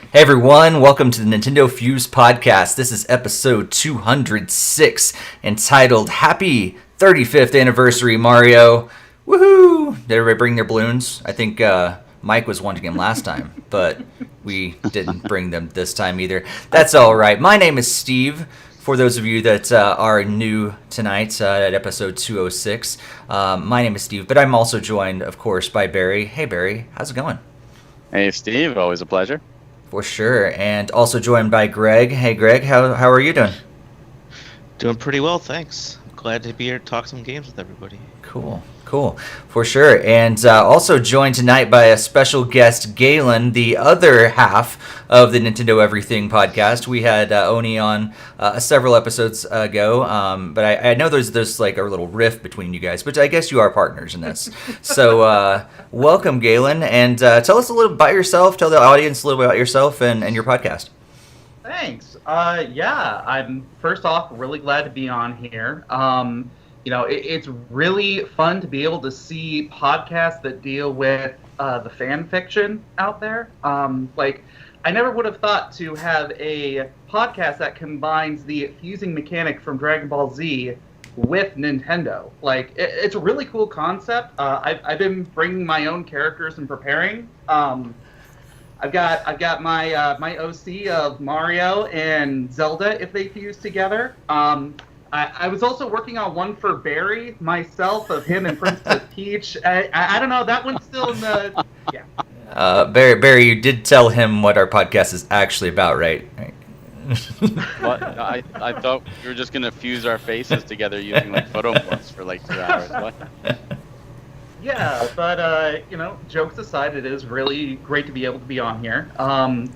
Hey everyone, welcome to the NintendoFuse Podcast. This is episode 206, entitled Happy 35th Anniversary Mario. Woohoo! Did everybody bring their balloons? I think Mike was wanting them last time, but we didn't bring them this time either. That's all right. My name is Steve. For those of you that are new tonight at episode 206, my name is Steve, but I'm also joined, of course, by Barry. Hey Barry, how's it going? Hey Steve, always a pleasure. For sure, and also joined by Greg. Hey Greg, how are you doing? Doing pretty well, thanks. Glad to be here to talk some games with everybody. Cool, for sure. And also joined tonight by a special guest, Galen, the other half of the Nintendo Everything podcast. We had Oni on several episodes ago, but I know there's like a little rift between you guys, but I guess you are partners in this. So welcome, Galen, and tell us a little about yourself. Tell the audience a little bit about yourself and your podcast. Thanks. I'm first off really glad to be on here. It's really fun to be able to see podcasts that deal with the fan fiction out there. I never would have thought to have a podcast that combines the fusing mechanic from Dragon Ball Z with Nintendo. It's a really cool concept. I've been bringing my own characters and preparing. I've got my my OC of Mario and Zelda if they fuse together. I was also working on one for Barry myself of him and Princess Peach. I don't know, that one's still in the Barry, you did tell him what our podcast is actually about, right? What? I thought we were just gonna fuse our faces together using like photo morphs for like 2 hours. What? Yeah, but jokes aside, it is really great to be able to be on here.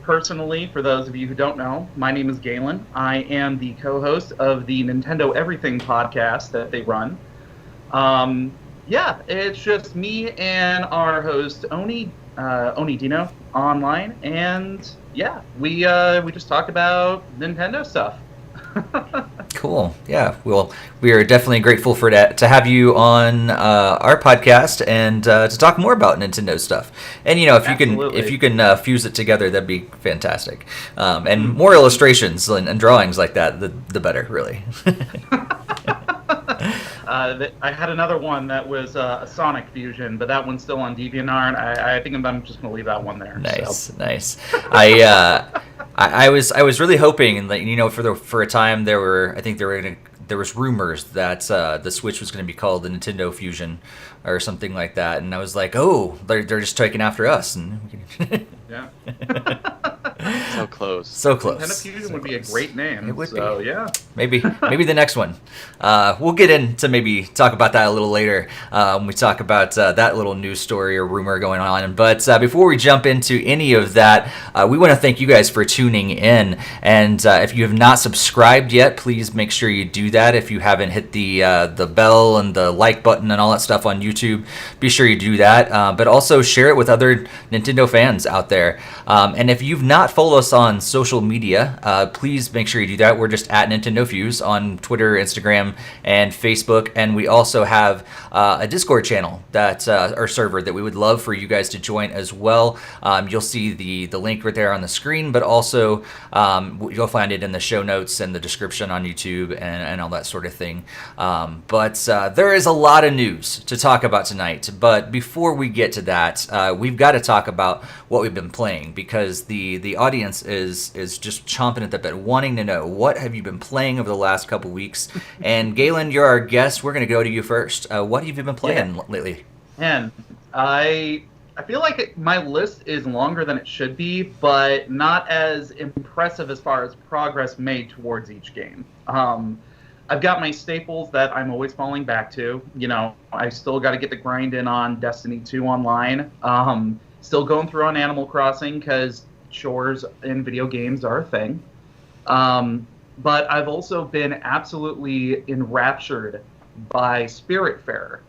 Personally, for those of you who don't know, my name is Galen. I am the co-host of the Nintendo Everything podcast that they run. It's just me and our host Oni Dino online, and we just talk about Nintendo stuff. Cool. Yeah. Well, we are definitely grateful for that, to have you on our podcast and to talk more about Nintendo stuff. And if you can fuse it together, that'd be fantastic. And more illustrations and drawings like that, the better, really. I had another one that was a Sonic fusion, but that one's still on DeviantArt, and I think I'm just going to leave that one there. Nice. I was really hoping that for a time there was rumors that the Switch was going to be called the Nintendo Fusion or something like that, and I was like, oh, they're just taking after us, and yeah. So close. Nintendo Fusion would be a great name. It would be. Yeah. Maybe the next one. We'll get into maybe talk about that a little later when we talk about that little news story or rumor going on. But before we jump into any of that, we want to thank you guys for tuning in. And if you have not subscribed yet, please make sure you do that. If you haven't hit the bell and the like button and all that stuff on YouTube, be sure you do that. But also share it with other Nintendo fans out there. And if you've not followed us on social media, please make sure you do that. We're just at NintendoFuse on Twitter, Instagram, and Facebook. And we also have a Discord channel or server that we would love for you guys to join as well. You'll see the link right there on the screen, but also you'll find it in the show notes and the description on YouTube and all that sort of thing. But there is a lot of news to talk about tonight. But before we get to that, we've got to talk about what we've been playing, because the audience is just chomping at the bit, wanting to know what have you been playing over the last couple weeks. And Galen, you're our guest. We're going to go to you first. What have you been playing lately? Man, I feel like my list is longer than it should be, but not as impressive as far as progress made towards each game. I've got my staples that I'm always falling back to. I still got to get the grind in on Destiny 2 online. Still going through on Animal Crossing because chores in video games are a thing. But I've also been absolutely enraptured by Spiritfarer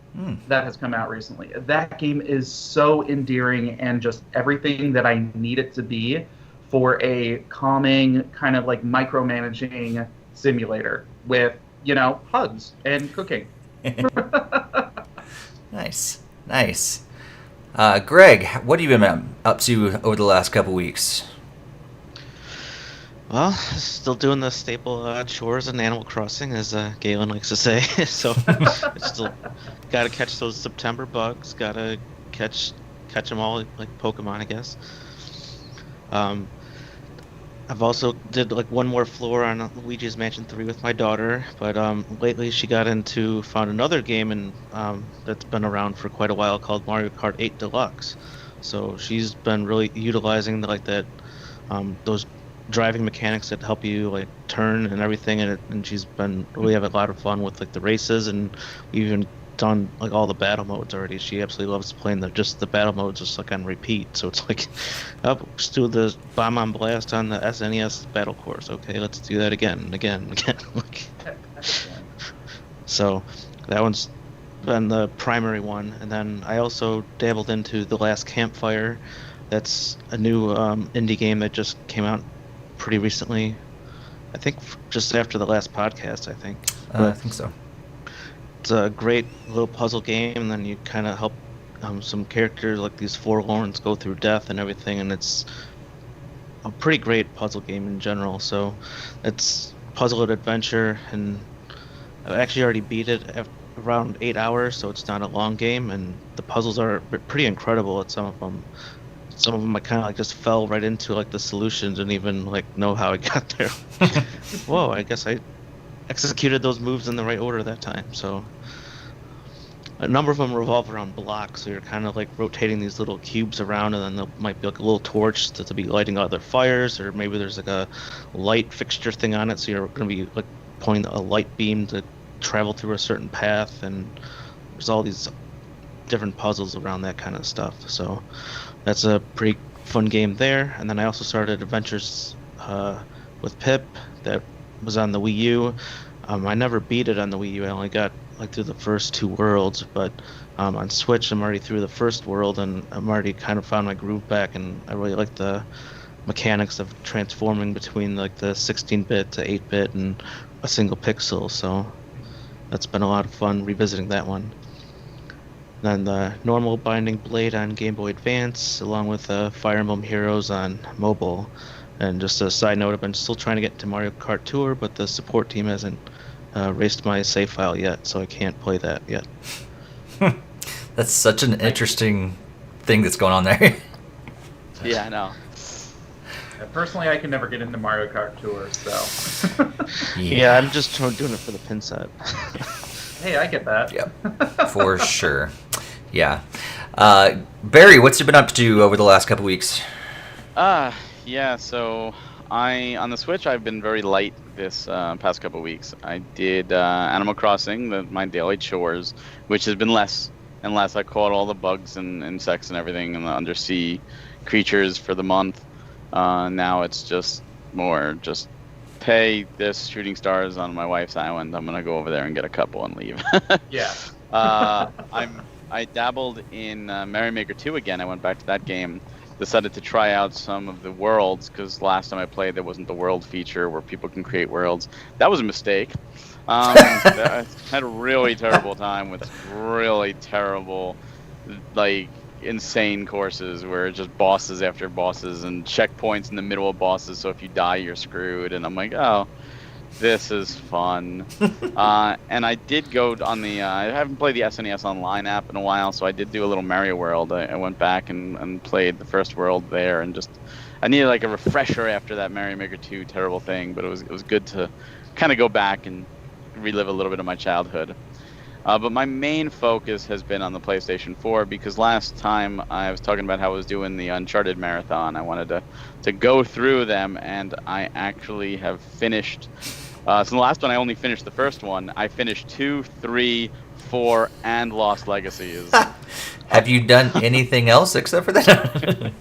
that has come out recently. That game is so endearing and just everything that I need it to be for a calming, kind of like micromanaging simulator with, hugs and cooking. Nice. Greg, what have you been up to over the last couple weeks? Well, still doing the staple chores in Animal Crossing, as Galen likes to say. So it's still gotta catch those September bugs. Gotta catch them all like Pokemon, I guess. Um, I've also did like one more floor on Luigi's Mansion 3 with my daughter, but lately she found another game and that's been around for quite a while called Mario Kart 8 Deluxe. So she's been really utilizing those driving mechanics that help you like turn and everything, and she's been really having a lot of fun with like the races, and we've even done like all the battle modes already. She absolutely loves playing the battle modes just like on repeat. So it's like, oh, let's do the Bomb on Blast on the SNES battle course. Okay, let's do that again and again and again. So that one's been the primary one, and then I also dabbled into The Last Campfire. That's a new indie game that just came out pretty recently. I think just after the last podcast, I think. I think so. It's a great little puzzle game, and then you kind of help some characters like these forlorns go through death and everything, and it's a pretty great puzzle game in general. So it's puzzle and adventure, and I've actually already beat it around 8 hours, so it's not a long game, and the puzzles are pretty incredible at some of them. Some of them I kind of like just fell right into like the solutions, didn't even like know how I got there. Whoa, I guess I executed those moves in the right order that time. So a number of them revolve around blocks, so you're kind of like rotating these little cubes around, and then there might be like a little torch to be lighting other fires, or maybe there's like a light fixture thing on it, so you're going to be like pointing a light beam to travel through a certain path, and there's all these different puzzles around that kind of stuff. So that's a pretty fun game there. And then I also started Adventures with Pip that was on the Wii U. I never beat it on the Wii U. I only got like through the first 2 worlds, but on Switch I'm already through the first world, and I'm already kind of found my groove back, and I really like the mechanics of transforming between like the 16-bit to 8-bit and a single pixel. So that's been a lot of fun revisiting that one. Then the normal Binding Blade on Game Boy Advance, along with Fire Emblem Heroes on mobile. And just a side note, I've been still trying to get to Mario Kart Tour, but the support team hasn't erased my save file yet, so I can't play that yet. That's such an interesting thing that's going on there. Yeah, I know. Personally, I can never get into Mario Kart Tour, so. Yeah, I'm just doing it for the pin set. Hey, I get that. Yep, for sure. Yeah. Barry, what's you been up to over the last couple weeks? Yeah, so on the Switch, I've been very light this past couple weeks. I did Animal Crossing, my daily chores, which has been less and less. I caught all the bugs and insects and everything and the undersea creatures for the month. Now it's just more just pay this shooting stars on my wife's island. I'm gonna go over there and get a couple and leave. Yeah. I dabbled in Merrymaker 2 again. I went back to that game. Decided to try out some of the worlds, because last time I played there wasn't the world feature where people can create worlds. That was a mistake. I had a really terrible time with really terrible, like, insane courses where it's just bosses after bosses and checkpoints in the middle of bosses, so if you die you're screwed, and I'm like, oh, this is fun. And I did go on the I haven't played the SNES Online app in a while, so I did do a little Mario World. I went back and played the first world there, and just I needed like a refresher after that Mario Maker 2 terrible thing, but it was good to kind of go back and relive a little bit of my childhood. But my main focus has been on the PlayStation 4, because last time I was talking about how I was doing the Uncharted marathon. I wanted to go through them, and I actually have finished. So the last one, I only finished the first one. I finished 2, 3, 4, and Lost Legacies. Have you done anything else except for that?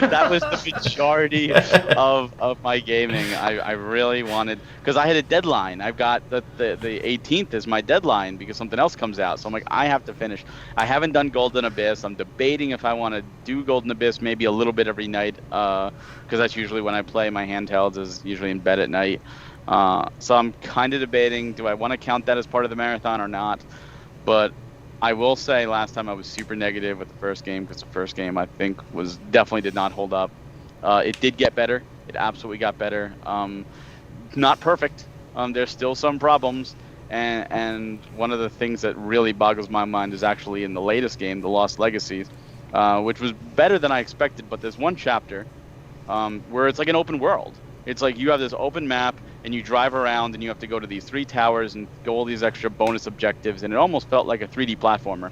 That was the majority of my gaming. I really wanted, because I had a deadline. I've got the 18th is my deadline because something else comes out. So I'm like, I have to finish. I haven't done Golden Abyss. I'm debating if I want to do Golden Abyss maybe a little bit every night, because that's usually when I play. My handhelds is usually in bed at night. So I'm kind of debating, do I want to count that as part of the marathon or not? But I will say last time I was super negative with the first game, because the first game I think definitely did not hold up. It did get better It absolutely got better. Not perfect. There's still some problems. And one of the things that really boggles my mind is actually in the latest game, The Lost Legacies, which was better than I expected. But there's one chapter where it's like an open world. It's like you have this open map, and you drive around, and you have to go to these 3 towers and go all these extra bonus objectives, and it almost felt like a 3D platformer,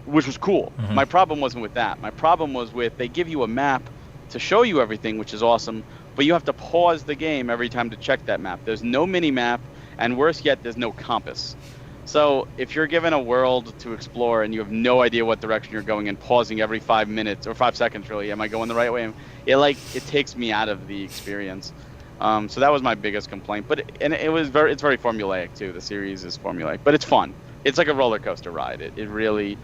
which was cool. Mm-hmm. My problem wasn't with that. My problem was with, they give you a map to show you everything, which is awesome, but you have to pause the game every time to check that map. There's no mini map. And worse yet, there's no compass. So if you're given a world to explore and you have no idea what direction you're going and pausing every 5 minutes or 5 seconds, really, am I going the right way? It takes me out of the experience. So that was my biggest complaint. But it's very formulaic too. The series is formulaic, but it's fun. It's like a roller coaster ride. It really,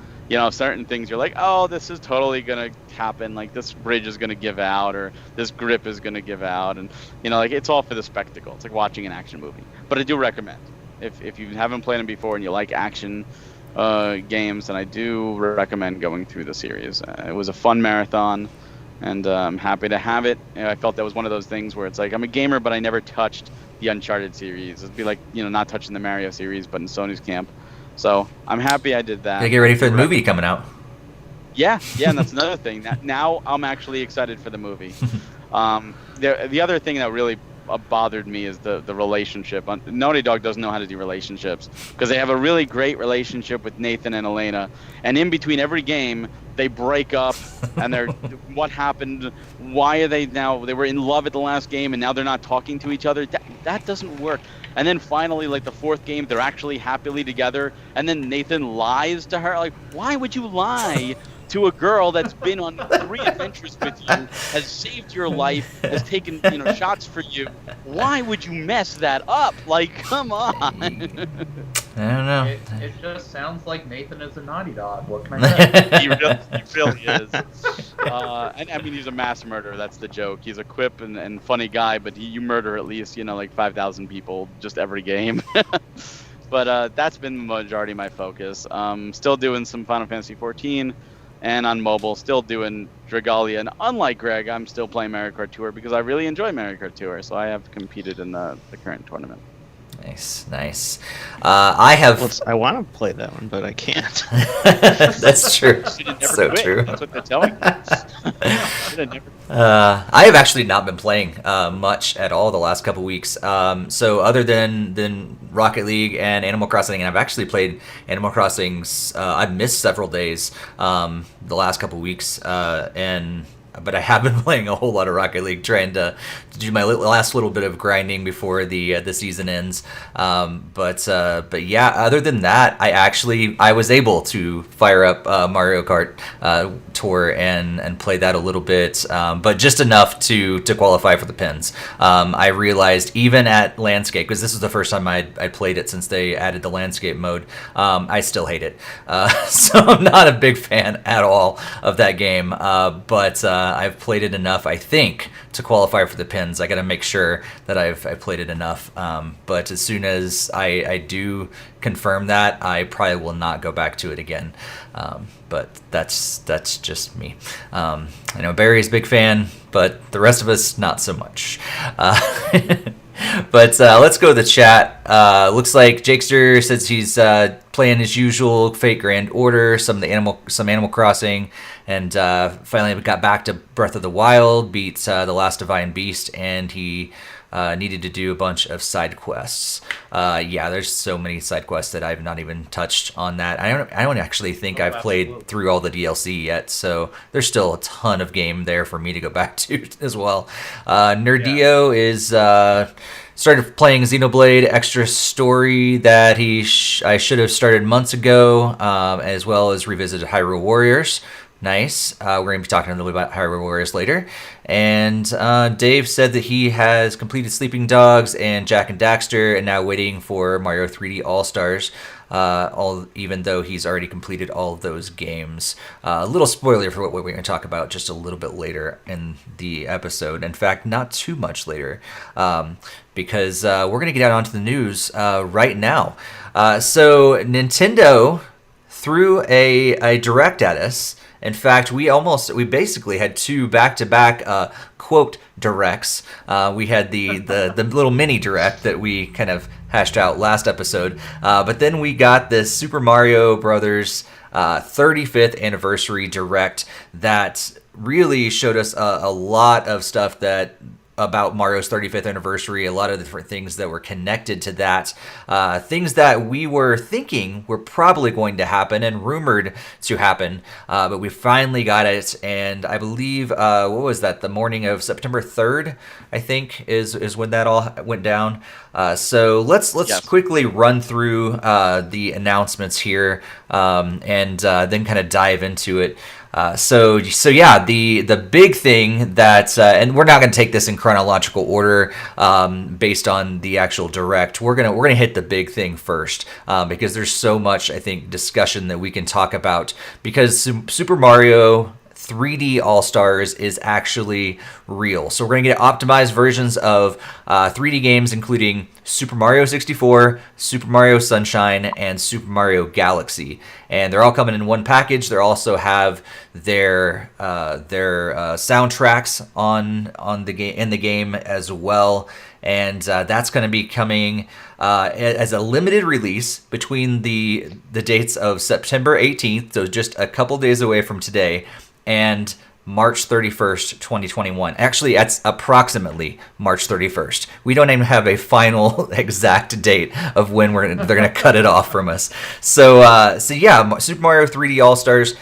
certain things you're like, oh, this is totally gonna happen. Like this bridge is gonna give out, or this grip is gonna give out, and it's all for the spectacle. It's like watching an action movie. But I do recommend, if you haven't played them before and you like action games, then I do recommend going through the series. It was a fun marathon, and I'm happy to have it. I felt that was one of those things where it's like, I'm a gamer, but I never touched the Uncharted series. It'd be like, not touching the Mario series, but in Sony's camp. So I'm happy I did that. Gotta get ready for the movie coming out. Yeah, and that's another thing. Now I'm actually excited for the movie. The other thing that really bothered me is the relationship. Naughty Dog doesn't know how to do relationships, because they have a really great relationship with Nathan and Elena, and in between every game they break up, and they're what happened? Why are they were in love at the last game and now they're not talking to each other? That doesn't work. And then finally, like the 4th game, they're actually happily together, and then Nathan lies to her. Like, why would you lie to a girl that's been on 3 adventures with you, has saved your life, has taken shots for you? Why would you mess that up? Like, come on. I don't know. It just sounds like Nathan is a naughty dog. What can I say? He really is. And I mean, he's a mass murderer. That's the joke. He's a quip and funny guy, but you murder at least, like 5,000 people just every game. But that's been the majority of my focus. Still doing some Final Fantasy 14. And on mobile, still doing Dragalia. And unlike Greg, I'm still playing Mario Kart Tour because I really enjoy Mario Kart Tour. So I have competed in the current tournament. Nice. I have. Well, I want to play that one, but I can't. That's true. So quit. true. That's what they're telling me. I have actually not been playing much at all the last couple weeks. So other than Rocket League and Animal Crossing, and I've actually played Animal Crossing's. I've missed several days the last couple weeks, but I have been playing a whole lot of Rocket League, trying to do my last little bit of grinding before the season ends. But yeah, other than that, I was able to fire up Mario Kart Tour and play that a little bit, but just enough to qualify for the pins. I realized even at landscape, because this is the first time I played it since they added the landscape mode, I still hate it. So I'm not a big fan at all of that game. But I've played it enough, I think, to qualify for the pins. I got to make sure that I've played it enough. But as soon as I do confirm that, I probably will not go back to it again. But that's just me. I know Barry's a big fan, but the rest of us not so much. But let's go to the chat. Looks like Jakester says he's playing his usual Fate Grand Order, some Animal Crossing, and finally got back to Breath of the Wild, beat the Last Divine Beast, and he needed to do a bunch of side quests. Yeah, there's so many side quests that I've not even touched on that. I don't actually think I've played through all the DLC yet, so there's still a ton of game there for me to go back to as well. Nerdio is started playing Xenoblade Extra Story that I should have started months ago, as well as revisited Hyrule Warriors. Nice. We're going to be talking a little bit about Hyrule Warriors later. And Dave said that he has completed Sleeping Dogs and Jack and Daxter, and now waiting for Mario 3D All-Stars, even though he's already completed all of those games. A little spoiler for what we're going to talk about just a little bit later in the episode. In fact, not too much later, because we're going to get out onto the news right now. So Nintendo threw a direct at us. In fact, we basically had two back-to-back quote directs. We had the little mini direct that we kind of hashed out last episode, but then we got this Super Mario Brothers 35th anniversary direct that really showed us a lot of stuff about Mario's 35th anniversary, a lot of different things that were connected to that, things that we were thinking were probably going to happen and rumored to happen, but we finally got it, and I believe, what was that, the morning of September 3rd, I think, is when that all went down. So let's quickly run through the announcements here, and then kind of dive into it. So yeah, the big thing that, and we're not going to take this in chronological order, based on the actual direct. We're gonna hit the big thing first, because there's so much, I think, discussion that we can talk about, because Super Mario 3D All-Stars is actually real. So we're going to get optimized versions of 3D games, including Super Mario 64, Super Mario Sunshine, and Super Mario Galaxy. And they're all coming in one package. They also have their soundtracks in the game as well. And that's going to be coming as a limited release between the dates of September 18th, so just a couple days away from today, and March 31st, 2021. Actually, that's approximately March 31st. We don't even have a final exact date of when they're going to cut it off from us. So yeah, Super Mario 3D All-Stars.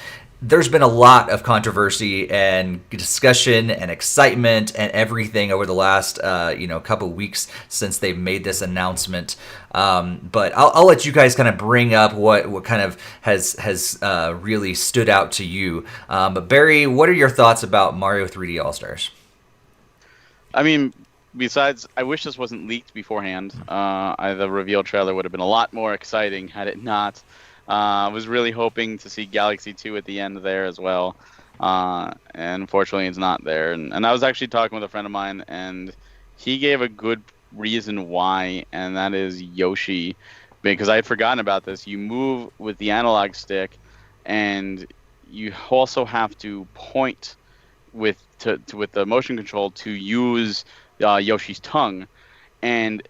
There's been a lot of controversy and discussion and excitement and everything over the last couple weeks since they've made this announcement. But I'll let you guys kind of bring up what kind of has really stood out to you. But Barry, what are your thoughts about Mario 3D All-Stars? I mean, besides, I wish this wasn't leaked beforehand. The reveal trailer would have been a lot more exciting had it not. I was really hoping to see Galaxy 2 at the end there as well. And unfortunately, it's not there. And I was actually talking with a friend of mine, and he gave a good reason why, and that is Yoshi. Because I had forgotten about this. You move with the analog stick, and you also have to point with the motion control to use Yoshi's tongue. And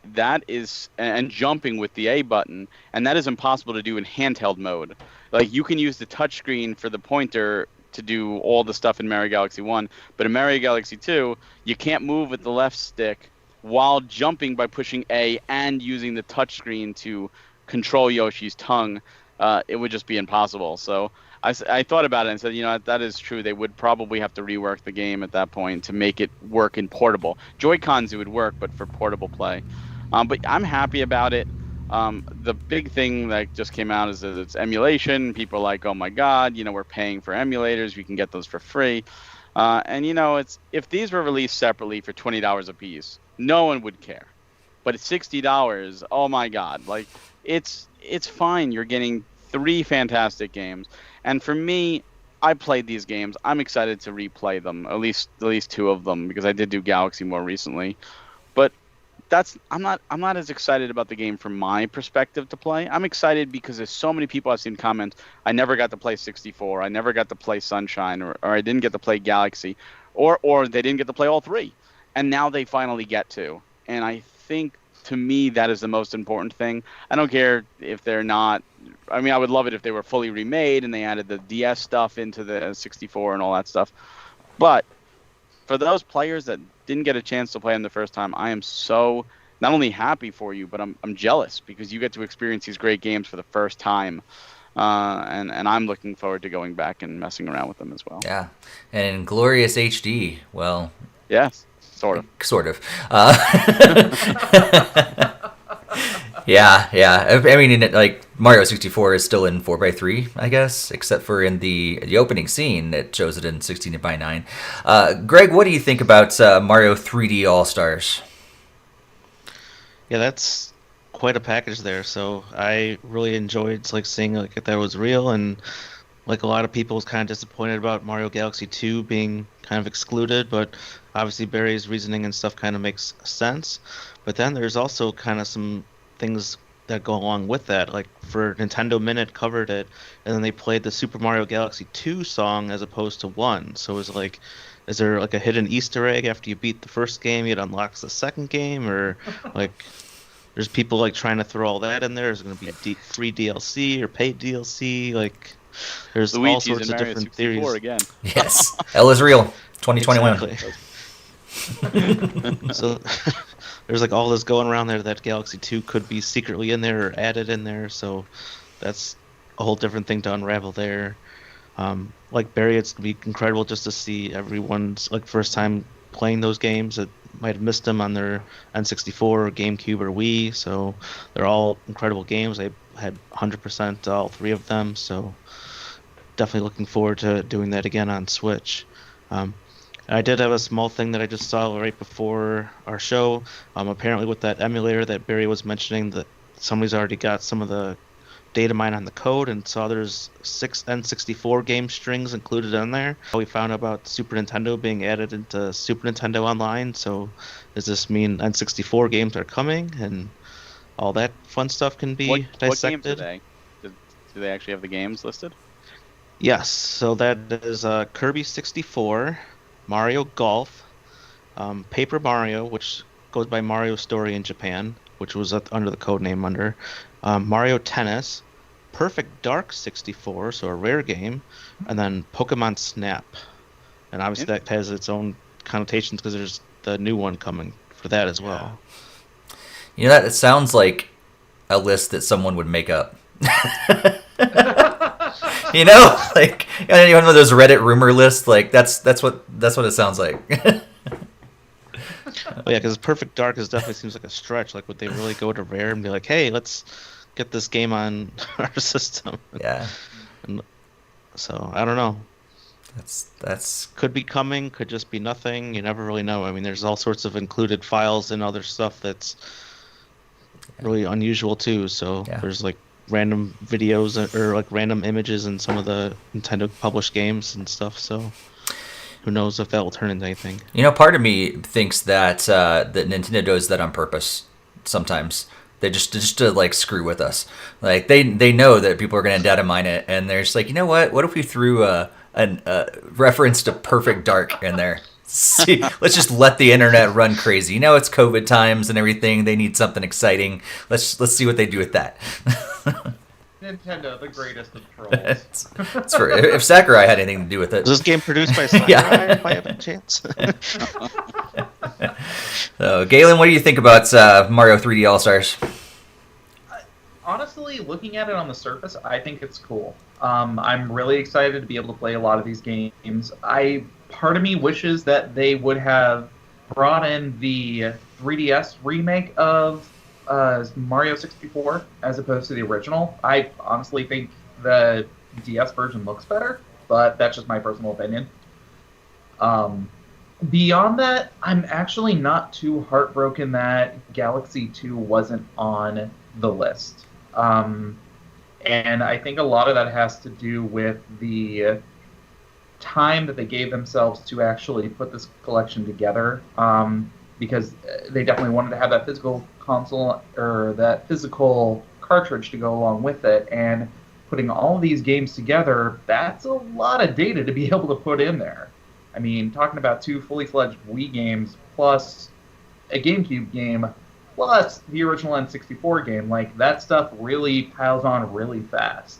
jumping with the A button, and that is impossible to do in handheld mode. Like, you can use the touchscreen for the pointer to do all the stuff in Mario Galaxy 1, but in Mario Galaxy 2, you can't move with the left stick while jumping by pushing A and using the touchscreen to control Yoshi's tongue. It would just be impossible. So I thought about it and said, that is true. They would probably have to rework the game at that point to make it work in portable. Joy-Cons, it would work, but for portable play. But I'm happy about it. The big thing that just came out is that it's emulation. People are like, oh my God, we're paying for emulators. We can get those for free. And if these were released separately for $20 a piece, no one would care. But it's $60. Oh my God. Like, it's fine. You're getting 3 fantastic games. And for me, I played these games. I'm excited to replay them, at least 2 of them, because I did do Galaxy more recently. But I'm not as excited about the game from my perspective to play. I'm excited because there's so many people I've seen comment, I never got to play 64, I never got to play Sunshine, or I didn't get to play Galaxy, or they didn't get to play all 3. And now they finally get to. And I think, to me, that is the most important thing. I don't care if they're not. I mean, I would love it if they were fully remade and they added the DS stuff into the 64 and all that stuff. But for those players that didn't get a chance to play them the first time, I am so not only happy for you, but I'm jealous because you get to experience these great games for the first time. And I'm looking forward to going back and messing around with them as well. Yeah, and in glorious HD, well... Yes, sort of. Sort of. Yeah. I mean, like, Mario 64 is still in 4x3, I guess, except for in the opening scene, it shows it in 16:9. Greg, what do you think about Mario 3D All-Stars? Yeah, that's quite a package there. So I really enjoyed seeing if that was real, and like a lot of people was kind of disappointed about Mario Galaxy 2 being kind of excluded, but obviously Barry's reasoning and stuff kind of makes sense. But then there's also kind of some things that go along with that. Like for Nintendo Minute covered it, and then they played the Super Mario Galaxy 2 song as opposed to 1. So it was like, is there like a hidden Easter egg after you beat the first game, it unlocks the second game, or like there's people like trying to throw all that in there? Is it going to be free DLC or paid DLC? Like there's all Luigi's sorts in of Mario different 64 theories. again. Yes, L is real. 2021. Exactly. So there's like all this going around there that Galaxy 2 could be secretly in there or added in there, so that's a whole different thing to unravel there. Like Barry, it's gonna be incredible just to see everyone's like first time playing those games that might have missed them on their N64 or GameCube or Wii. So they're all incredible games. I had 100% all three of them, so definitely looking forward to doing that again on Switch. I did have a small thing that I just saw right before our show. Apparently with that emulator that Barry was mentioning, that somebody's already got some of the data mine on the code and saw there's 6 N64 game strings included in there. We found out about Super Nintendo being added into Super Nintendo Online, so does this mean N64 games are coming and all that fun stuff can be dissected? What games are they? Do they actually have the games listed? Yes, so that is Kirby 64, Mario Golf, Paper Mario, which goes by Mario Story in Japan, which was under the code name under, Mario Tennis, Perfect Dark 64, so a rare game, and then Pokemon Snap. And obviously that has its own connotations because there's the new one coming for that as well. You know, that it sounds like a list that someone would make up. You know, like one of those Reddit rumor lists. Like that's what it sounds like. Oh, yeah, because Perfect Dark definitely seems like a stretch. Like, would they really go to Rare and be like, "Hey, let's get this game on our system"? Yeah. And so I don't know. That's could be coming, could just be nothing. You never really know. I mean, there's all sorts of included files and other stuff that's really unusual too. So there's like random videos or like random images in some of the Nintendo published games and stuff. So who knows if that will turn into anything. You know, part of me thinks that that Nintendo does that on purpose sometimes. They just to like screw with us. Like they know that people are going to data mine it, and they're just like, you know what? What if we threw a reference to Perfect Dark in there? See, let's just let the internet run crazy. You know, it's COVID times and everything. They need something exciting. Let's see what they do with that. Nintendo, the greatest of trolls. it's for, if Sakurai had anything to do with it. Was this game produced by Sakurai by any chance? So, Galen, what do you think about Mario 3D All-Stars? Honestly, looking at it on the surface, I think it's cool. I'm really excited to be able to play a lot of these games. Part of me wishes that they would have brought in the 3DS remake of Mario 64 as opposed to the original. I honestly think the DS version looks better, but that's just my personal opinion. Beyond that, I'm actually not too heartbroken that Galaxy 2 wasn't on the list. And I think a lot of that has to do with the time that they gave themselves to actually put this collection together, because they definitely wanted to have that physical console or that physical cartridge to go along with it, and putting all of these games together, that's a lot of data to be able to put in there. I mean, talking about 2 fully fledged Wii games plus a GameCube game plus the original N64 game, like that stuff really piles on really fast.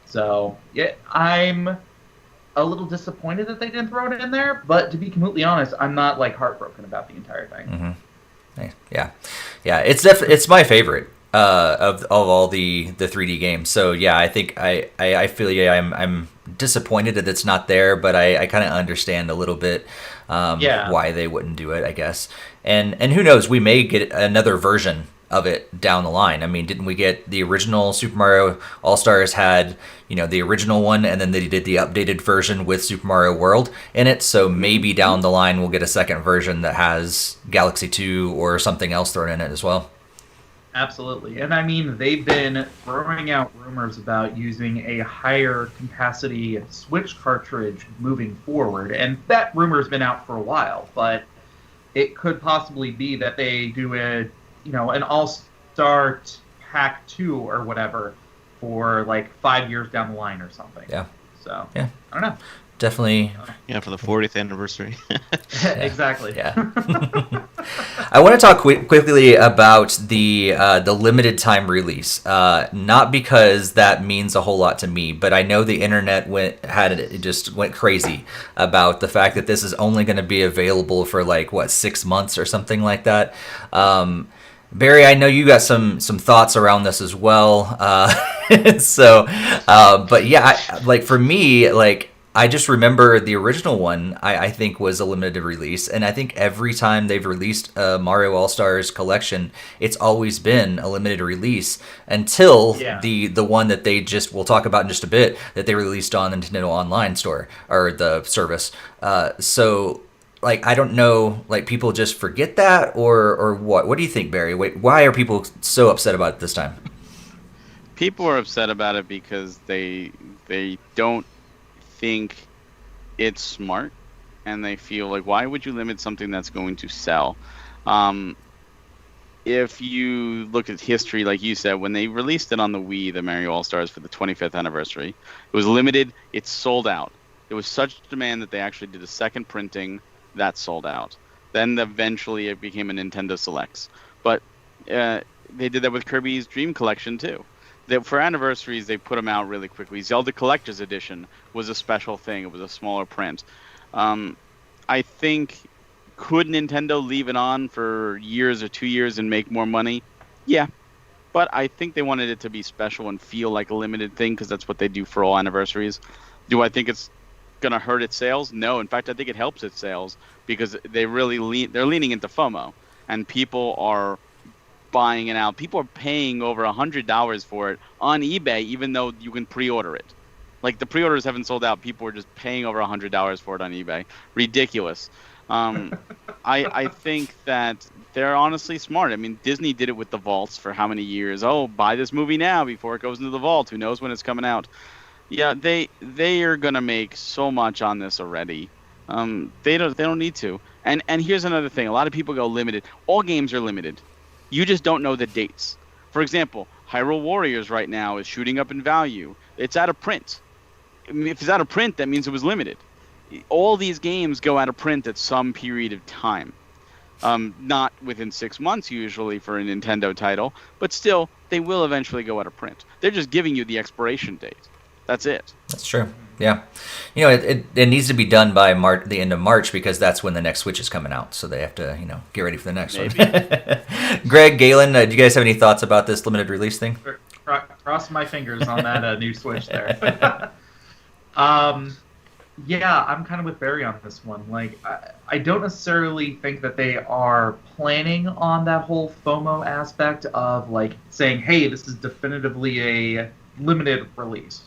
So yeah, I'm a little disappointed that they didn't throw it in there, but to be completely honest, I'm not like heartbroken about the entire thing. Mm-hmm. Yeah, it's my favorite of all the 3D games. So yeah, I think I feel I'm disappointed that it's not there, but I kind of understand a little bit why they wouldn't do it, I guess. And who knows, we may get another version of it down the line. I mean, didn't we get the original Super Mario All-Stars had, the original one, and then they did the updated version with Super Mario World in it, so maybe down the line we'll get a second version that has Galaxy 2 or something else thrown in it as well. Absolutely. And I mean, they've been throwing out rumors about using a higher capacity Switch cartridge moving forward, and that rumor's been out for a while, but it could possibly be that they do an all-star pack 2 or whatever for like 5 years down the line or something. Yeah. So Yeah. I don't know. Definitely. Yeah, for the 40th anniversary. Exactly. Yeah. I want to talk quickly about the limited time release. Not because that means a whole lot to me, but I know the internet just went crazy about the fact that this is only going to be available for like 6 months or something like that. Barry, I know you got some thoughts around this as well. But yeah, like for me, like. I just remember the original one, I think, was a limited release. And I think every time they've released a Mario All-Stars collection, it's always been a limited release until the one that we'll talk about in just a bit, that they released on the Nintendo Online store, or the service. So, like, I don't know, like, people just forget that, or what? What do you think, Barry? Why are people so upset about it this time? People are upset about it because they don't think it's smart, and they feel like, why would you limit something that's going to sell? If you look at history, like you said, when they released it on the Wii, the Mario All-Stars, for the 25th anniversary, it was limited, it sold out. There was such demand that they actually did a second printing that sold out. Then eventually it became a Nintendo Selects. But they did that with Kirby's Dream Collection too. For anniversaries, they put them out really quickly. Zelda Collector's Edition was a special thing. It was a smaller print. I think, could Nintendo leave it on for years or 2 years and make more money? Yeah. But I think they wanted it to be special and feel like a limited thing, because that's what they do for all anniversaries. Do I think it's going to hurt its sales? No. In fact, I think it helps its sales, because they're leaning into FOMO, and people are buying it out. People are paying over $100 for it on eBay, even though you can pre-order it. Like, the pre-orders haven't sold out. People are just paying over $100 for it on eBay. Ridiculous. I think that they're honestly smart. I mean, Disney did it with the vaults for how many years? Oh, buy this movie now before it goes into the vault. Who knows when it's coming out? Yeah, they are gonna make so much on this already. They don't need to. And here's another thing. A lot of people go limited. All games are limited. You just don't know the dates. For example, Hyrule Warriors right now is shooting up in value. It's out of print. I mean, if it's out of print, that means it was limited. All these games go out of print at some period of time. Not within 6 months usually for a Nintendo title, but still, they will eventually go out of print. They're just giving you the expiration date. That's it. That's true. Yeah. You know, it needs to be done by the end of March, because that's when the next Switch is coming out. So they have to, get ready for the next one. Greg, Galen, do you guys have any thoughts about this limited release thing? Cross my fingers on that new Switch there. Yeah, I'm kind of with Barry on this one. Like, I don't necessarily think that they are planning on that whole FOMO aspect of, like, saying, hey, this is definitively a limited release.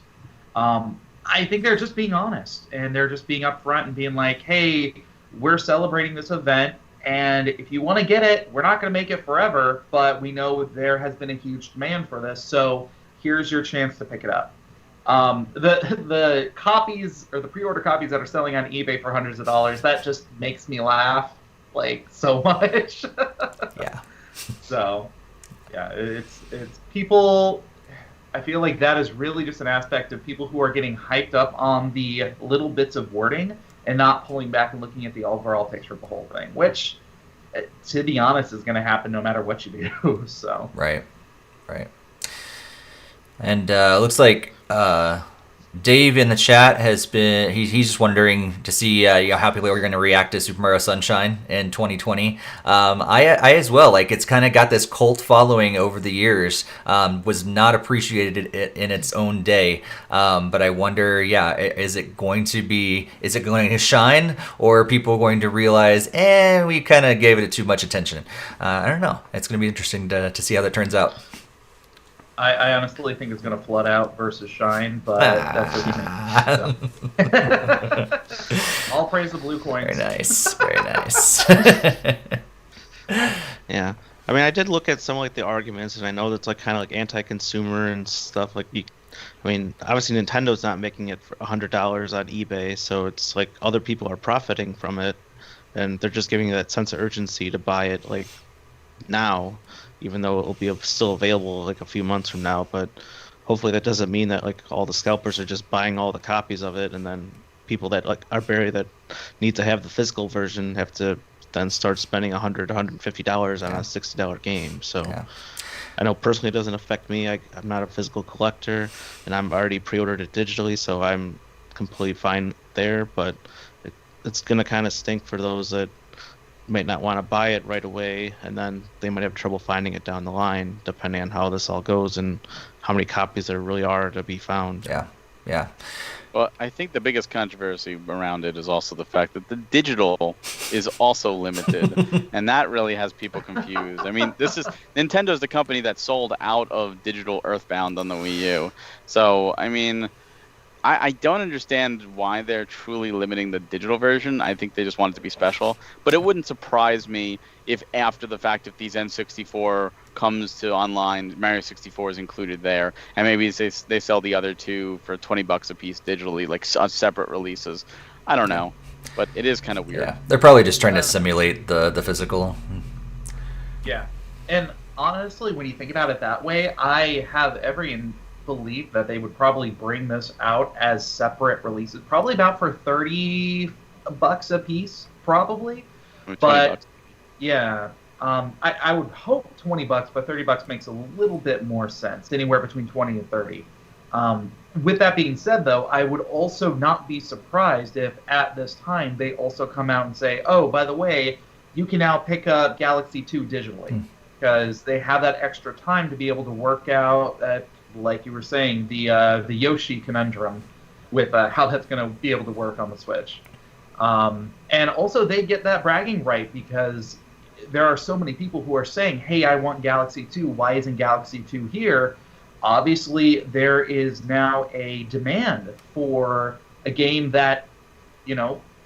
I think they're just being honest, and they're just being upfront and being like, hey, we're celebrating this event, and if you want to get it, we're not going to make it forever, but we know there has been a huge demand for this, so here's your chance to pick it up. The copies, or the pre-order copies that are selling on eBay for hundreds of dollars, that just makes me laugh, like, so much. Yeah. So, yeah, it's people. I feel like that is really just an aspect of people who are getting hyped up on the little bits of wording and not pulling back and looking at the overall picture of the whole thing, which, to be honest, is going to happen no matter what you do. So Right. And looks like Dave in the chat has been, he's just wondering to see how people are going to react to Super Mario Sunshine in 2020. I as well, like, it's kind of got this cult following over the years, was not appreciated in its own day. But I wonder, is it going to shine, or are people going to realize, we kind of gave it too much attention? I don't know. It's going to be interesting to see how that turns out. I honestly think it's going to flood out versus shine, but that's what you think. So. All praise the blue coins. Very nice. Very nice. Yeah. I mean, I did look at some of, like, the arguments, and I know that's, like, kind of like anti-consumer and stuff. Like, obviously Nintendo's not making it for $100 on eBay, so it's like other people are profiting from it, and they're just giving you that sense of urgency to buy it, like, now, even though it'll be still available like a few months from now. But hopefully that doesn't mean that like all the scalpers are just buying all the copies of it, and then people that like are buried that need to have the physical version have to then start spending $150 on a $60 game. So Yeah. I know personally it doesn't affect me. I'm not a physical collector, and I'm already pre-ordered it digitally, so I'm completely fine there. But it's gonna kind of stink for those that might not want to buy it right away, and then they might have trouble finding it down the line, depending on how this all goes and how many copies there really are to be found. Yeah. Well, I think the biggest controversy around it is also the fact that the digital is also limited, and that really has people confused. I mean, Nintendo's the company that sold out of digital Earthbound on the Wii U. So, I mean, I don't understand why they're truly limiting the digital version. I think they just want it to be special. But it wouldn't surprise me if after the fact, if these N64 comes to online, Mario 64 is included there, and maybe they sell the other two for $20 a piece digitally, like separate releases. I don't know, but it is kind of weird. Yeah, they're probably just trying to simulate the physical. Yeah, and honestly, when you think about it that way, I have every belief that they would probably bring this out as separate releases, probably about for $30 a piece, probably. But yeah, I would hope $20, but $30 makes a little bit more sense. Anywhere between 20 and 30. With that being said, though, I would also not be surprised if at this time they also come out and say, "Oh, by the way, you can now pick up Galaxy 2 digitally," because they have that extra time to be able to work out, like you were saying, the Yoshi conundrum with how that's going to be able to work on the Switch. And also they get that bragging right because there are so many people who are saying, "Hey, I want Galaxy 2. Why isn't Galaxy 2 here?" Obviously, there is now a demand for a game that,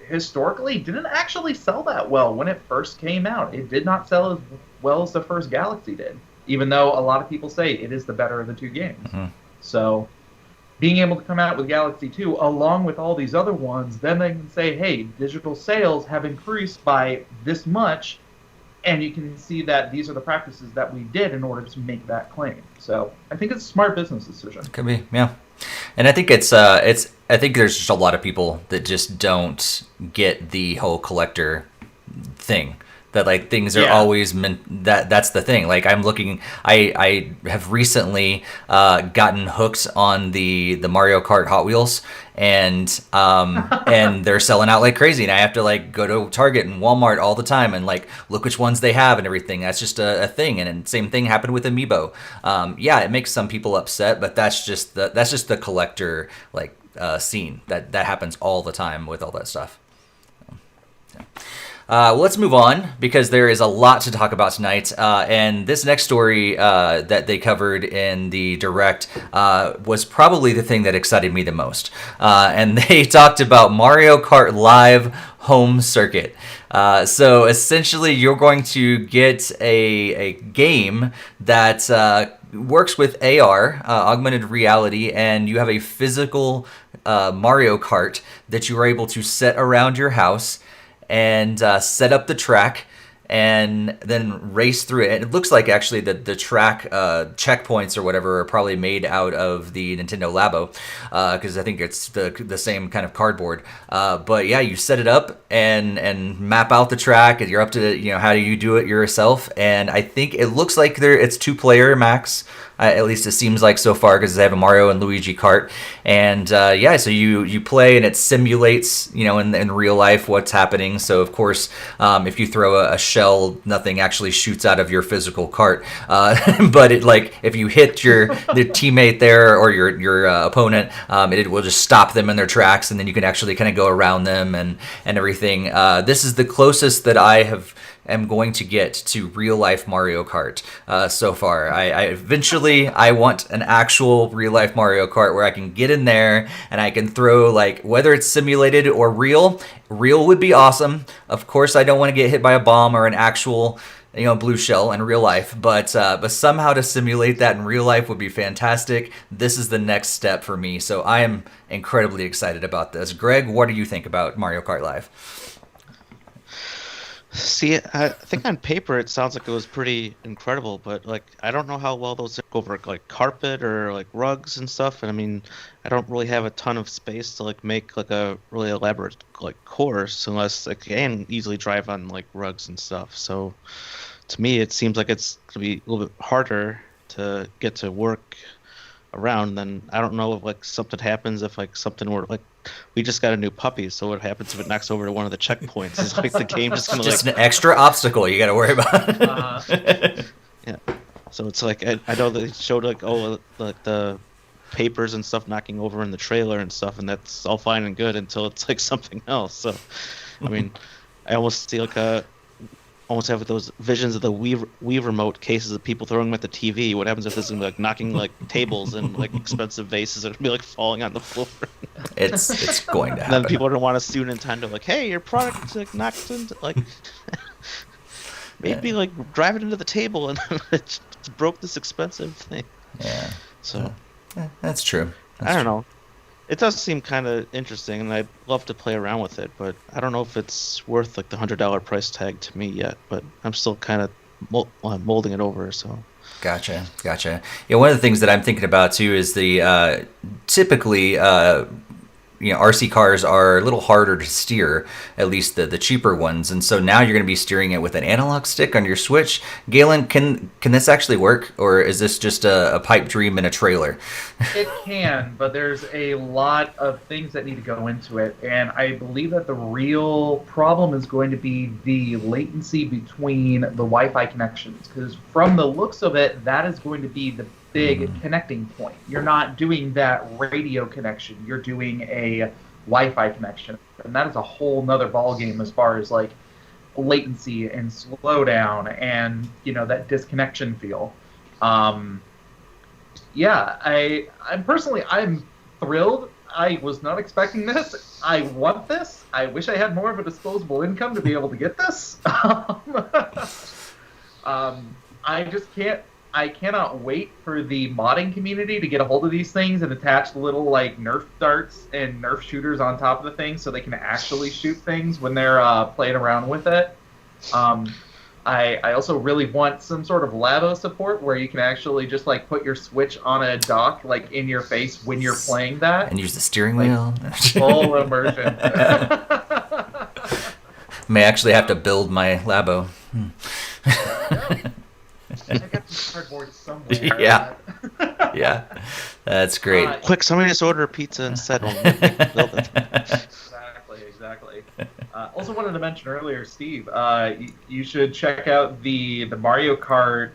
historically didn't actually sell that well when it first came out. It did not sell as well as the first Galaxy did, even though a lot of people say it is the better of the two games. Mm-hmm. So being able to come out with Galaxy 2 along with all these other ones, then they can say, hey, digital sales have increased by this much, and you can see that these are the practices that we did in order to make that claim. So I think it's a smart business decision. Could be, yeah. And I think I think there's just a lot of people that just don't get the whole collector thing. That like things are always meant that's the thing. Like I have recently gotten hooked on the Mario Kart Hot Wheels, and they're selling out like crazy, and I have to like go to Target and Walmart all the time and like look which ones they have and everything. That's just a thing. And same thing happened with Amiibo. It makes some people upset, but that's just the collector like scene that happens all the time with all that stuff. Let's move on because there is a lot to talk about tonight. And this next story that they covered in the Direct was probably the thing that excited me the most. And they talked about Mario Kart Live Home Circuit. So essentially, you're going to get a game that works with AR, augmented reality, and you have a physical Mario Kart that you are able to set around your house and set up the track and then race through it. And it looks like actually the track checkpoints or whatever are probably made out of the Nintendo Labo because I think it's the same kind of cardboard. But yeah, you set it up and map out the track, and you're up to how do you do it yourself. And I think it looks like it's 2-player max. At least it seems like so far because they have a Mario and Luigi Kart. And so you play and it simulates, in real life what's happening. So of course, if you throw a shell, nothing actually shoots out of your physical cart. But if you hit the teammate there or your opponent, it will just stop them in their tracks, and then you can actually kind of go around them and everything. This is the closest that I am going to get to real life Mario Kart so far. I eventually want an actual real life Mario Kart where I can get in there and I can throw, like, whether it's simulated or real would be awesome. Of course, I don't want to get hit by a bomb or an actual blue shell in real life, but somehow to simulate that in real life would be fantastic. This is the next step for me, so I am incredibly excited about this. Greg, what do you think about Mario Kart Live? See, I think on paper it sounds like it was pretty incredible, but like I don't know how well those go over like carpet or like rugs and stuff. And I mean, I don't really have a ton of space to like make like a really elaborate like course unless I can easily drive on like rugs and stuff. So to me, it seems like it's gonna be a little bit harder to get to work around. Then I don't know if like something happens if like something were like we just got a new puppy, so what happens if it knocks over to one of the checkpoints? Is like the game just gonna Just like an extra obstacle you got to worry about. yeah. So it's like I know they showed like like the papers and stuff knocking over in the trailer and stuff, and that's all fine and good until it's like something else. So I mean, I almost see like almost have those visions of the Wii remote cases of people throwing them at the TV. What happens if this is like knocking like tables and like expensive vases that are be like falling on the floor? It's going to And happen. then people are gonna want to sue Nintendo like, hey, your product like knocked into like maybe like drive it into the table and it just broke this expensive thing. Yeah. So That's true. I don't know. It does seem kind of interesting, and I'd love to play around with it, but I don't know if it's worth like the $100 price tag to me yet. But I'm still kind of molding it over. So Gotcha. Yeah, one of the things that I'm thinking about too is the typically RC cars are a little harder to steer, at least the cheaper ones, and so now you're going to be steering it with an analog stick on your Switch. Galen, can this actually work, or is this just a pipe dream in a trailer? It can, but there's a lot of things that need to go into it, and I believe that the real problem is going to be the latency between the Wi-Fi connections, because from the looks of it, that is going to be the big connecting point. You're not doing that radio connection, you're doing a Wi-Fi connection, and that is a whole nother ballgame as far as like latency and slowdown and that disconnection feel. Yeah, I'm thrilled. I was not expecting this. I want this. I wish I had more of a disposable income to be able to get this. I cannot wait for the modding community to get a hold of these things and attach little like Nerf darts and Nerf shooters on top of the thing so they can actually shoot things when they're playing around with it. I also really want some sort of Labo support where you can actually just like put your Switch on a dock like in your face when you're playing that. And use the steering wheel. Full immersion. May actually have to build my Labo. I got some cardboard somewhere. Yeah, that's great. quick, somebody just order a pizza instead. Exactly. Also wanted to mention earlier, Steve, you should check out the Mario Kart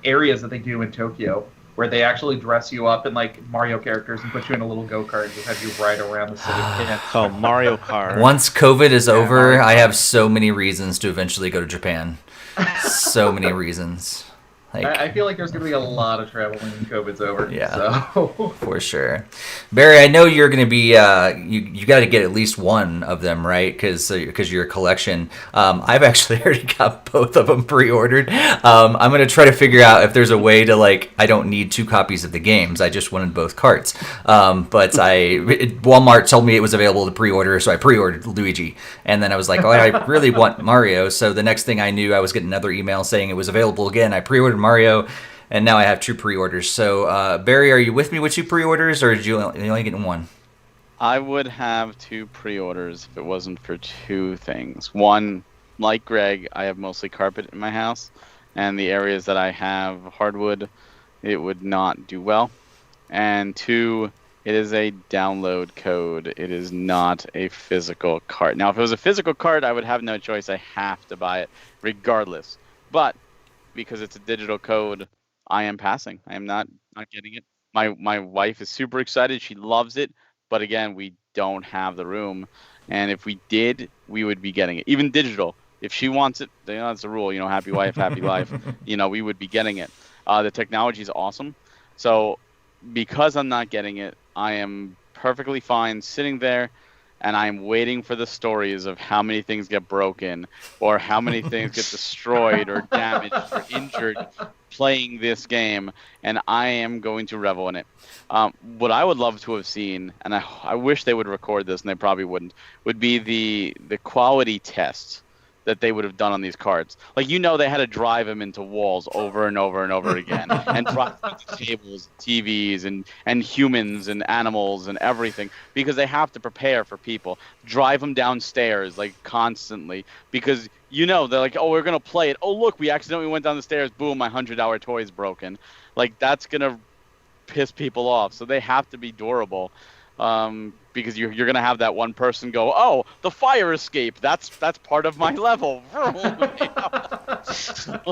areas that they do in Tokyo, where they actually dress you up in like Mario characters and put you in a little go-kart and just have you ride around the city. Oh, Mario Kart. Once COVID is over, I have so many reasons to eventually go to Japan. So many reasons. Like, I feel like there's going to be a lot of travel when COVID's over. Yeah, so. For sure. Barry, I know you're going to be, you got to get at least one of them, right? Because your collection. I've actually already got both of them pre-ordered. I'm going to try to figure out if there's a way to, like, I don't need 2 copies of the games. I just wanted both carts. But Walmart told me it was available to pre-order, so I pre-ordered Luigi. And then I was like, oh, I really want Mario. So the next thing I knew, I was getting another email saying it was available again. I pre-ordered Mario, and now I have 2 pre-orders. So, Barry, are you with me with 2 pre-orders, or did you only get 1? I would have 2 pre-orders if it wasn't for 2 things. One, like Greg, I have mostly carpet in my house, and the areas that I have hardwood, it would not do well. And 2, it is a download code. It is not a physical cart. Now, if it was a physical cart, I would have no choice. I have to buy it regardless. But because it's a digital code, I am passing. I am not getting it. My wife is super excited. She loves it. But again, we don't have the room. And if we did, we would be getting it. Even digital. If she wants it, that's the rule. Happy wife, happy life. We would be getting it. The technology is awesome. So because I'm not getting it, I am perfectly fine sitting there, and I'm waiting for the stories of how many things get broken or how many things get destroyed or damaged or injured playing this game, and I am going to revel in it. What I would love to have seen, and I wish they would record this, and they probably wouldn't, would be the quality tests that they would have done on these carts. Like, they had to drive them into walls over and over and over again, and drive into tables, TVs, and humans and animals and everything, because they have to prepare for people. Drive them downstairs like constantly, because they're like, oh, we're gonna play it. Oh, look, we accidentally went down the stairs. Boom, my $100 toy's broken. Like, that's gonna piss people off. So they have to be durable. Because you're gonna have that one person go, oh, the fire escape. That's part of my level.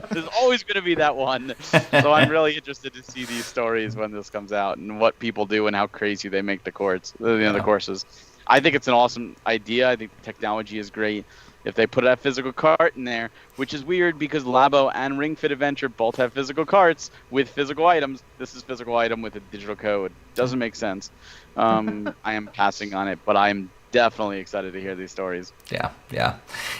There's always gonna be that one. So I'm really interested to see these stories when this comes out, and what people do and how crazy they make the courses. I think it's an awesome idea. I think the technology is great. If they put a physical cart in there, which is weird because Labo and Ring Fit Adventure both have physical carts with physical items. This is physical item with a digital code. Doesn't make sense. I am passing on it, but I'm definitely excited to hear these stories. Yeah.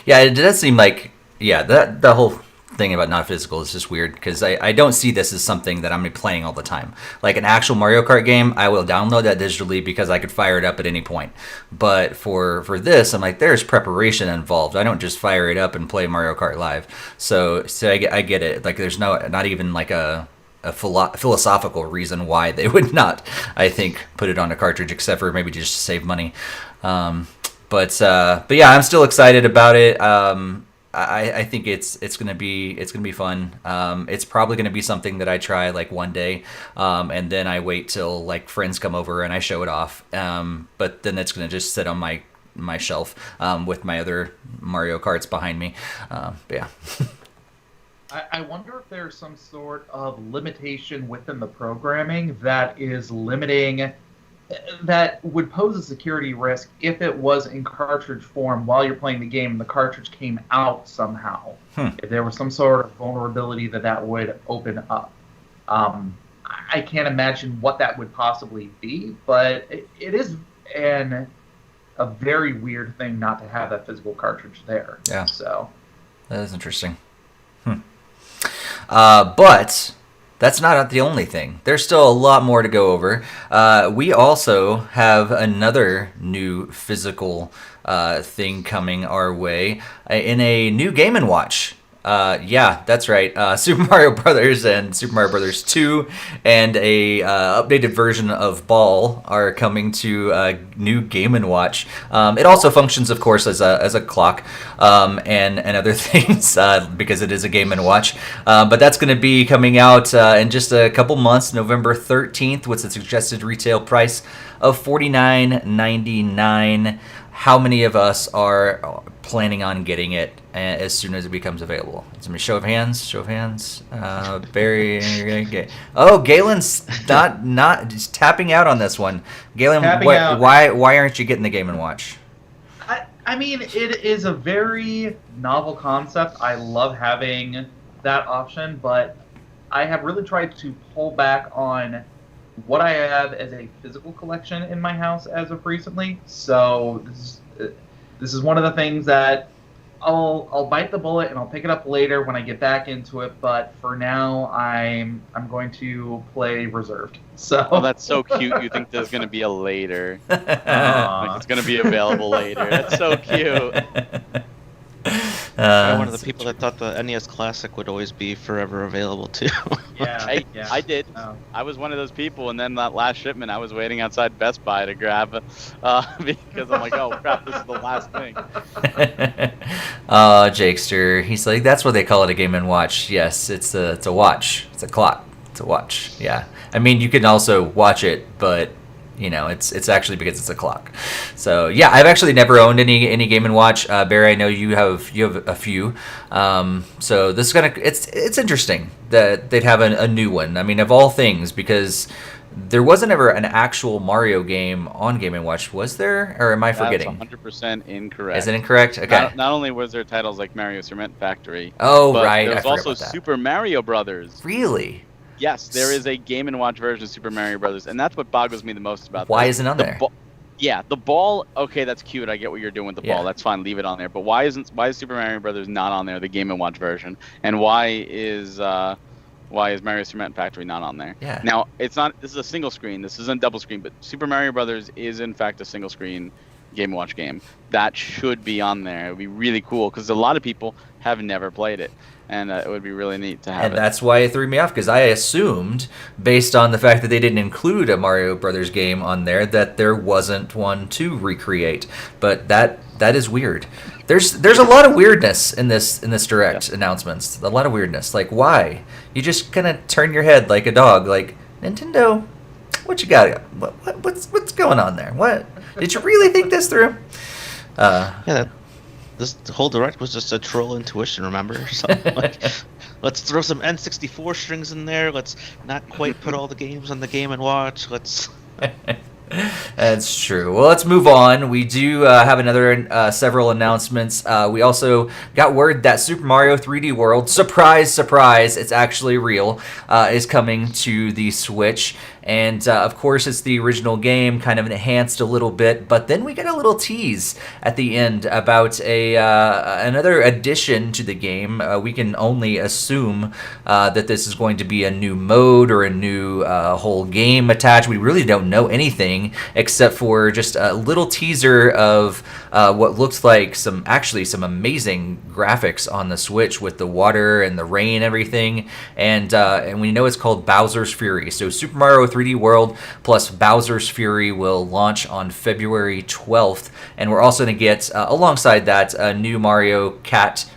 It does seem like that the whole thing about not physical is just weird, because I don't see this as something that I'm playing all the time. Like an actual Mario Kart game, I will download that digitally because I could fire it up at any point. But for this, I'm like, there's preparation involved. I don't just fire it up and play Mario Kart Live. So I get it. Like, there's not even like a philosophical reason why they would not, I think, put it on a cartridge, except for maybe just to save money. But yeah, I'm still excited about it. I think it's gonna be fun. It's probably gonna be something that I try like one day, and then I wait till like friends come over and I show it off. But then it's gonna just sit on my shelf with my other Mario Karts behind me. But yeah. I wonder if there's some sort of limitation within the programming that is limiting, that would pose a security risk if it was in cartridge form while you're playing the game and the cartridge came out somehow. If there was some sort of vulnerability that would open up. I can't imagine what that would possibly be, but it is a very weird thing not to have that physical cartridge there. Yeah. So that is interesting. But that's not the only thing. There's still a lot more to go over. We also have another new physical thing coming our way in a new Game & Watch. Yeah, that's right. Super Mario Brothers and Super Mario Brothers 2 and a updated version of Ball are coming to a new Game & Watch. It also functions, of course, as a clock and other things because it is a Game & Watch. But that's going to be coming out in just a couple months, November 13th, with a suggested retail price of $49.99. How many of us are planning on getting it as soon as it becomes available? Show of hands. Barry, you're gonna get. Oh, Galen's not just tapping out on this one. Galen, why aren't you getting the Game & Watch? I mean, it is a very novel concept. I love having that option, but I have really tried to pull back on what I have as a physical collection in my house as of recently. So this is one of the things that I'll bite the bullet and I'll pick it up later when I get back into it. But for now, I'm going to play reserved. So that's so cute. You think there's going to be a later? Like it's going to be available later. That's so cute. I'm one of the people that thought the NES Classic would always be forever available too. I did. Oh. I was one of those people, and then that last shipment, I was waiting outside Best Buy to grab because I'm like, oh crap, this is the last thing. Oh, Jakester, he's like, that's what they call it, a Game & Watch. Yes, it's a watch. It's a clock. It's a watch. Yeah, I mean, you can also watch it, but it's actually because it's a clock. So yeah, I've actually never owned any Game & Watch. Barry, I know you have a few. So this is it's interesting that they'd have a new one. I mean, of all things, because there wasn't ever an actual Mario game on Game & Watch, was there? Or am I forgetting? That's 100% incorrect. Is it incorrect? Okay. Not only was there titles like Mario Cement Factory. Oh, but right. There was also Super Mario Brothers. Really? Yes, there is a Game & Watch version of Super Mario Brothers, and that's what boggles me the most about Why this. isn't it on there? The ball. Okay, that's cute. I get what you're doing with the ball. That's fine. Leave it on there. But why is Super Mario Brothers not on there, the Game & Watch version? And why is Mario Cement Factory not on there? Yeah. Now it's not. This is a single screen. This isn't double screen. But Super Mario Brothers is in fact a single screen Game & Watch game. That should be on there. It would be really cool because a lot of people have never played it, and it would be really neat to have And it. that's why it threw me off, because I assumed, based on the fact that they didn't include a Mario Brothers game on there, that there wasn't one to recreate. But that is weird. There's a lot of weirdness in this direct announcements. A lot of weirdness. Like, why? You just kind of turn your head like a dog. Like, Nintendo, what you got? What's going on there? What did you really think this through? This whole direct was just a troll intuition, remember? So, like, let's throw some N64 strings in there. Let's not quite put all the games on the Game & Watch. Let's... That's true. Well, let's move on. We do have another several announcements. We also got word that Super Mario 3D World, surprise, surprise, it's actually real, is coming to the Switch. And, of course, it's the original game, kind of enhanced a little bit. But then we get a little tease at the end about another addition to the game. We can only assume that this is going to be a new mode or a new whole game attached. We really don't know anything except for just a little teaser of what looks like some amazing graphics on the Switch with the water and the rain and everything. And we know it's called Bowser's Fury. So Super Mario 3D World plus Bowser's Fury will launch on February 12th, and we're also going to get alongside that a new Cat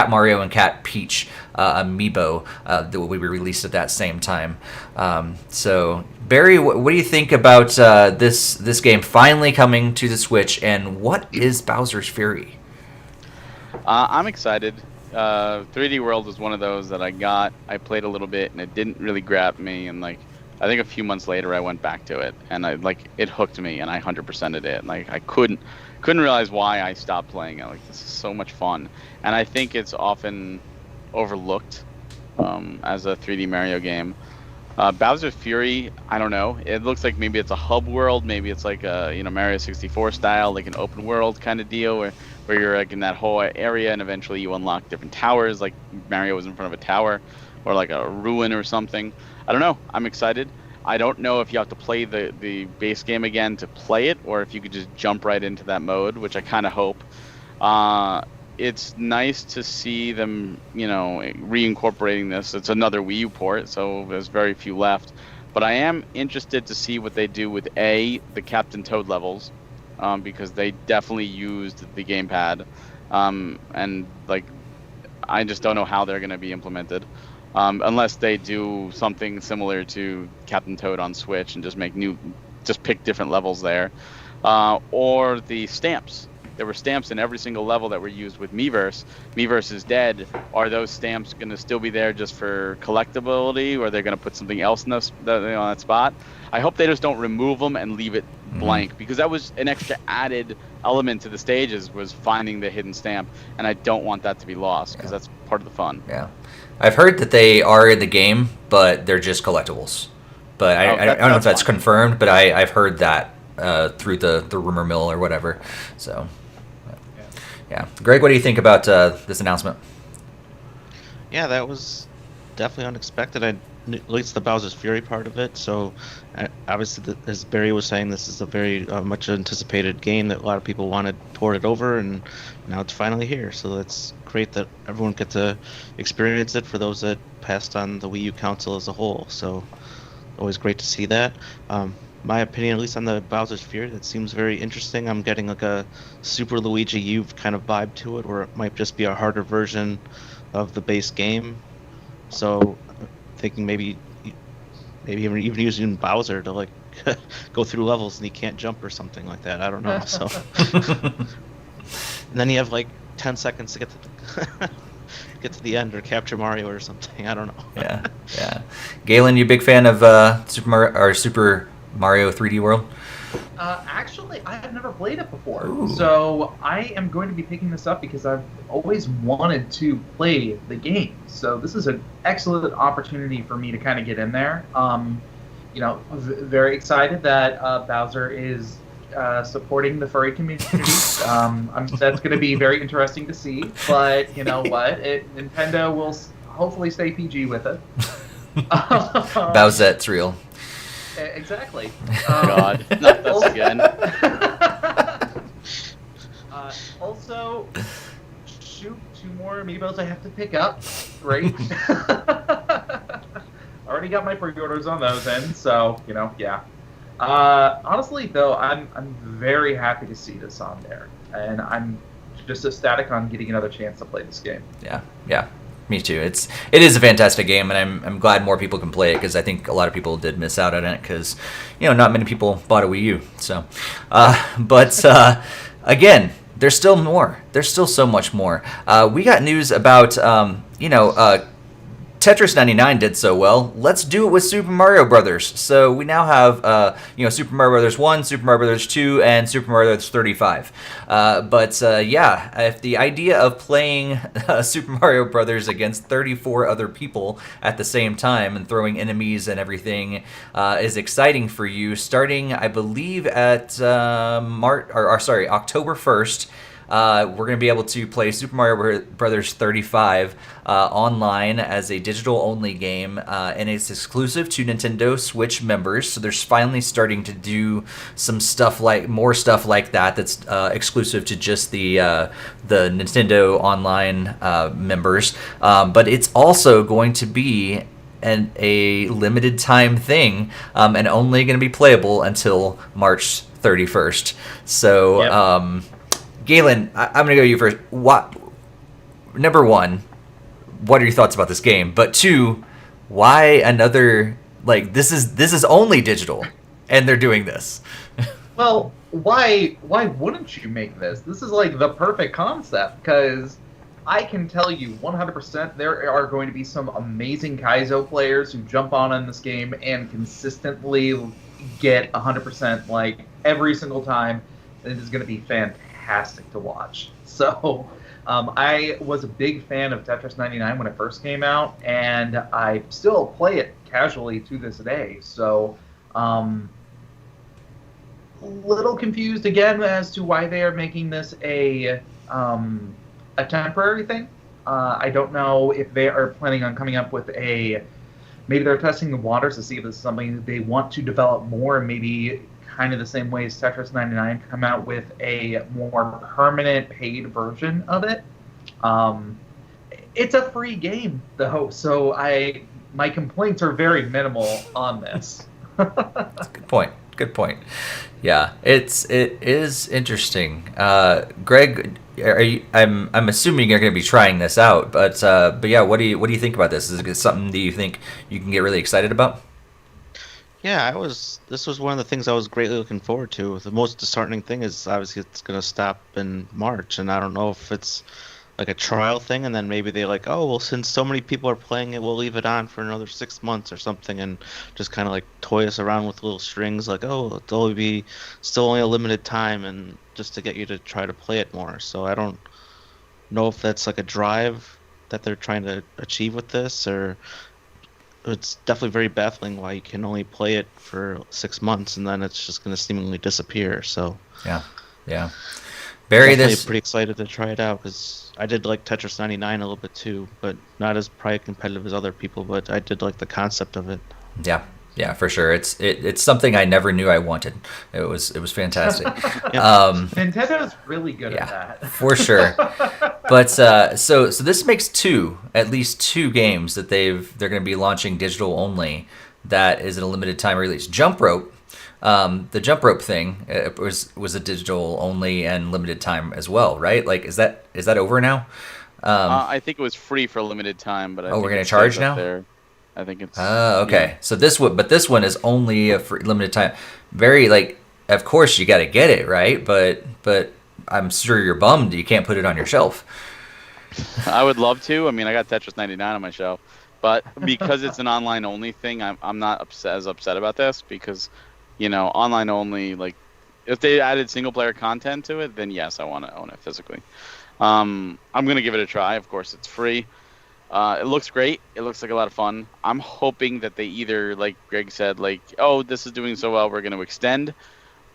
Mario and Cat Peach amiibo that will be released at that same time. So Barry, what do you think about this game finally coming to the Switch, and what is Bowser's Fury? I'm excited. 3D World was one of those that I played a little bit and it didn't really grab me, and like I think a few months later I went back to it and it hooked me and I 100%ed it. Like I couldn't realize why I stopped playing it. Like, this is so much fun, and I think it's often overlooked as a 3D Mario game. Bowser's Fury, I don't know. It looks like maybe it's a hub world, maybe it's like a Mario 64 style, like an open world kind of deal where you're like in that whole area and eventually you unlock different towers, like Mario was in front of a tower or like a ruin or something. I don't know. I'm excited. I don't know if you have to play the base game again to play it, or if you could just jump right into that mode, which I kind of hope. It's nice to see them, reincorporating this. It's another Wii U port, so there's very few left. But I am interested to see what they do with the Captain Toad levels, because they definitely used the gamepad, and like I just don't know how they're going to be implemented. Unless they do something similar to Captain Toad on Switch and just pick different levels there. Or the stamps. There were stamps in every single level that were used with Miiverse. Miiverse is dead. Are those stamps going to still be there just for collectability, or they're going to put something else in that spot? I hope they just don't remove them and leave it blank, because that was an extra added element to the stages, was finding the hidden stamp, and I don't want that to be lost, because that's part of the fun. Yeah. I've heard that they are in the game, but they're just collectibles. But I don't know if that's confirmed, but I've heard that through the rumor mill or whatever. So, yeah. Greg, what do you think about this announcement? Yeah, that was definitely unexpected. At least the Bowser's Fury part of it. So, obviously, as Barry was saying, this is a very much anticipated game that a lot of people wanted ported over, and now it's finally here. So it's great that everyone get to experience it, for those that passed on the Wii U console as a whole. So, always great to see that. My opinion, at least on the Bowser's Fury, that seems very interesting. I'm getting like a Super Luigi U kind of vibe to it, where it might just be a harder version of the base game. So, thinking maybe even using Bowser to like go through levels and he can't jump or something like that. I don't know. So, and then you have like 10 seconds to get to the end, or capture Mario or something. I don't know. Yeah. Galen, you a big fan of Super Mario 3D World? Actually, I have never played it before. Ooh. So I am going to be picking this up because I've always wanted to play the game. So this is an excellent opportunity for me to kind of get in there. Very excited that Bowser is supporting the furry community. That's going to be very interesting to see. But you know what? Nintendo will hopefully stay PG with it. Bowsette's real. Exactly. God, not this again. Also, shoot, 2 more amiibos I have to pick up. Great. Already got my pre-orders on those in, so yeah. Honestly, though, I'm very happy to see this on there, and I'm just ecstatic on getting another chance to play this game. Yeah, me too. It is a fantastic game, and I'm glad more people can play it, because I think a lot of people did miss out on it because not many people bought a Wii U. So, but again, there's still more. There's still so much more. We got news about Tetris 99 did so well. Let's do it with Super Mario Brothers. So we now have, Super Mario Brothers 1, Super Mario Brothers 2, and Super Mario Brothers 35. If the idea of playing Super Mario Brothers against 34 other people at the same time and throwing enemies and everything is exciting for you, starting, I believe, at October 1st. We're going to be able to play Super Mario Brothers 35 online as a digital-only game, and it's exclusive to Nintendo Switch members. So they're finally starting to do more stuff like that that's exclusive to just the Nintendo Online members. But it's also going to be a limited time thing, and only going to be playable until March 31st. So. Yep. Galen, I'm going to go to you first. Number one, what are your thoughts about this game? But two, why another, this is only digital, and they're doing this? Well, why wouldn't you make this? This is the perfect concept, because I can tell you 100% there are going to be some amazing Kaizo players who jump on in this game and consistently get 100% every single time. It is going to be fantastic to watch. So I was a big fan of Tetris 99 when it first came out, and I still play it casually to this day. So little confused again as to why they are making this a temporary thing. I don't know if they are planning on coming up with maybe they're testing the waters to see if this is something that they want to develop more, and maybe kind of the same way as Tetris 99 come out with a more permanent paid version of it. It's a free game though, so my complaints are very minimal on this. That's a good point. Yeah, it is interesting. Greg, I'm assuming you're going to be trying this out, but yeah, what do you think about this? Is it something that you think you can get really excited about? Yeah, this was one of the things I was greatly looking forward to. The most disheartening thing is obviously it's going to stop in March, and I don't know if it's a trial thing, and then maybe they since so many people are playing it, we'll leave it on for another 6 months or something, and just kind of toy us around with little strings it'll only be still only a limited time, and just to get you to try to play it more. So I don't know if that's a drive that they're trying to achieve with this, or it's definitely very baffling why you can only play it for 6 months and then it's just going to seemingly disappear. So yeah, definitely pretty excited to try it out, because I did like Tetris 99 a little bit too, but not as probably competitive as other people. But I did like the concept of it. Yeah, for sure. It's something I never knew I wanted. It was fantastic. Nintendo's really good at that. For sure. But so this makes at least two games that they're going to be launching digital only. That is in a limited time release. Jump Rope, the Jump Rope thing was a digital only and limited time as well, right? Is that over now? I think it was free for a limited time, but we're going to charge now. There. I think it's. Okay. Yeah. So this one is only a free, limited time. Very of course you got to get it, right? But I'm sure you're bummed you can't put it on your shelf. I would love to. I mean, I got Tetris 99 on my shelf, but because it's an online only thing, I'm not as upset about this, because online only, if they added single player content to it, then yes, I want to own it physically. I'm gonna give it a try. Of course, it's free. It looks great. It looks like a lot of fun. I'm hoping that they either, like Greg said, this is doing so well, we're going to extend,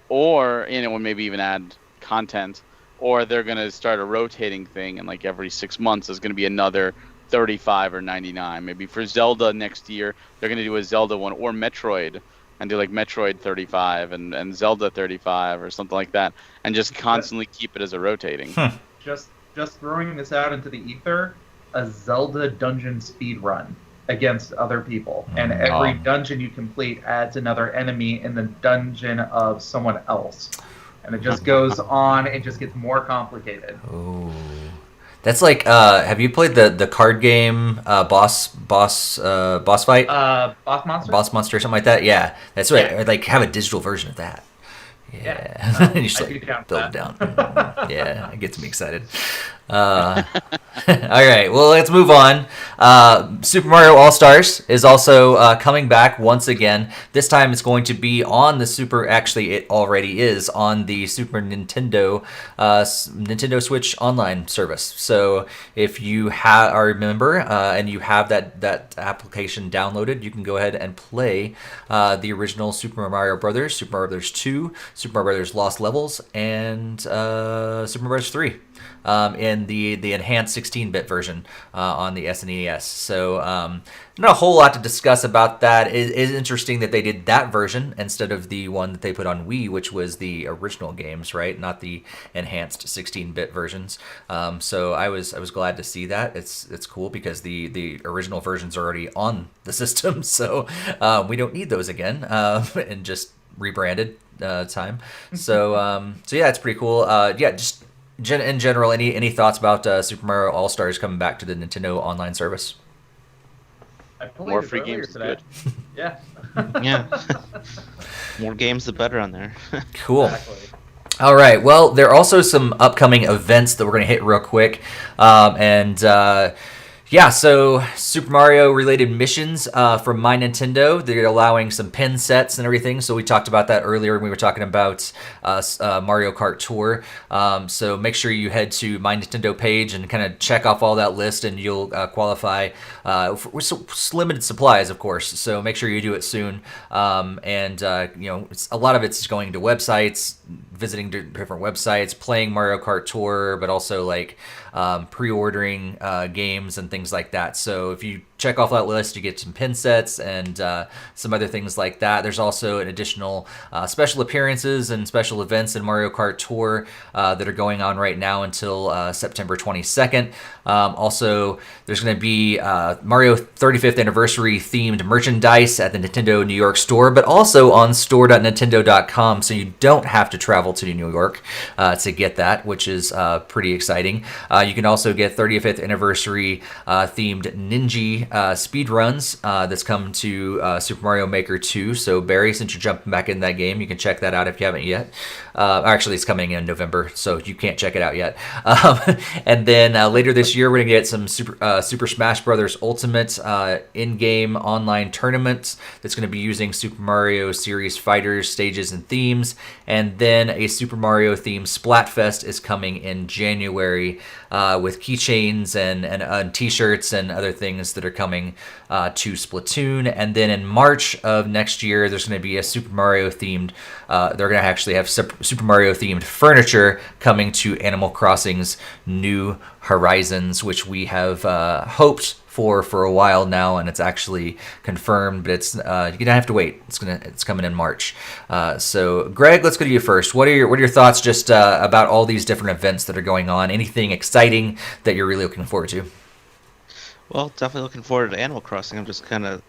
or maybe even add content, or they're going to start a rotating thing, and every 6 months there's going to be another 35 or 99. Maybe for Zelda next year, they're going to do a Zelda one, or Metroid and do like Metroid 35 and Zelda 35 or something like that, and just constantly keep it as a rotating. Just throwing this out into the ether, a Zelda dungeon speed run against other people, and every dungeon you complete adds another enemy in the dungeon of someone else, and it just goes on. It just gets more complicated. Ooh. That's like, have you played the card game boss fight? Boss Monster? Boss Monster or something like that? Yeah, that's right. Yeah. Or like have a digital version of that. Yeah. You just I like do count build it that. down. Yeah, it gets me excited. All right, well, let's move on. Super Mario All-Stars is also coming back once again. This time it's going to be on the actually it already is on the Super Nintendo Switch online service. So if you are a member and you have that application downloaded, you can go ahead and play the original Super Mario Brothers, Super Mario Brothers 2, Super Mario Brothers Lost Levels, and Super Mario Brothers 3. In the enhanced 16-bit version on the SNES. So not a whole lot to discuss about that. It is interesting that they did that version instead of the one that they put on Wii, which was the original games, right? Not the enhanced 16-bit versions. So I was glad to see that. It's cool because the original versions are already on the system, so we don't need those again, and just rebranded time. So yeah, it's pretty cool. Yeah, just in general, any thoughts about Super Mario All-Stars coming back to the Nintendo online service? I played More it free earlier games is today. good. Yeah. Yeah. More games, the better on there. Cool. Exactly. All right. Well, there are also some upcoming events that we're going to hit real quick. Yeah, so Super Mario related missions from My Nintendo. They're allowing some pin sets and everything. So we talked about that earlier when we were talking about Mario Kart Tour. So make sure you head to My Nintendo page and kind of check off all that list, and you'll qualify for limited supplies, of course. So make sure you do it soon. A lot of it's going to websites, visiting different websites, playing Mario Kart Tour, but also like pre-ordering games and things like that. So if you check off that list, you get some pin sets and some other things like that. There's also an additional special appearances and special events in Mario Kart Tour that are going on right now until September 22nd. Also, there's going to be Mario 35th anniversary themed merchandise at the Nintendo New York store, but also on store.nintendo.com, so you don't have to travel to New York to get that, which is pretty exciting. You can also get 35th anniversary themed Ninja speed runs that's come to Super Mario Maker 2. So Barry, since you're jumping back in that game, you can check that out if you haven't yet. Actually, it's coming in November, so you can't check it out yet. And then later this year, we're going to get some Super Smash Bros. Ultimate in-game online tournament that's going to be using Super Mario series fighters, stages, and themes. And then a Super Mario themed Splatfest is coming in January with keychains and T-shirts and other things that are coming to Splatoon. And then in March of next year, there's going to be a Super Mario themed. They're going to actually have Super Mario themed furniture coming to Animal Crossing's New Horizons, which we have hoped for a while now, and it's actually confirmed. But it's you're gonna have to wait. It's coming in March. So Greg, let's go to you first. What are your thoughts just about all these different events that are going on? Anything exciting that you're really looking forward to? Well, definitely looking forward to Animal Crossing. I'm just kind of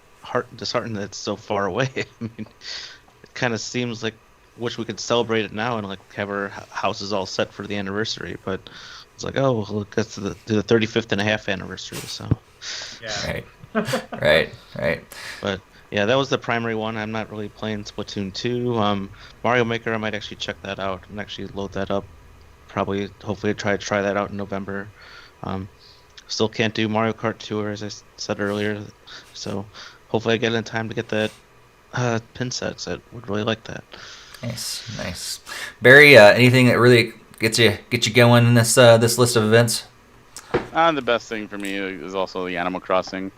disheartened that it's so far away. I mean, it kind of seems like wish we could celebrate it now and like have our houses all set for the anniversary, but it's like, oh, well, it gets to the 35th and a half anniversary, so. Yeah. Right. But yeah, that was the primary one. I'm not really playing Splatoon 2. Mario Maker, I might actually check that out and actually load that up. Hopefully try that out in November. Still can't do Mario Kart Tour, as I said earlier, so hopefully I get in time to get that pin sets. I would really like that. Nice. Barry, anything that really gets you going in this list of events? The best thing for me is also the Animal Crossing.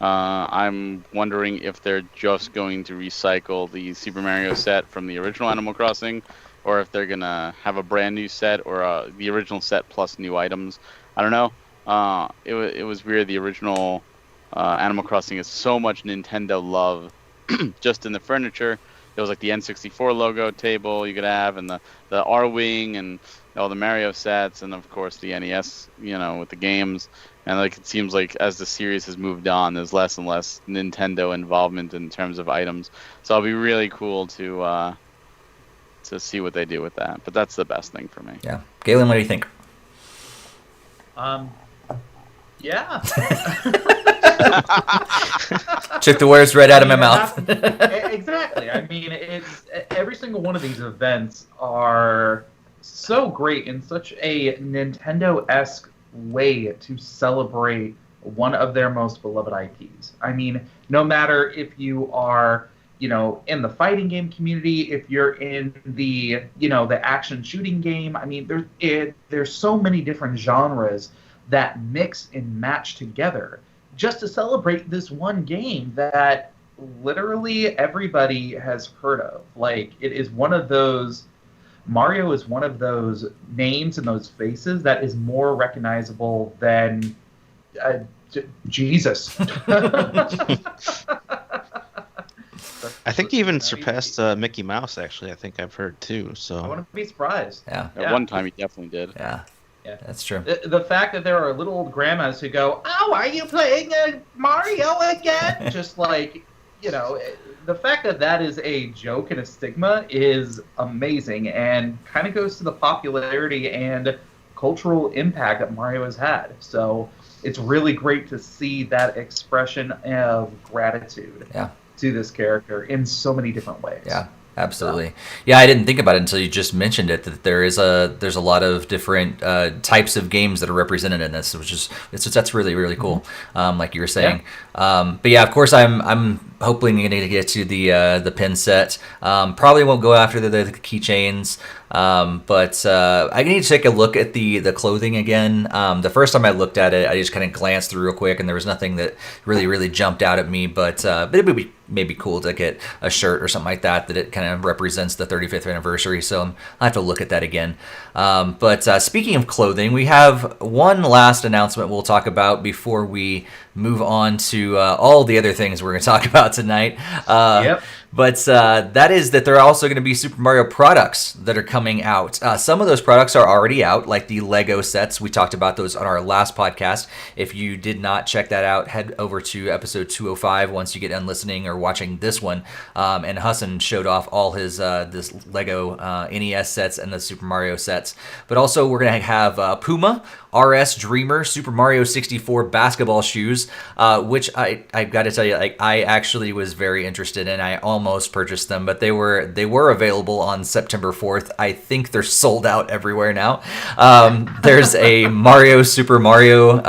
I'm wondering if they're just going to recycle the Super Mario set from the original Animal Crossing, or if they're gonna have a brand new set or the original set plus new items. I don't know. It was weird. The original Animal Crossing is so much Nintendo love, just in the furniture, there was like the N64 logo table you could have, and the R-Wing, and all the Mario sets, and of course the NES, with the games. And like it seems like as the series has moved on, there's less and less Nintendo involvement in terms of items. So it'll be really cool to see what they do with that. But that's the best thing for me. Yeah, Galen, what do you think? Yeah. Took the words right out of my mouth. Exactly. I mean, it's every single one of these events are so great in such a Nintendo-esque way to celebrate one of their most beloved IPs. I mean, no matter if you are, in the fighting game community, if you're in the, the action shooting game, I mean, there's so many different genres that mix and match together just to celebrate this one game that literally everybody has heard of. Like, it is one of those, Mario is one of those names and those faces that is more recognizable than Jesus. I think he even surpassed Mickey Mouse, actually. I think I've heard, too. So I wouldn't be surprised. Yeah. At one time, he definitely did. Yeah. Yeah, that's true. The fact that there are little old grandmas who go, "Oh, are you playing Mario again?" Just like, the fact that is a joke and a stigma is amazing, and kind of goes to the popularity and cultural impact that Mario has had. So it's really great to see that expression of gratitude to this character in so many different ways. Yeah. Absolutely. Yeah, I didn't think about it until you just mentioned it, that there's a lot of different types of games that are represented in this, which is that's really, really cool. Like you were saying. Yeah. But yeah, of course, I'm hoping going to get to the pin set. Probably won't go after the keychains. But I need to take a look at the clothing again. The first time I looked at it, I just kind of glanced through real quick, and there was nothing that really jumped out at me. But it would be maybe cool to get a shirt or something like that it kind of represents the 35th anniversary. So I'll have to look at that again. But speaking of clothing, we have one last announcement we'll talk about before we move on to all the other things we're going to talk about tonight. But that is that there are also going to be Super Mario products that are coming out. Some of those products are already out, like the Lego sets. We talked about those on our last podcast. If you did not check that out, head over to episode 205 once you get done listening or watching this one. And Hassan showed off all his this Lego NES sets and the Super Mario sets. But also we're going to have Puma RS Dreamer Super Mario 64 basketball shoes, which I've got to tell you, like, I actually was very interested in. I almost purchased them, but they were available on September 4th. I think they're sold out everywhere now. There's a Monopoly Super Mario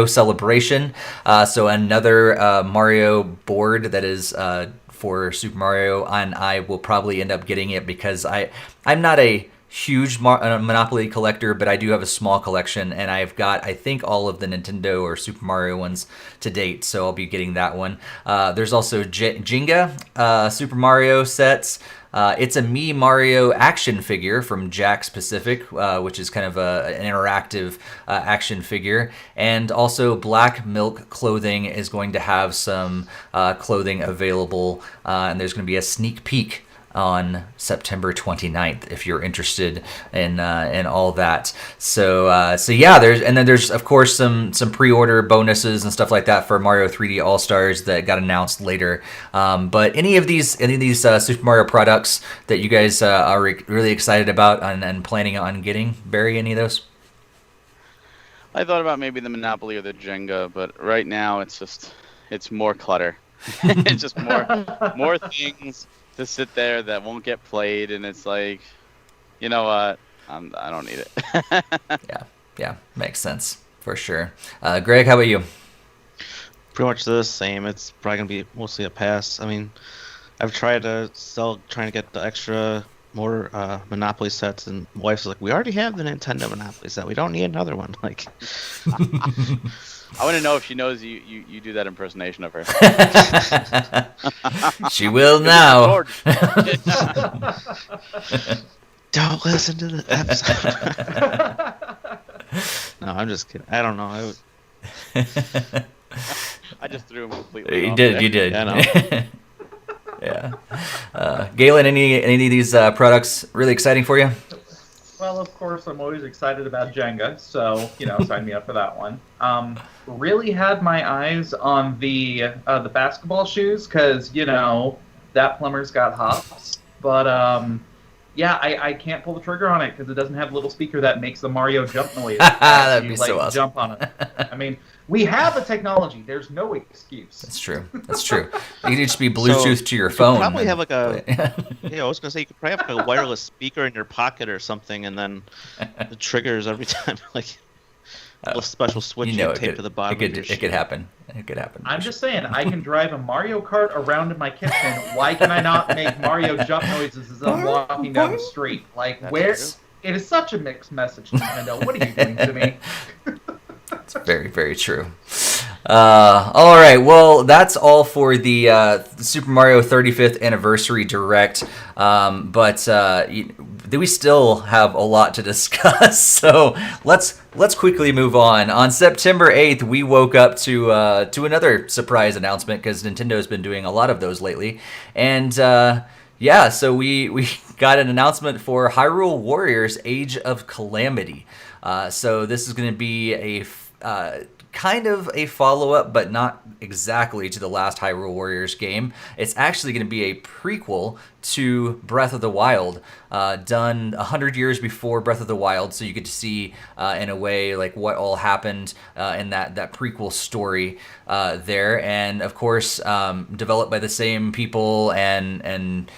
Celebration, so another Mario board that is for Super Mario, and I will probably end up getting it because I'm not a huge Monopoly collector, but I do have a small collection, and I've got, I think, all of the Nintendo or Super Mario ones to date, so I'll be getting that one. There's also Jenga Super Mario sets. It's a Me Mario action figure from Jakks Pacific, which is kind of an interactive action figure. And also Black Milk Clothing is going to have some clothing available, and there's going to be a sneak peek on September 29th if you're interested in all that. So yeah, there's of course some pre-order bonuses and stuff like that for Mario 3D All-Stars that got announced later. But any of these Super Mario products that you guys are really excited about and planning on getting, Barry, any of those? I thought about maybe the Monopoly or the Jenga, but right now it's more clutter. It's just more things to sit there that won't get played, and it's like, you know what? I don't need it. Yeah, makes sense for sure. Greg, how about you? Pretty much the same. It's probably gonna be mostly a pass. I mean, I've tried to trying to get the more Monopoly sets, and my wife's like, "We already have the Nintendo Monopoly set. We don't need another one." Like, I want to know if she knows you do that impersonation of her. She will now. Don't listen to the episode. No, I'm just kidding. I don't know. I just threw him completely. You did. Yeah, I know. Yeah. Yeah. Galen, any of these products really exciting for you? Well, of course, I'm always excited about Jenga, so sign me up for that one. Really had my eyes on the basketball shoes because that plumber's got hops, but yeah, I can't pull the trigger on it because it doesn't have a little speaker that makes the Mario jump noise. That'd be so awesome. Jump on it. I mean, we have the technology. There's no excuse. That's true. You could just be Bluetooth to your phone. You probably have like a. Yeah, I was gonna say you could probably have like a wireless speaker in your pocket or something, and then it triggers every time, like a special switch you tape to the bottom of your shoe. It could happen. I'm just saying, I can drive a Mario Kart around in my kitchen. Why can I not make Mario jump noises as I'm walking down the street? Like, where's? It is such a mixed message, Nintendo. What are you doing to me? It's very, very true. All right, well, that's all for the Super Mario 35th Anniversary Direct, but we still have a lot to discuss, so let's quickly move on. On September 8th, we woke up to another surprise announcement, because Nintendo's been doing a lot of those lately, and so we got an announcement for Hyrule Warriors Age of Calamity. So this is going to be a kind of a follow-up, but not exactly, to the last Hyrule Warriors game. It's actually going to be a prequel to Breath of the Wild, done 100 years before Breath of the Wild, so you get to see, in a way, like what all happened in that prequel story there. And of course, developed by the same people and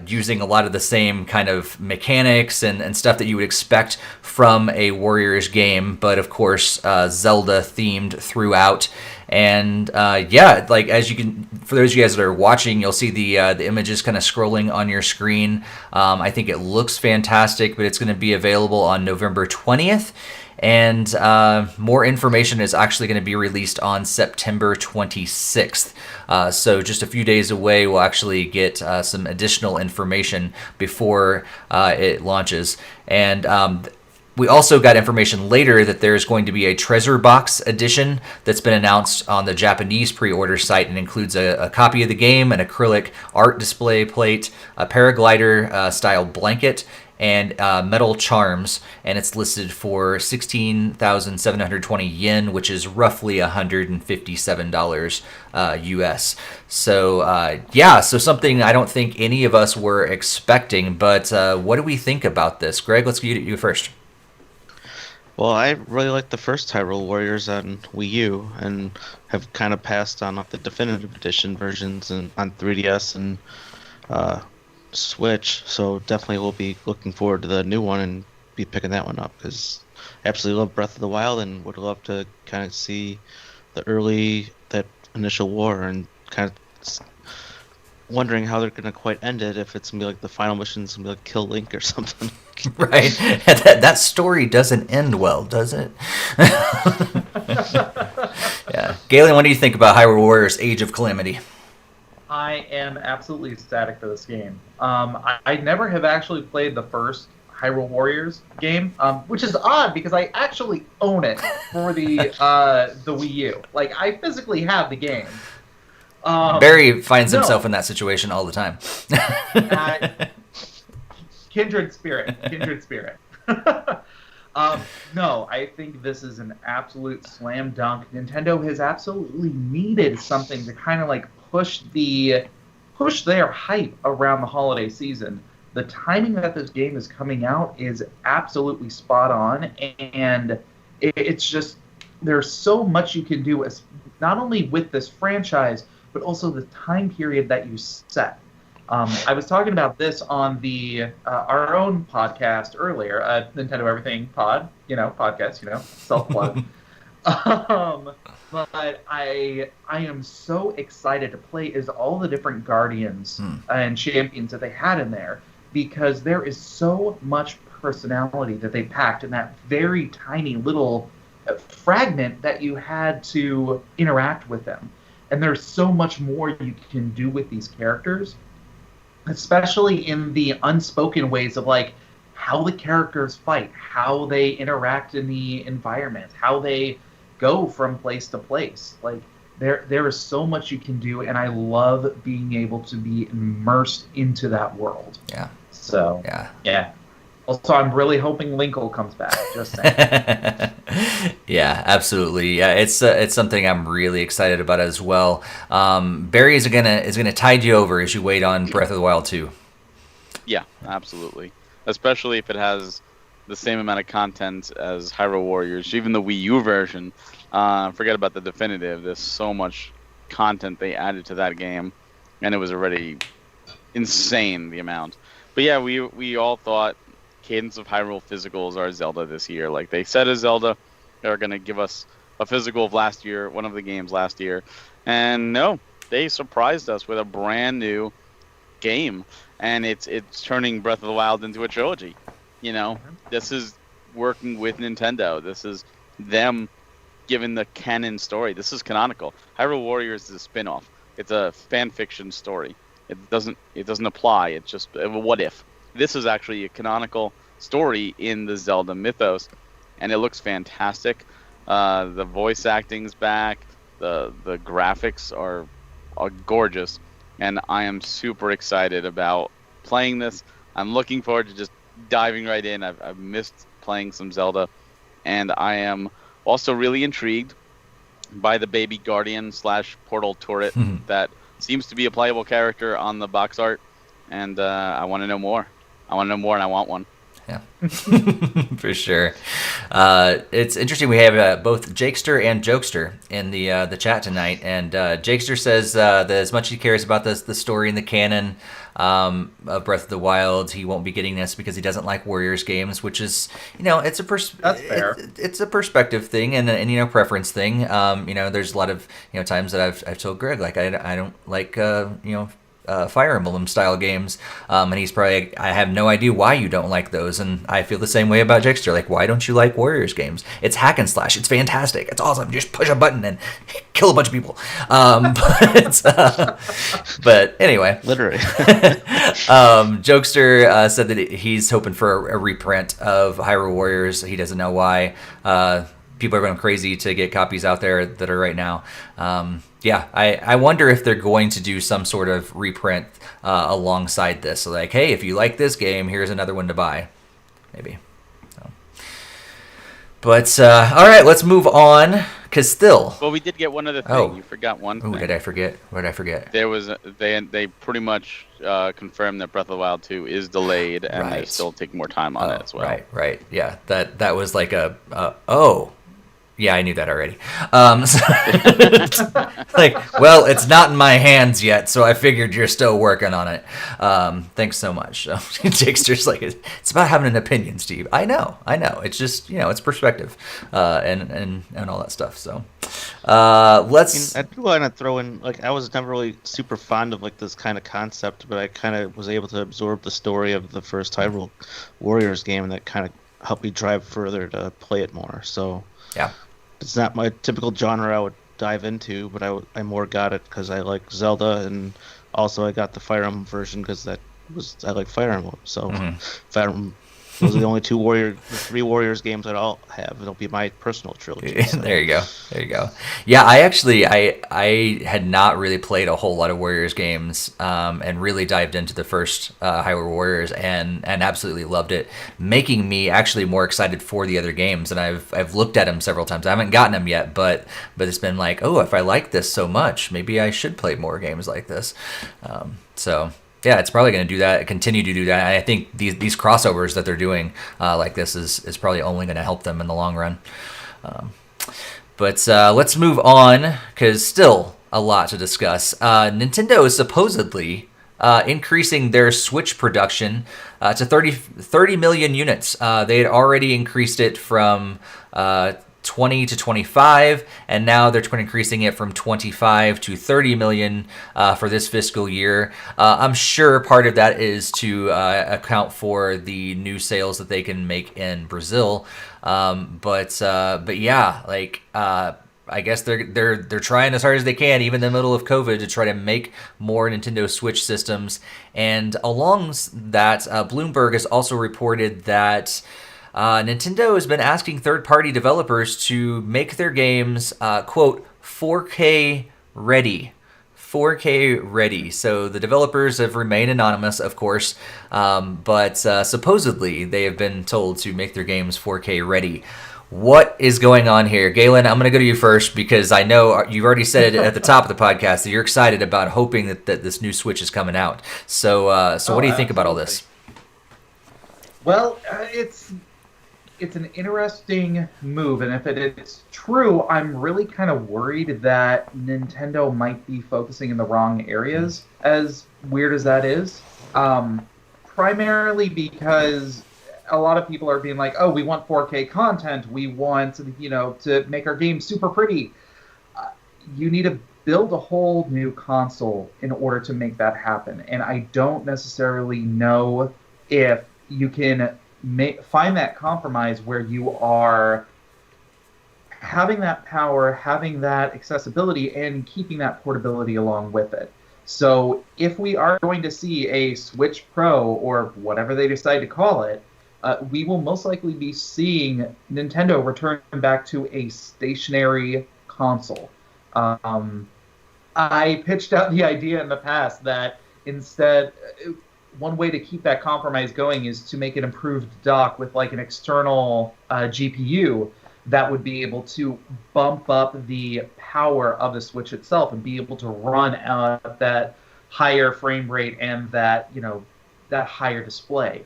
using a lot of the same kind of mechanics and stuff that you would expect from a Warriors game, but of course Zelda themed throughout. And like, as you can, for those of you guys that are watching, you'll see the images kind of scrolling on your screen. I think it looks fantastic, but it's going to be available on November 20th. And more information is actually going to be released on September 26th. So just a few days away, we'll actually get some additional information before it launches. And we also got information later that there's going to be a Treasure Box edition that's been announced on the Japanese pre-order site, and includes a copy of the game, an acrylic art display plate, a paraglider style blanket, and metal charms, and it's listed for 16,720 yen, which is roughly $157 US. So so something I don't think any of us were expecting, but what do we think about this? Greg, let's get you first. Well, I really like the first Hyrule Warriors on Wii U, and have kind of passed on the definitive edition versions and on 3DS and Switch, so definitely we'll be looking forward to the new one and be picking that one up, because I absolutely love Breath of the Wild and would love to kind of see that initial war, and kind of wondering how they're going to quite end it, if it's going to be like the final mission's going to be like kill Link or something. Right. That story doesn't end well, does it? Yeah. Galen, what do you think about Hyrule Warriors Age of Calamity? I am absolutely ecstatic for this game. I never have actually played the first Hyrule Warriors game, which is odd because I actually own it for the Wii U. Like, I physically have the game. Barry finds himself in that situation all the time. Kindred spirit. No, I think this is an absolute slam dunk. Nintendo has absolutely needed something to kind of like push their hype around the holiday season. The timing that this game is coming out is absolutely spot on, and it's just, there's so much you can do, as not only with this franchise, but also the time period that you set. I was talking about this on the our own podcast earlier, Nintendo Everything podcast, self-plug. But I am so excited to play as all the different guardians and champions that they had in there, because there is so much personality that they packed in that very tiny little fragment that you had to interact with them. And there's so much more you can do with these characters, especially in the unspoken ways of like how the characters fight, how they interact in the environment, how they go from place to place. Like, there is so much you can do, and I love being able to be immersed into that world. Yeah. So yeah. Also, I'm really hoping Linkle comes back. Just saying. Yeah, absolutely. Yeah, it's something I'm really excited about as well. Barry is gonna tide you over as you wait on Breath of the Wild 2. Yeah, absolutely. Especially if it has the same amount of content as Hyrule Warriors, even the Wii U version. Forget about the definitive. There's so much content they added to that game, and it was already insane, the amount. But yeah, we all thought Cadence of Hyrule physicals are Zelda this year. Like they said as Zelda, they're going to give us a physical of last year, one of the games last year. And no, they surprised us with a brand new game. And it's turning Breath of the Wild into a trilogy. You know, this is working with Nintendo. This is them giving the canon story. This is canonical. Hyrule Warriors is a spin-off. It's a fan fiction story. It doesn't apply. It's just a what if. This is actually a canonical story in the Zelda mythos, and it looks fantastic. The voice acting's back. The graphics are gorgeous, and I am super excited about playing this. I'm looking forward to just diving right in. I've missed playing some Zelda, and I am also really intrigued by the baby guardian / portal turret that seems to be a playable character on the box art, and I want to know more. And I want one. Yeah, for sure. It's interesting. We have both Jakester and Jokester in the chat tonight, and Jakester says that as much as he cares about the story and the canon of Breath of the Wild, he won't be getting this because he doesn't like Warriors games, which is, it's That's fair. It's a perspective thing and preference thing. There's a lot of times that I've told Greg like I don't like Fire Emblem style games, and he's probably, I have no idea why you don't like those, and I feel the same way about Jexter. Like, why don't you like Warriors games? It's hack and slash. It's fantastic. It's awesome. Just push a button and kill a bunch of people. But anyway, Literally. Jokester said that he's hoping for a reprint of Hyrule Warriors. He doesn't know why. People are going crazy to get copies out there that are right now. I wonder if they're going to do some sort of reprint alongside this. So like, hey, if you like this game, here's another one to buy. Maybe. So. But, all right, let's move on. Because still... Well, we did get one other thing. Oh. You forgot one thing. Ooh, did I forget? What did I forget? There was they pretty much confirmed that Breath of the Wild 2 is delayed, and they're still taking more time on it as well. Right. Yeah, that was like yeah, I knew that already. Well, it's not in my hands yet, so I figured you're still working on it. Thanks so much. Jake's just like, it's about having an opinion, Steve. I know. It's just, it's perspective, and all that stuff. So, let's. I do want to throw in, I was never really super fond of this kind of concept, but I kind of was able to absorb the story of the first Hyrule Warriors game, and that kind of helped me drive further to play it more. So. Yeah. It's not my typical genre I would dive into, but I more got it because I like Zelda, and also I got the Fire Emblem version because I like Fire Emblem. So Fire Emblem, those are the only three Warriors games that I'll have. It'll be my personal trilogy. So. There you go. Yeah, I had not really played a whole lot of Warriors games, and really dived into the first Hyrule Warriors and absolutely loved it, making me actually more excited for the other games. And I've looked at them several times. I haven't gotten them yet, but it's been like, oh, if I like this so much, maybe I should play more games like this. So. Yeah, it's probably going to do that, continue to do that. I think these crossovers that they're doing like this is probably only going to help them in the long run. But let's move on, because still a lot to discuss. Nintendo is supposedly increasing their Switch production to 30 million units. They had already increased it from 20 to 25, and now they're increasing it from 25 to 30 million for this fiscal year. I'm sure part of that is to account for the new sales that they can make in Brazil. But yeah, I guess they're trying as hard as they can, even in the middle of COVID, to try to make more Nintendo Switch systems. And along that, Bloomberg has also reported that Nintendo has been asking third-party developers to make their games, quote, 4K ready. 4K ready. So the developers have remained anonymous, of course, but supposedly they have been told to make their games 4K ready. What is going on here? Galen, I'm going to go to you first because I know you've already said it at the top of the podcast that you're excited about hoping that this new Switch is coming out. So what do you think about all this? Well, it's an interesting move, and if it's true, I'm really kind of worried that Nintendo might be focusing in the wrong areas, as weird as that is. Primarily because a lot of people are being like, oh, we want 4K content, we want, to make our game super pretty. You need to build a whole new console in order to make that happen, and I don't necessarily know if you can find that compromise where you are having that power, having that accessibility, and keeping that portability along with it. So if we are going to see a Switch Pro, or whatever they decide to call it, we will most likely be seeing Nintendo return back to a stationary console. I pitched out the idea in the past that instead, one way to keep that compromise going is to make an improved dock with like an external GPU that would be able to bump up the power of the Switch itself and be able to run at that higher frame rate and that that higher display.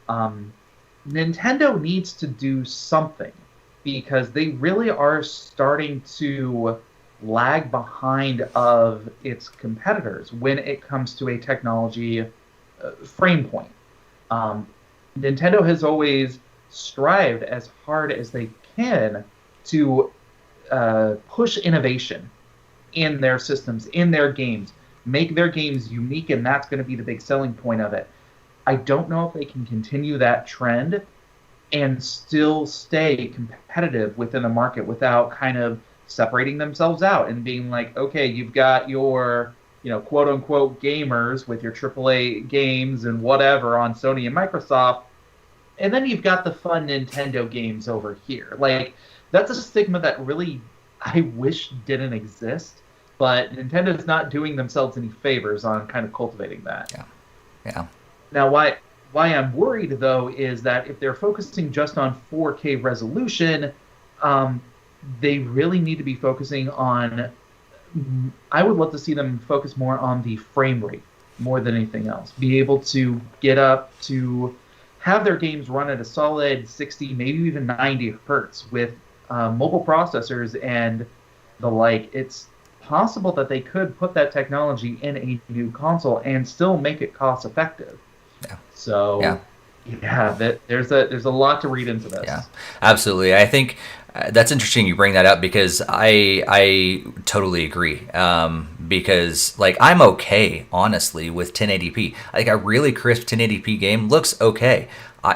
Nintendo needs to do something because they really are starting to lag behind of its competitors when it comes to a technology frame point. Nintendo has always strived as hard as they can to push innovation in their systems, in their games, make their games unique, and that's going to be the big selling point of it. I don't know if they can continue that trend and still stay competitive within the market without kind of separating themselves out and being like, okay, you've got your quote unquote gamers with your AAA games and whatever on Sony and Microsoft, and then you've got the fun Nintendo games over here. Like, that's a stigma that really I wish didn't exist, but Nintendo's not doing themselves any favors on kind of cultivating that. Yeah. Now, why I'm worried, though, is that if they're focusing just on 4K resolution, they really need to be focusing on... I would love to see them focus more on the frame rate more than anything else. Be able to get up to have their games run at a solid 60, maybe even 90 hertz with mobile processors and the like. It's possible that they could put that technology in a new console and still make it cost effective. Yeah. So, there's a lot to read into this. Yeah, absolutely. I think that's interesting you bring that up because I totally agree. Because like I'm okay, honestly, with 1080p. Like a really crisp 1080p game looks okay.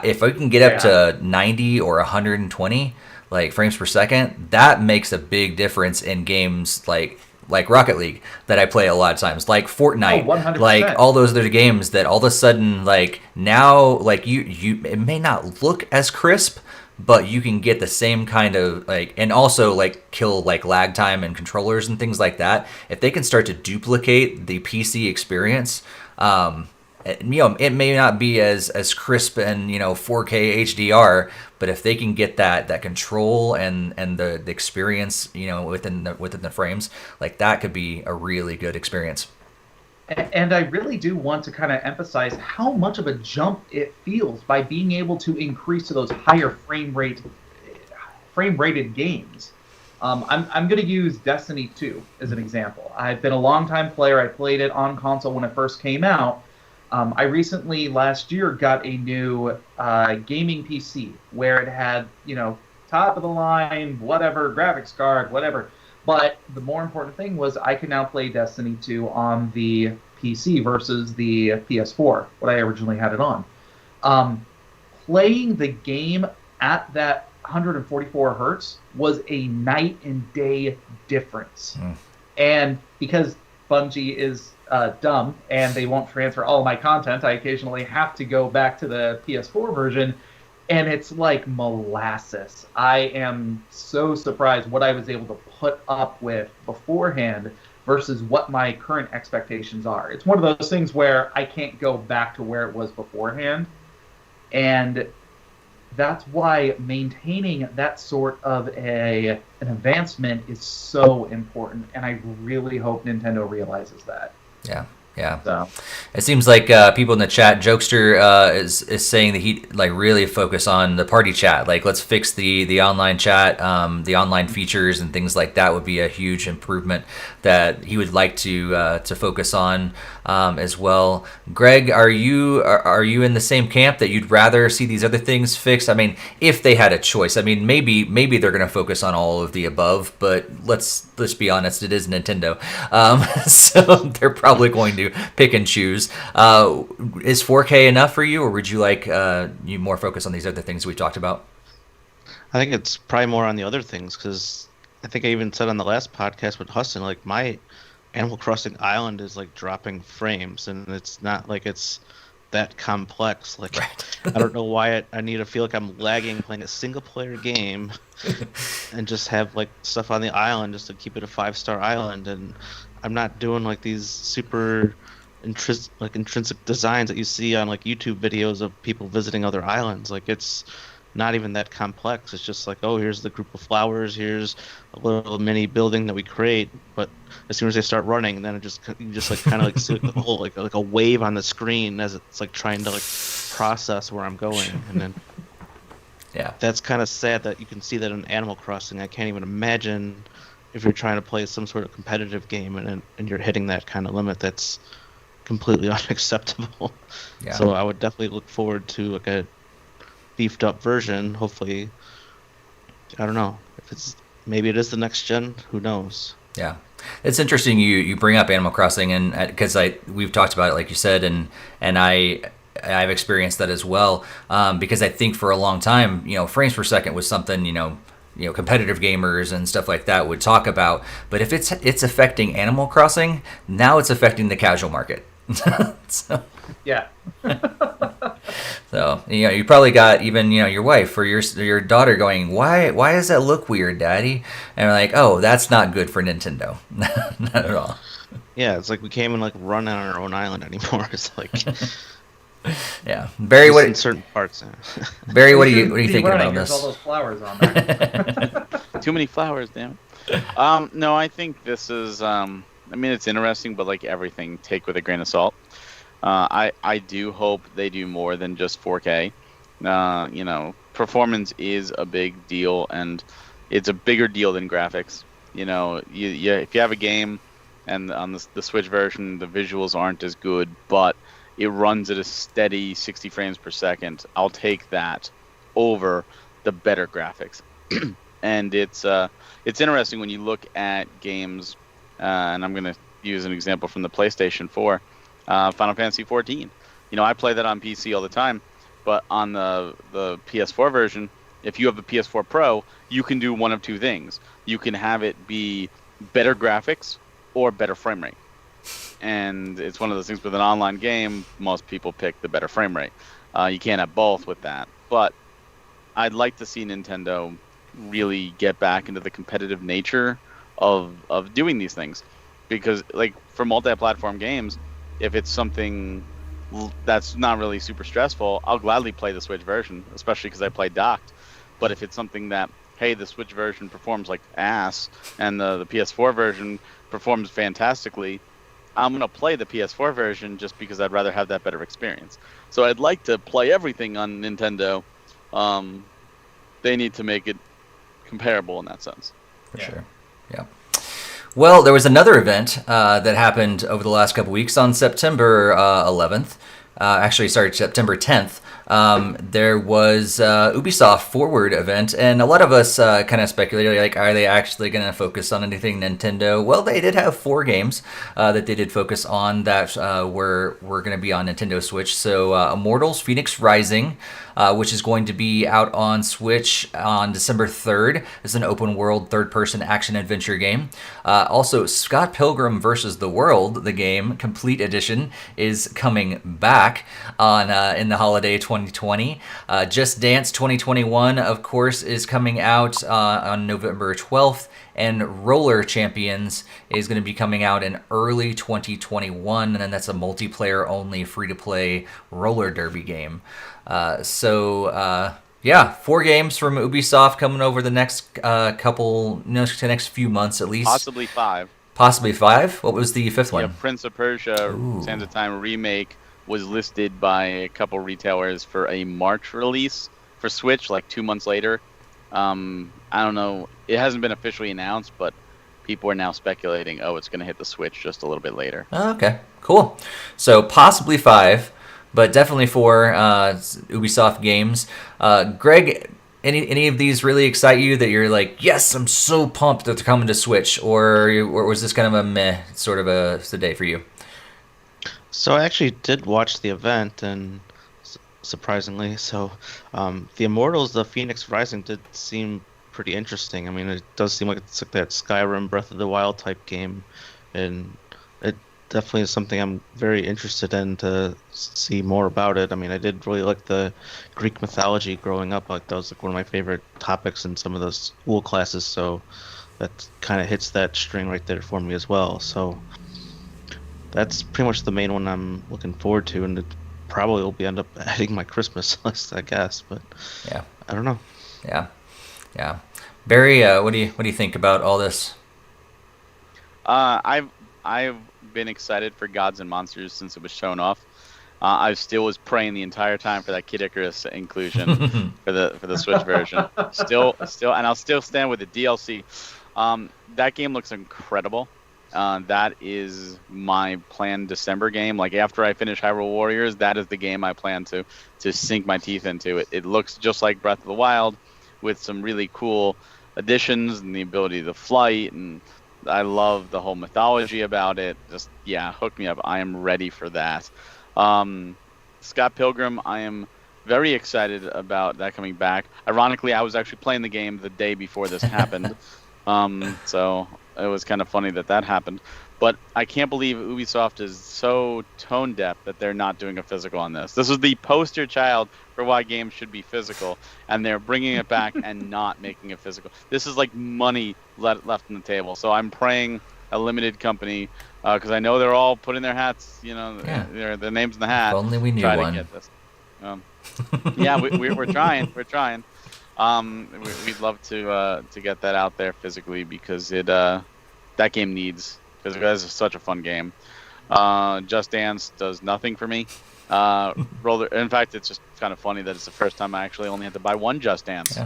If I can get up to 90 or 120 like frames per second, that makes a big difference in games like Rocket League that I play a lot of times, like Fortnite, 100%. like all those other games that all of a sudden, like now, like you it may not look as crisp, but you can get the same kind of like, and also like kill like lag time and controllers and things like that. If they can start to duplicate the PC experience, it may not be as crisp and 4K HDR, but if they can get that control and the experience within the frames, like that could be a really good experience. And I really do want to kind of emphasize how much of a jump it feels by being able to increase to those higher frame rated games. I'm going to use Destiny 2 as an example. I've been a longtime player. I played it on console when it first came out. I recently, last year, got a new gaming PC where it had, top of the line, whatever, graphics card, whatever. But the more important thing was I can now play Destiny 2 on the PC versus the PS4, what I originally had it on. Playing the game at that 144 hertz was a night and day difference. And because Bungie is dumb and they won't transfer all of my content, I occasionally have to go back to the PS4 version. and it's like molasses. I am so surprised what I was able to put up with beforehand versus what my current expectations are. It's one of those things where I can't go back to where it was beforehand, and that's why maintaining that sort of an advancement is so important, and I really hope Nintendo realizes that. Yeah. Yeah, So, it seems like people in the chat, Jokester is saying that he like really focus on the party chat. Like, let's fix the online chat, the online features and things like that would be a huge improvement that he would like to focus on as well. Greg, are you in the same camp that you'd rather see these other things fixed? I mean, if they had a choice, I mean, maybe they're going to focus on all of the above, but let's be honest, it is Nintendo, so they're probably going to pick and choose. Is 4K enough for you, or would you like you more focus on these other things we talked about? I think it's probably more on the other things, because I think I even said on the last podcast with Huston, like, my Animal Crossing Island is like dropping frames, and it's not like it's that complex. Like, Right. I don't know why I need to feel like I'm lagging playing a single player game and just have like stuff on the island just to keep it a 5-star island, and I'm not doing like these super intrinsic designs that you see on like YouTube videos of people visiting other islands. Like, it's not even that complex. It's just like, oh, here's the group of flowers, here's a little mini building that we create. But as soon as they start running, then you just like kind of like see the whole like a wave on the screen as it's like trying to like process where I'm going. And then Yeah. that's kind of sad that you can see that in Animal Crossing. I can't even imagine if you're trying to play some sort of competitive game and you're hitting that kind of limit. That's completely unacceptable. Yeah. So I would definitely look forward to like a beefed up version. Hopefully, I don't know if maybe it is the next gen. Who knows? Yeah, it's interesting you bring up Animal Crossing, and because we've talked about it, like you said, and I've experienced that as well. Because I think for a long time, frames per second was something competitive gamers and stuff like that would talk about. But if it's affecting Animal Crossing, now it's affecting the casual market. So. yeah. So you probably got even your wife or your daughter going, why does that look weird, Daddy? And we're like, oh, that's not good for Nintendo. Not at all. Yeah, it's like we can't even like run on our own island anymore. It's like yeah, Barry, in certain parts. Barry, what are you thinking about There's this? all those flowers on there. Too many flowers, damn it. No, I think this is. I mean, it's interesting, but like everything, take with a grain of salt. I do hope they do more than just 4K. Performance is a big deal, and it's a bigger deal than graphics. If you have a game, and on the Switch version, the visuals aren't as good, but it runs at a steady 60 frames per second, I'll take that over the better graphics. And it's interesting when you look at games, and I'm going to use an example from the PlayStation 4, Final Fantasy 14. I play that on PC all the time, but on the PS4 version, if you have the PS4 Pro, you can do one of two things. You can have it be better graphics or better frame rate. And it's one of those things with an online game, most people pick the better frame rate. You can't have both with that. But I'd like to see Nintendo really get back into the competitive nature of doing these things. Because, like, for multi-platform games, if it's something that's not really super stressful, I'll gladly play the Switch version, especially because I play docked. But if it's something that, hey, the Switch version performs like ass, and the PS4 version performs fantastically, I'm going to play the PS4 version just because I'd rather have that better experience. So I'd like to play everything on Nintendo. They need to make it comparable in that sense. For sure. Yeah. Well, there was another event that happened over the last couple weeks on September 11th. September 10th. There was Ubisoft Forward event, and a lot of us kind of speculated, like, are they actually going to focus on anything Nintendo? Well, they did have 4 games that they did focus on that were going to be on Nintendo Switch. So Immortals Phoenix Rising, which is going to be out on Switch on December 3rd. It's an open-world third-person action-adventure game. Also, Scott Pilgrim vs. the World, the game, Complete Edition, is coming back on in the holiday 2020 2020. Just Dance 2021, of course, is coming out on November 12th, and Roller Champions is going to be coming out in early 2021, and then that's a multiplayer-only, free-to-play roller derby game. Yeah, 4 games from Ubisoft coming over the next next few months at least. Possibly 5. Possibly 5? What was the 5th one? Yeah, Prince of Persia, Ooh. Sands of Time remake was listed by a couple retailers for a March release for Switch, like 2 months later. I don't know. It hasn't been officially announced, but people are now speculating, it's going to hit the Switch just a little bit later. Oh, okay, cool. So possibly 5, but definitely 4 Ubisoft games. Greg, any of these really excite you that you're like, yes, I'm so pumped that they're coming to Switch, or was this kind of a meh sort of a day for you? So I actually did watch the event, and surprisingly, the Immortals, the Phoenix Rising did seem pretty interesting. I mean, it does seem like it's like that Skyrim Breath of the Wild type game, and it definitely is something I'm very interested in to see more about it. I mean, I did really like the Greek mythology growing up. Like, that was like one of my favorite topics in some of those school classes, so that kind of hits that string right there for me as well. So that's pretty much the main one I'm looking forward to, and it probably will end up adding my Christmas list, I guess. But yeah, I don't know. Yeah. Barry, what do you think about all this? I've been excited for Gods and Monsters since it was shown off. I still was praying the entire time for that Kid Icarus inclusion for the Switch version. Still, and I'll still stand with the DLC. That game looks incredible. That is my planned December game. Like, after I finish Hyrule Warriors, that is the game I plan to sink my teeth into. It looks just like Breath of the Wild, with some really cool additions and the ability to flight, and I love the whole mythology about it. Just, hook me up. I am ready for that. Scott Pilgrim, I am very excited about that coming back. Ironically, I was actually playing the game the day before this happened. So it was kind of funny that happened. But I can't believe Ubisoft is so tone deaf that they're not doing a physical on this. This is the poster child for why games should be physical, and they're bringing it back and not making it physical. This is like money left on the table. So I'm praying a limited company, because I know they're all putting their hats, their names in the hat. If only we knew try one. to get this. We're trying. We're trying. We'd love to get that out there physically, because that game needs physical. It's such a fun game. Just Dance does nothing for me. In fact, it's just kind of funny that it's the first time I actually only had to buy one Just Dance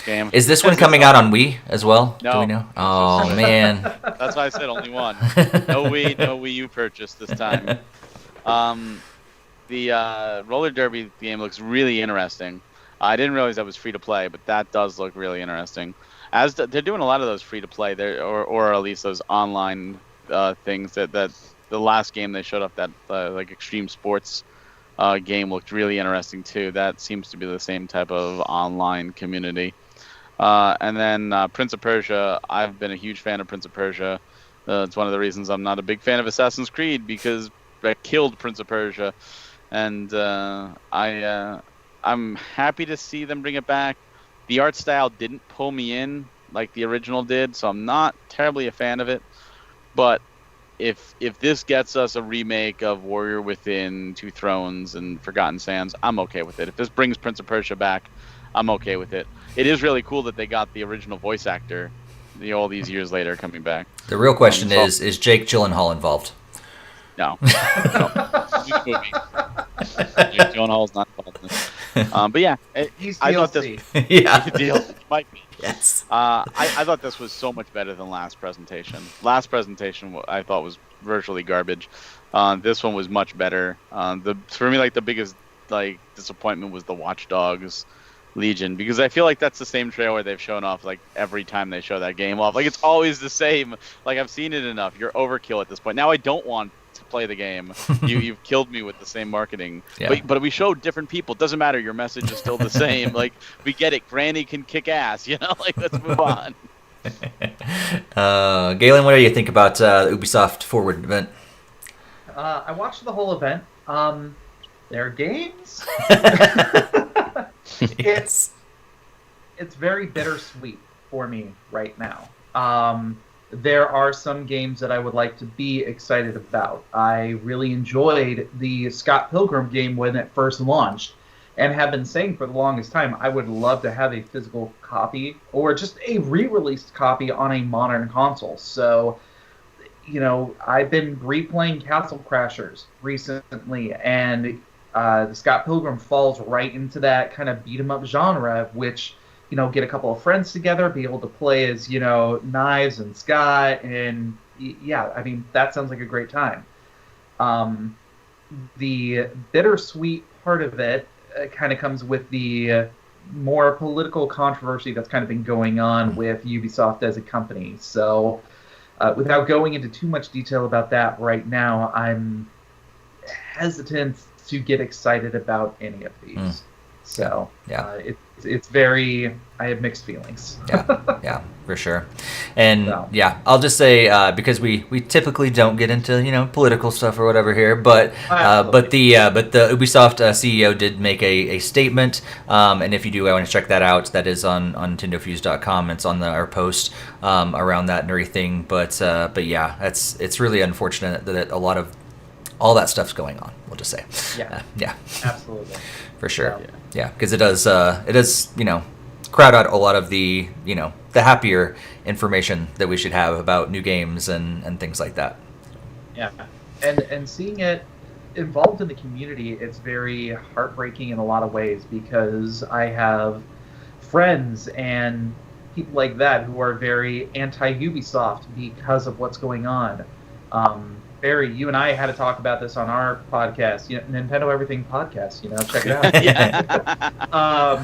game. Is this one coming out on Wii as well? No. Do we know? Oh, man. That's why I said only one. No Wii U purchase this time. The roller derby game looks really interesting. I didn't realize that was free to play, but that does look really interesting. They're doing a lot of those free to play, or at least those online things. That the last game they showed off, that like Extreme Sports game, looked really interesting too. That seems to be the same type of online community. And then Prince of Persia. I've been a huge fan of Prince of Persia. It's one of the reasons I'm not a big fan of Assassin's Creed, because I killed Prince of Persia, and I'm happy to see them bring it back. The art style didn't pull me in like the original did, so I'm not terribly a fan of it. But if this gets us a remake of Warrior Within, Two Thrones, and Forgotten Sands, I'm okay with it. If this brings Prince of Persia back, I'm okay with it. It is really cool that they got the original voice actor, all these years later, coming back. The real question is Jake Gyllenhaal involved? No. Jake Gyllenhaal's not involved in this. But yeah, He's I thought DLC. this Yeah. deal might be. Yes. I thought this was so much better than last presentation. Last presentation I thought was virtually garbage. This one was much better. For me, like, the biggest disappointment was the Watch Dogs Legion, because I feel like that's the same trailer they've shown off like every time they show that game off. Like, it's always the same. Like, I've seen it enough. You're overkill at this point. Now I don't want to play the game. You've killed me with the same marketing. Yeah. But we showed different people. It doesn't matter. Your message is still the same. Like, we get it. Granny can kick ass. Like, let's move on. Galen, what do you think about the Ubisoft Forward event? I watched the whole event. their games. Yes. It's very bittersweet for me right now. There are some games that I would like to be excited about. I really enjoyed the Scott Pilgrim game when it first launched, and have been saying for the longest time I would love to have a physical copy or just a re-released copy on a modern console. So, I've been replaying Castle Crashers recently, and the Scott Pilgrim falls right into that kind of beat 'em up genre, which get a couple of friends together, be able to play as, Knives and Scott, and yeah, I mean, that sounds like a great time. The bittersweet part of it kind of comes with the more political controversy that's kind of been going on with Ubisoft as a company. So, without going into too much detail about that right now, I'm hesitant to get excited about any of these. So, yeah. It's very, I have mixed feelings. Yeah, for sure. And So. yeah, I'll just say because we typically don't get into political stuff or whatever here, but the Ubisoft CEO did make a statement, and if you do want to check that out, that is on NintendoFuse.com. It's on our post around that and everything. But yeah, it's really unfortunate that a lot of all that stuff's going on. We'll just say. Yeah. Absolutely. For sure. Yeah, because it does crowd out a lot of the the happier information that we should have about new games and things like that. Yeah, and seeing it involved in the community, it's very heartbreaking in a lot of ways, because I have friends and people like that who are very anti-Ubisoft because of what's going on. Barry, you and I had to talk about this on our podcast, Nintendo Everything Podcast. Check it out.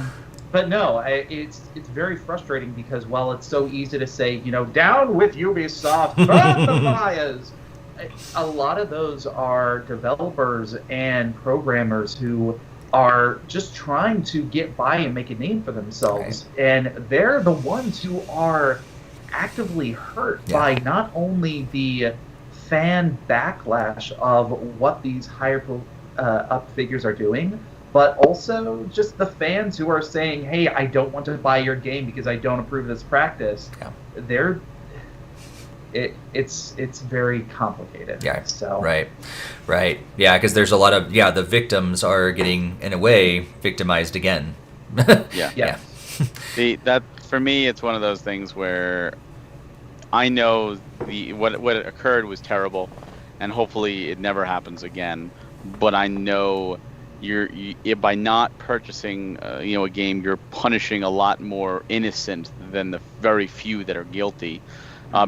But no, it's very frustrating, because while it's so easy to say, down with Ubisoft, burn the fires, a lot of those are developers and programmers who are just trying to get by and make a name for themselves, and they're the ones who are actively hurt by not only the fan backlash of what these higher up figures are doing, but also just the fans who are saying, hey, I don't want to buy your game because I don't approve of this practice. It's very complicated. Yeah. So Right. Yeah, because there's a lot of the victims are getting, in a way, victimized again. Yeah. That for me, it's one of those things where I know what occurred was terrible, and hopefully it never happens again. But I know by not purchasing a game, you're punishing a lot more innocent than the very few that are guilty,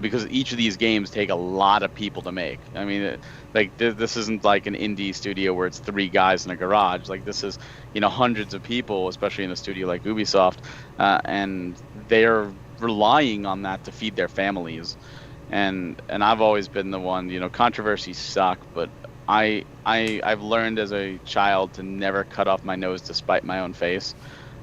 because each of these games take a lot of people to make. I mean, this isn't like an indie studio where it's 3 guys in a garage. Like, this is hundreds of people, especially in a studio like Ubisoft, and they're relying on that to feed their families. And I've always been the one, controversies suck, but I've learned as a child to never cut off my nose to spite my own face,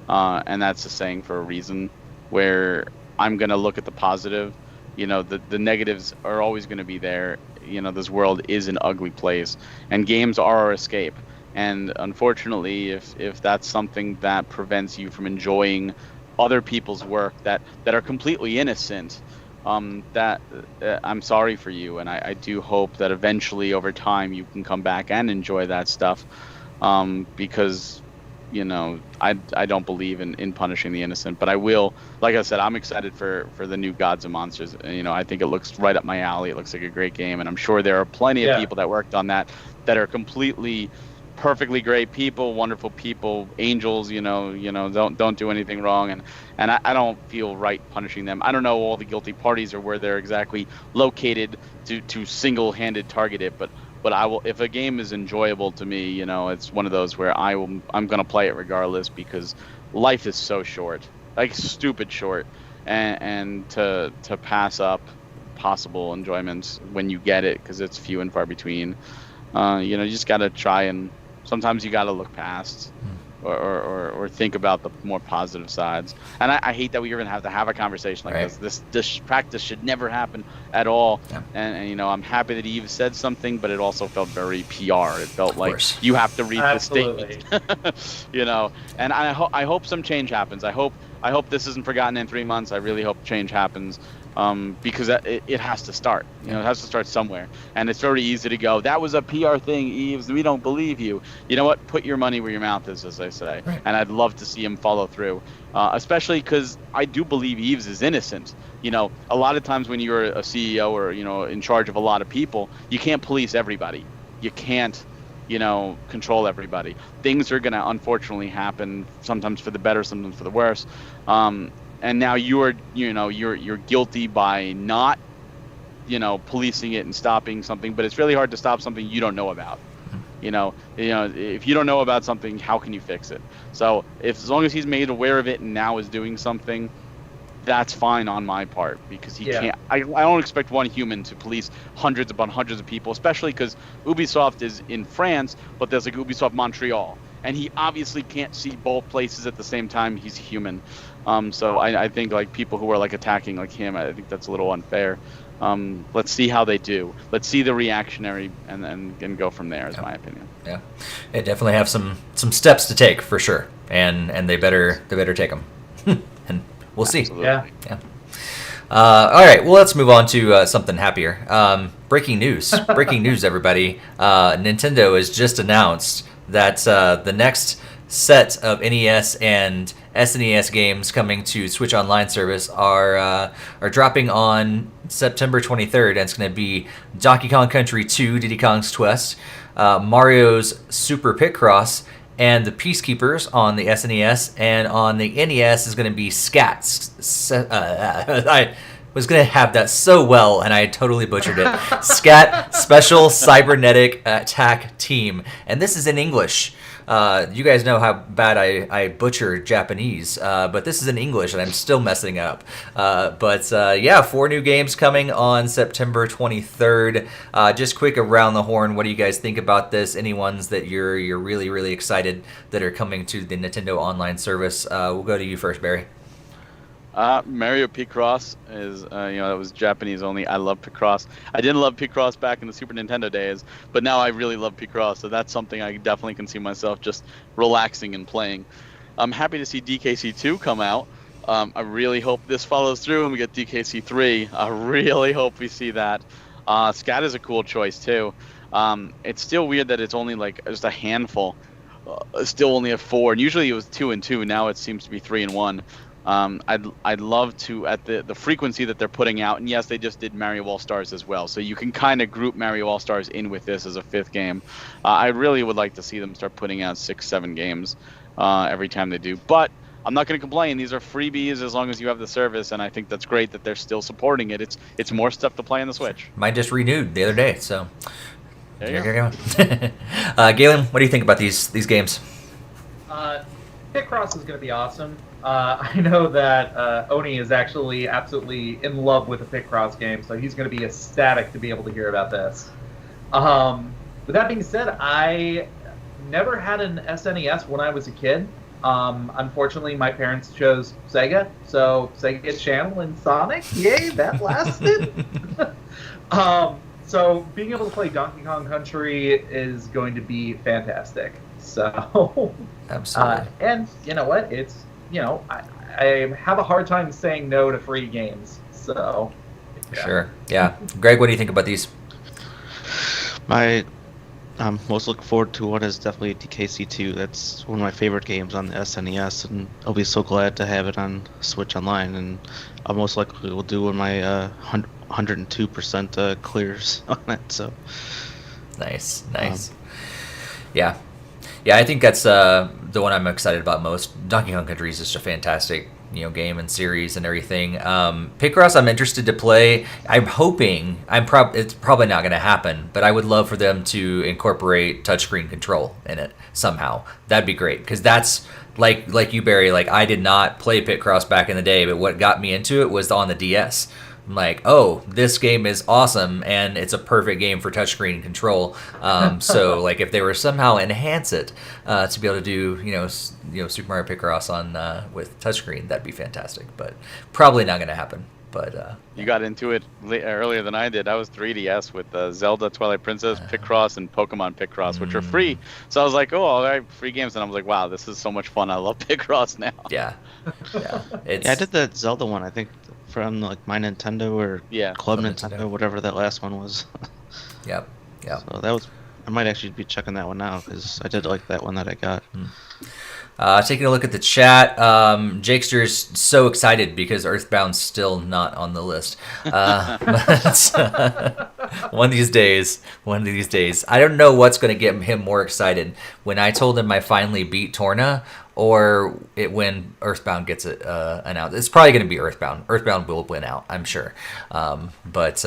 and that's a saying for a reason, where I'm gonna look at the positive. The negatives are always going to be there. This world is an ugly place, and games are our escape. And unfortunately, if that's something that prevents you from enjoying other people's work that are completely innocent, that I'm sorry for you, and I do hope that eventually over time you can come back and enjoy that stuff, because I don't believe in punishing the innocent, but I will. Like I said, I'm excited for the new Gods and Monsters. I think it looks right up my alley. It looks like a great game, and I'm sure there are plenty of people that worked on that are completely perfectly great people, wonderful people, angels, don't do anything wrong, and I don't feel right punishing them. I don't know all the guilty parties or where they're exactly located to single-handed target it, but I will. If a game is enjoyable to me, it's one of those where I'm gonna play it regardless, because life is so short, like stupid short, and to pass up possible enjoyments when you get it, because it's few and far between. You just gotta try, and sometimes you gotta look past or think about the more positive sides. And I hate that we even have to have a conversation like Right. this. This practice should never happen at all. Yeah. And you know, I'm happy that Eve said something, but it also felt very PR. It felt like course. you have to read Absolutely. the statement. You know, and I hope some change happens. I hope this isn't forgotten in 3 months. I really hope change happens. Because it has to start. You know, it has to start somewhere. And it's very easy to go, that was a PR thing, Eves. We don't believe you. You know what? Put your money where your mouth is, as I say. Right. And I'd love to see him follow through, especially because I do believe Eves is innocent. You know, a lot of times when you're a CEO or, you know, in charge of a lot of people, you can't police everybody. You can't, you know, control everybody. Things are going to unfortunately happen, sometimes for the better, sometimes for the worse. And now you're guilty by not, you know, policing it and stopping something. But it's really hard to stop something you don't know about. You know, if you don't know about something, how can you fix it? So as long as he's made aware of it and now is doing something, that's fine on my part, because he Yeah. can't. I don't expect one human to police hundreds upon hundreds of people, especially because Ubisoft is in France, but there's like Ubisoft Montreal, and he obviously can't see both places at the same time. He's human. So I think like people who are like attacking like him, I think that's a little unfair. Let's see how they do. Let's see the reactionary and go from there, is my opinion. Yeah, they definitely have some steps to take for sure, and they better take them, and we'll see. Absolutely. Yeah. All right, well, let's move on to something happier. Breaking news, everybody. Nintendo has just announced that the next set of NES and SNES games coming to Switch Online service are dropping on September 23rd, and it's going to be Donkey Kong Country 2, Diddy Kong's Quest, Mario's Super Picross, and the Peacekeepers on the SNES, and on the NES is going to be Scat. I was going to have that so well, and I totally butchered it. Scat Special Cybernetic Attack Team, and this is in English. You guys know how bad I butcher Japanese, but this is in English, and I'm still messing up. Yeah, 4 new games coming on September 23rd. Just quick around the horn, what do you guys think about this? Any ones that you're really, really excited that are coming to the Nintendo Online service? We'll go to you first, Barry. Mario Picross is, that was Japanese only. I love Picross. I didn't love Picross back in the Super Nintendo days, but now I really love Picross, so that's something I definitely can see myself just relaxing and playing. I'm happy to see DKC2 come out. I really hope this follows through and we get DKC3. I really hope we see that. Scat is a cool choice, too. It's still weird that it's only like just a handful. Still only a 4, and usually it was 2 and 2. Now it seems to be 3 and 1. I'd love to, at the frequency that they're putting out, and yes, they just did Mario All-Stars as well, so you can kind of group Mario All-Stars in with this as a 5th game. I really would like to see them start putting out 6-7 games every time they do, but I'm not going to complain. These are freebies as long as you have the service, and I think that's great that they're still supporting it. It's more stuff to play on the Switch. Mine just renewed the other day, so There you go. Galen, what do you think about these games? Picross is going to be awesome. I know that Oni is actually absolutely in love with the Picross game, so he's going to be ecstatic to be able to hear about this. With that being said, I never had an SNES when I was a kid. Unfortunately, my parents chose Sega, so Sega Channel and Sonic, yay, that lasted. So being able to play Donkey Kong Country is going to be fantastic. So, Absolutely. and you know what? It's, I have a hard time saying no to free games. So, yeah. Sure. Yeah. Greg, what do you think about these? I'm most looking forward to one is definitely DKC2. That's one of my favorite games on the SNES, and I'll be so glad to have it on Switch Online. And I most likely will do one of my 102% clears on it. So Nice. Yeah. I think that's the one I'm excited about most. Donkey Kong Country is just a fantastic, game and series and everything. Picross, I'm interested to play. I'm hoping it's probably not going to happen, but I would love for them to incorporate touchscreen control in it somehow. That'd be great, because that's like you, Barry. Like, I did not play Picross back in the day, but what got me into it was on the DS. like, oh, this game is awesome and it's a perfect game for touchscreen control. So like if they were somehow enhance it to be able to do Super Mario Picross on with touchscreen, that'd be fantastic. But probably not going to happen. But you got into it earlier than I did. I was 3DS with Zelda, Twilight Princess, Picross, and Pokemon Picross, which are free. So I was like, oh, all right, free games. And I was like, wow, this is so much fun. I love Picross now. Yeah. Yeah, I did the Zelda one, I think, from like My Nintendo or Club Nintendo, whatever that last one was. Yep. So that was, I might actually be checking that one out because I did like that one that I got. Taking a look at the chat, Jakester's so excited because Earthbound's still not on the list. But one of these days, I don't know what's going to get him more excited. When I told him I finally beat Torna, or when Earthbound gets it announced. It's probably going to be Earthbound. Earthbound will win out, I'm sure. But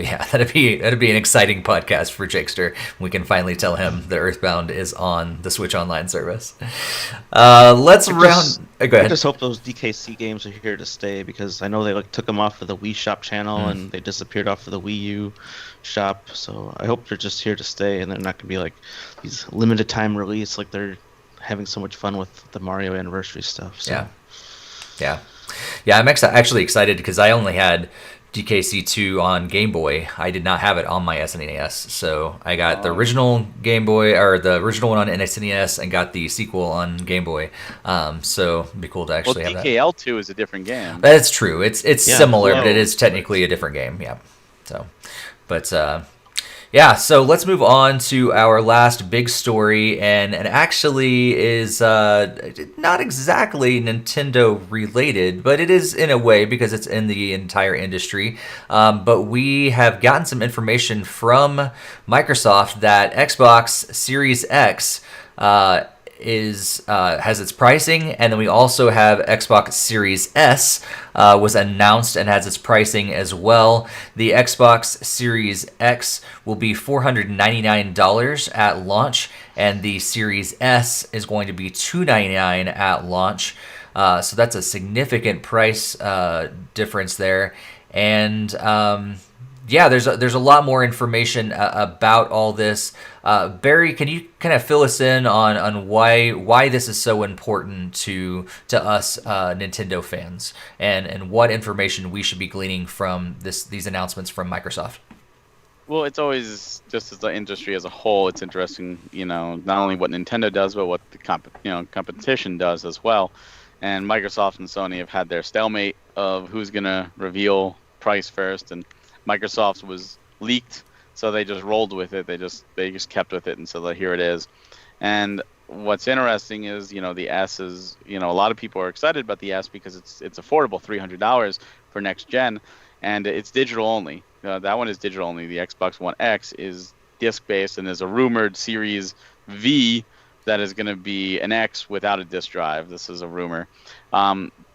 yeah, that'd be an exciting podcast for Jakester. We can finally tell him that Earthbound is on the Switch Online service. Let's round. Go ahead. I just hope those DKC games are here to stay because I know they took them off of the Wii Shop channel and they disappeared off of the Wii U shop. So I hope they're just here to stay and they're not going to be like these limited time release like they're having so much fun with the Mario Anniversary stuff. So. Yeah. I'm actually excited because I only had DKC2 on Game Boy. I did not have it on my SNES, so I got the original Game Boy, or the original one on SNES, and got the sequel on Game Boy. So it'd be cool to actually have that. DKL2 is a different game. That's true. It's similar, but it is technically a different game. Yeah. So, but so let's move on to our last big story, and actually is not exactly Nintendo related, but it is in a way because it's in the entire industry. But we have gotten some information from Microsoft that Xbox Series X has its pricing, and then we also have Xbox Series S was announced and has its pricing as well. The Xbox Series X will be $499 at launch, and the Series S is going to be $299 at launch. So that's a significant price difference there, and there's a lot more information about all this. Barry, can you kind of fill us in on why this is so important to us Nintendo fans, and what information we should be gleaning from these announcements from Microsoft? Well, it's always, just as the industry as a whole, it's interesting, not only what Nintendo does, but what the competition does as well. And Microsoft and Sony have had their stalemate of who's going to reveal price first, and Microsoft's was leaked, so they just rolled with it. They just kept with it, and so here it is. And what's interesting is, the S is, a lot of people are excited about the S because it's affordable, $300 for next gen, and it's digital only. That one is digital only. The Xbox One X is disc-based, and there's a rumored Series V that is going to be an X without a disc drive. This is a rumor.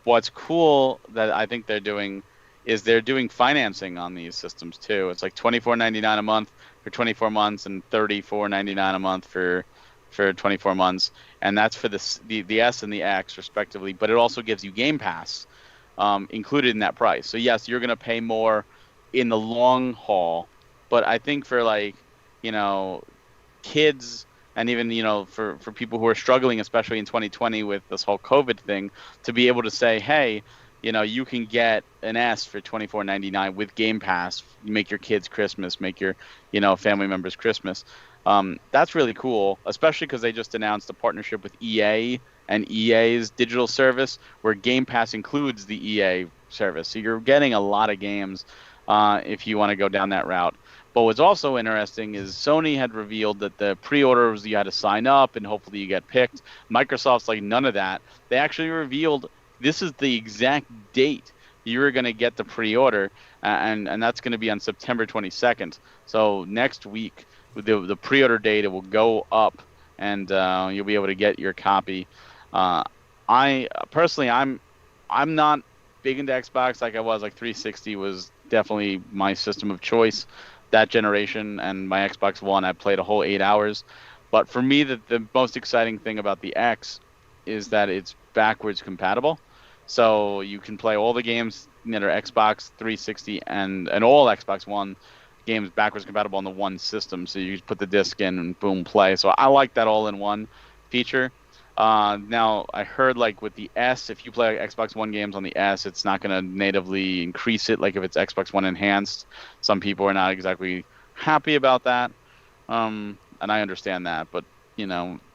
What's cool that I think they're doing is they're doing financing on these systems too. It's like $24.99 a month for 24 months and $34.99 a month for 24 months, and that's for the S and the X respectively. But it also gives you Game Pass included in that price. So yes, you're gonna pay more in the long haul, but I think for kids and even for people who are struggling, especially in 2020 with this whole COVID thing, to be able to say, hey, you can get an S for $24.99 with Game Pass. Make your kids Christmas, make your, family members Christmas. That's really cool, especially because they just announced a partnership with EA and EA's digital service, where Game Pass includes the EA service. So you're getting a lot of games if you want to go down that route. But what's also interesting is Sony had revealed that the pre-orders, you had to sign up and hopefully you get picked. Microsoft's like, none of that. They actually revealed this is the exact date you're going to get the pre-order, and that's going to be on September 22nd. So next week, the pre-order date will go up, and you'll be able to get your copy. I personally, I'm not big into Xbox like I was. Like 360 was definitely my system of choice that generation, and my Xbox One, I played a whole 8 hours. But for me, the most exciting thing about the X is that it's backwards compatible. So you can play all the games that are Xbox 360 and all Xbox One games backwards compatible on the one system. So you just put the disc in and boom, play. So I like that all-in-one feature. Now, I heard like with the S, if you play Xbox One games on the S, it's not going to natively increase it like if it's Xbox One enhanced. Some people are not exactly happy about that. And I understand that. But,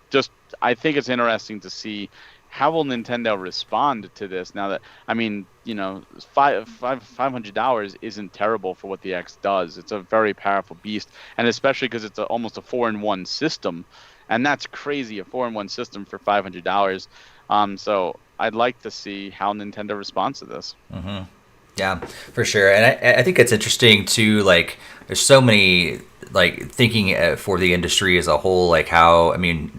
just I think it's interesting to see how will Nintendo respond to this now that, I mean, $500 isn't terrible for what the X does. It's a very powerful beast, and especially because it's almost a 4-in-1 system, and that's crazy, a 4-in-1 system for $500. So I'd like to see how Nintendo responds to this. Mm-hmm. Yeah, for sure. And I think it's interesting too, like, there's so many, like, thinking for the industry as a whole, like how, I mean,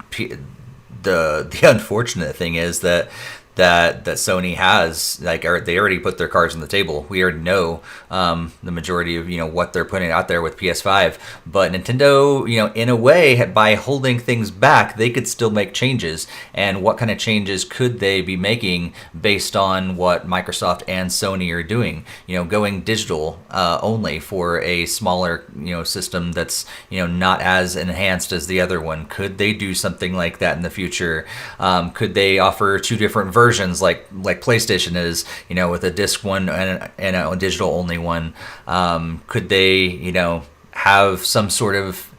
the unfortunate thing is that Sony has, like, they already put their cards on the table. We already know the majority of what they're putting out there with PS5. But Nintendo, in a way, by holding things back, they could still make changes. And what kind of changes could they be making based on what Microsoft and Sony are doing? Going digital only for a smaller system that's not as enhanced as the other one. Could they do something like that in the future? Could they offer two different versions like PlayStation is, with a disc one and a digital only one? Could they, have some sort of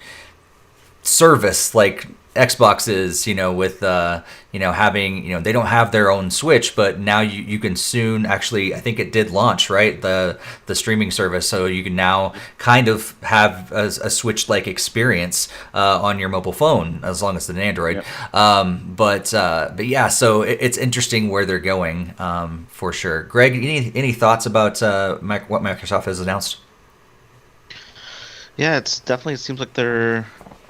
service like Xbox is, with having, they don't have their own Switch, but now you can soon actually, I think it did launch, right, the streaming service, so you can now kind of have a Switch-like experience on your mobile phone, as long as it's an Android. Yep. But yeah, so it's interesting where they're going, for sure. Greg, any thoughts about what Microsoft has announced? Yeah, it's definitely, it seems like they're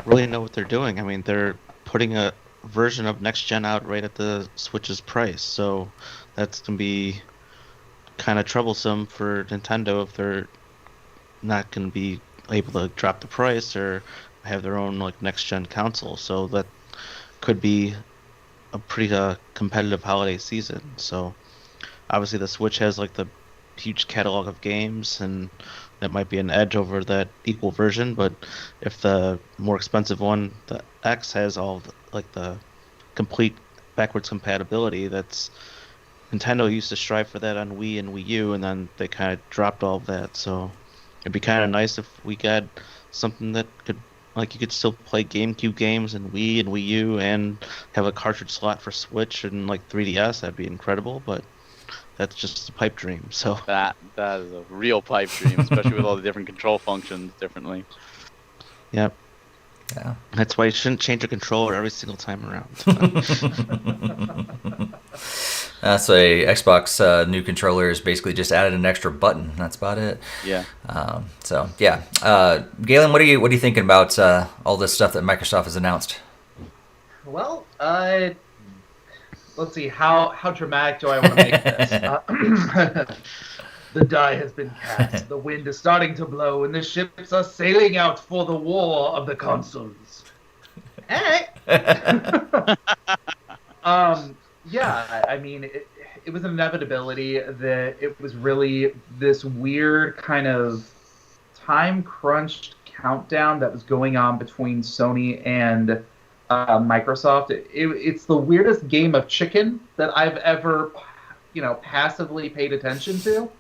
really know what they're doing. I mean, they're putting a version of next gen out right at the Switch's price, so that's gonna be kind of troublesome for Nintendo if they're not gonna be able to drop the price or have their own like next gen console. So that could be a pretty competitive holiday season. So obviously the Switch has like the huge catalog of games, and that might be an edge over that equal version. But if the more expensive one, the X, has all the complete backwards compatibility, that's Nintendo used to strive for that on Wii and Wii U, and then they kind of dropped all of that. So it'd be kind of nice if we got something that could, like, you could still play GameCube games and Wii and Wii U and have a cartridge slot for Switch and like 3DS. That'd be incredible, but that's just a pipe dream. So that is a real pipe dream, especially with all the different control functions differently. Yep. Yeah. That's why you shouldn't change your controller every single time around. That's why Xbox new controllers basically just added an extra button. That's about it. Yeah. So yeah. Galen, what are you thinking about all this stuff that Microsoft has announced? Well, let's see, how dramatic do I want to make this? The die has been cast, the wind is starting to blow, and the ships are sailing out for the war of the consoles. Hey! Yeah, I mean, it was an inevitability that it was really this weird kind of time-crunched countdown that was going on between Sony and Microsoft. It's the weirdest game of chicken that I've ever, passively paid attention to.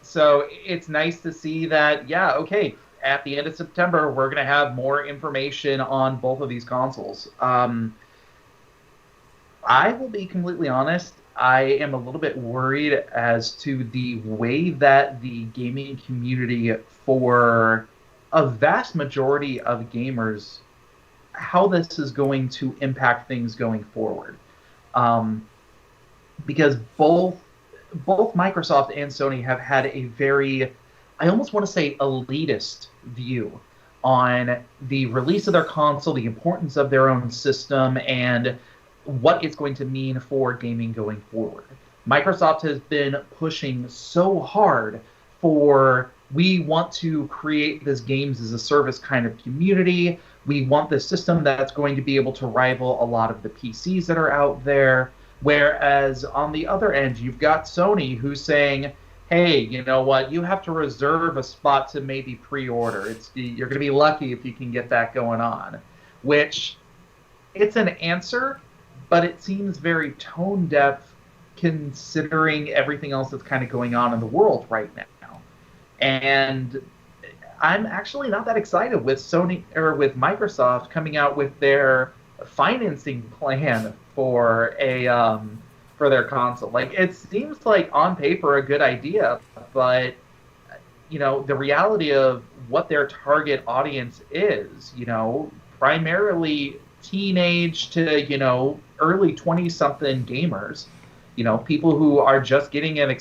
So it's nice to see that, yeah, okay, at the end of September, we're going to have more information on both of these consoles. I will be completely honest, I am a little bit worried as to the way that the gaming community, for a vast majority of gamers, how this is going to impact things going forward. Because both Microsoft and Sony have had a very, I almost want to say, elitist view on the release of their console, the importance of their own system, and what it's going to mean for gaming going forward. Microsoft has been pushing so hard for, we want to create this games as a service kind of community. We want this system that's going to be able to rival a lot of the PCs that are out there. Whereas on the other end, you've got Sony who's saying, hey, you know what? You have to reserve a spot to maybe pre-order. You're going to be lucky if you can get that going on, which it's an answer, but it seems very tone deaf considering everything else that's kind of going on in the world right now. And I'm actually not that excited with Sony or with Microsoft coming out with their financing plan for for their console. Like, it seems like on paper a good idea, but the reality of what their target audience is, primarily teenage to early 20-something gamers, people who are just getting an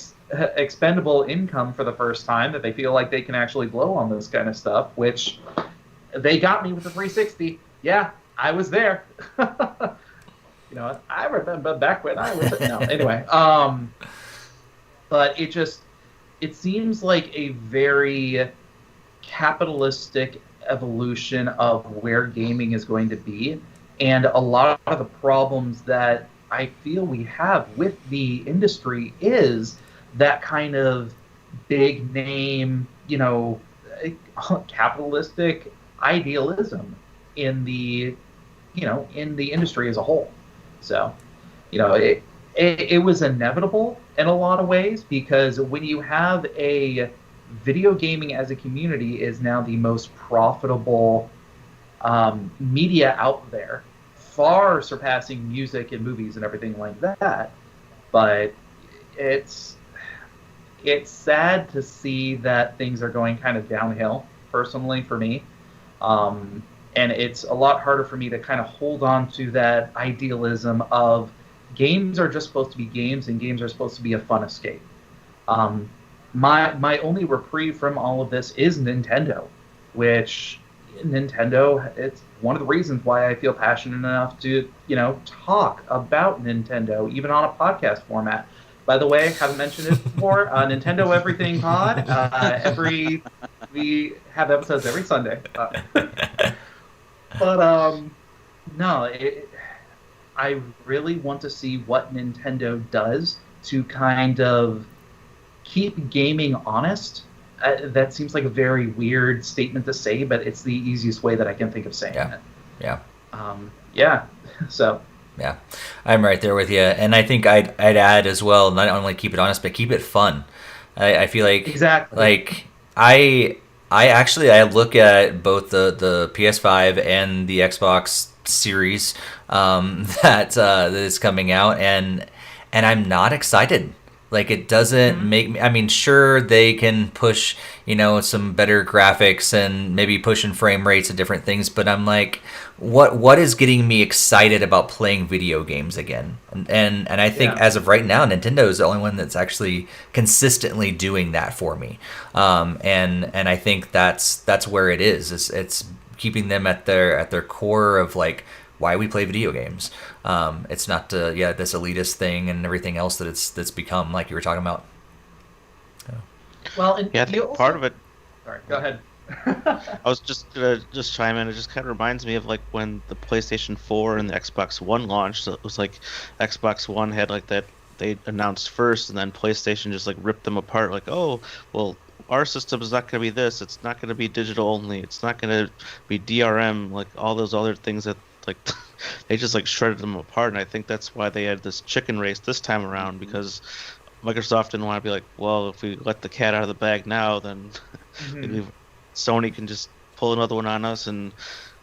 expendable income for the first time that they feel like they can actually blow on this kind of stuff, which they got me with the 360. Yeah, I was there. I remember back when I was anyway. But it seems like a very capitalistic evolution of where gaming is going to be, and a lot of the problems that I feel we have with the industry is that kind of big name, capitalistic idealism in the industry as a whole. So, it was inevitable in a lot of ways, because when you have video gaming as a community is now the most profitable media out there, far surpassing music and movies and everything like that. But it's sad to see that things are going kind of downhill, personally, for me. And it's a lot harder for me to kind of hold on to that idealism of games are just supposed to be games, and games are supposed to be a fun escape. My only reprieve from all of this is Nintendo, which it's one of the reasons why I feel passionate enough to, talk about Nintendo, even on a podcast format. By the way, haven't mentioned it before, Nintendo Everything Pod. We have episodes every Sunday. But no, I really want to see what Nintendo does to kind of keep gaming honest. That seems like a very weird statement to say, but it's the easiest way that I can think of saying it. Yeah. So. Yeah, I'm right there with you, and I think I'd add as well, not only keep it honest, but keep it fun. I feel like exactly. Like I look at both the PS5 and the Xbox Series that is coming out, and I'm not excited. Like, it doesn't make me. I mean, sure, they can push some better graphics and maybe pushing frame rates and different things, but I'm like, what is getting me excited about playing video games again? And I think as of right now, Nintendo is the only one that's actually consistently doing that for me. And I think that's where it is. It's keeping them at their core of like why we play video games. It's not this elitist thing and everything else that it's become, like you were talking about. Well, and I think part of it. Sorry, go ahead. I was just gonna chime in. It just kind of reminds me of like when the PlayStation 4 and the Xbox One launched. So it was like Xbox One had like that they announced first, and then PlayStation just like ripped them apart. Like, oh, well, our system is not going to be this. It's not going to be digital only. It's not going to be DRM. Like all those other things that like they just like shredded them apart. And I think that's why they had this chicken race this time around, because Microsoft didn't want to be like, well, if we let the cat out of the bag now, then Sony can just pull another one on us, and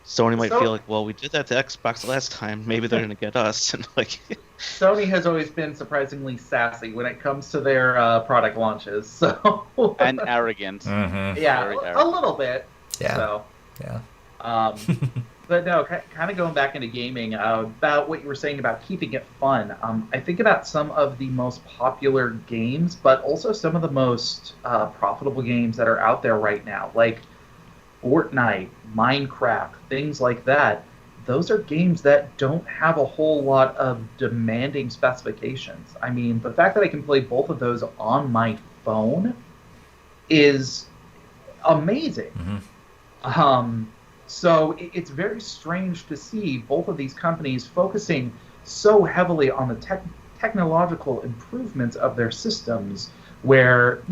Sony might feel like, well, we did that to Xbox last time. Maybe they're going to get us. And like, Sony has always been surprisingly sassy when it comes to their product launches. So and arrogant. Yeah, Very arrogant. a little bit. Yeah. So. Yeah. But no, kind of going back into gaming, about what you were saying about keeping it fun. I think about some of the most popular games, but also some of the most profitable games that are out there right now, like Fortnite, Minecraft, things like that. Those are games that don't have a whole lot of demanding specifications. I mean, the fact that I can play both of those on my phone is amazing. So it's very strange to see both of these companies focusing so heavily on the technological improvements of their systems where,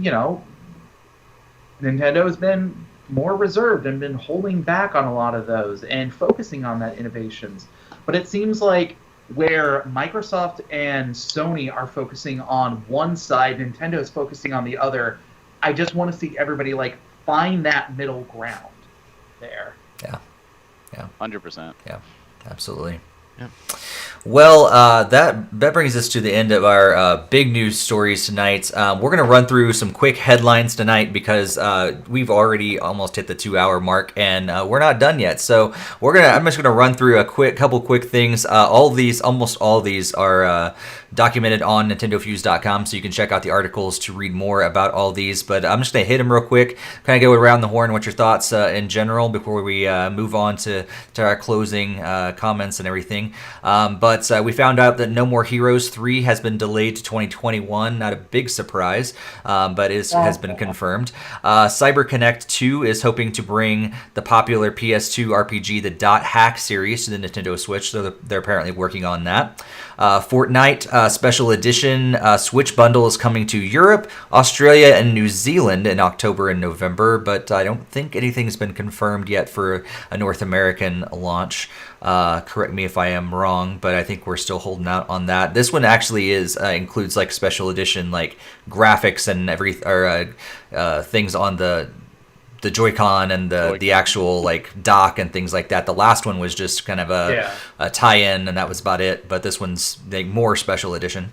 Nintendo has been more reserved and been holding back on a lot of those and focusing on that innovations. But it seems like where Microsoft and Sony are focusing on one side, Nintendo is focusing on the other. I just want to see everybody find that middle ground there. Yeah. 100%. Yeah, absolutely. Yeah. Well, that brings us to the end of our big news stories tonight. We're going to run through some quick headlines tonight because we've already almost hit the 2-hour mark and we're not done yet. So I'm just going to run through a couple quick things. Almost all of these are documented on NintendoFuse.com, so you can check out the articles to read more about all these. But I'm just going to hit them real quick, kind of go around the horn. What's your thoughts in general before we move on to our closing comments and everything. But we found out that No More Heroes 3 has been delayed to 2021. Not a big surprise, but has been confirmed. CyberConnect 2 is hoping to bring the popular PS2 RPG, the Dot Hack series, to the Nintendo Switch, so they're apparently working on that. Fortnite Special Edition Switch bundle is coming to Europe, Australia, and New Zealand in October and November, but I don't think anything's been confirmed yet for a North American launch. Correct me if I am wrong, but I think we're still holding out on that. This one actually includes special edition graphics and things on the Joy-Con and the actual dock and things like that. The last one was just kind of a tie-in, and that was about it. But this one's more special edition.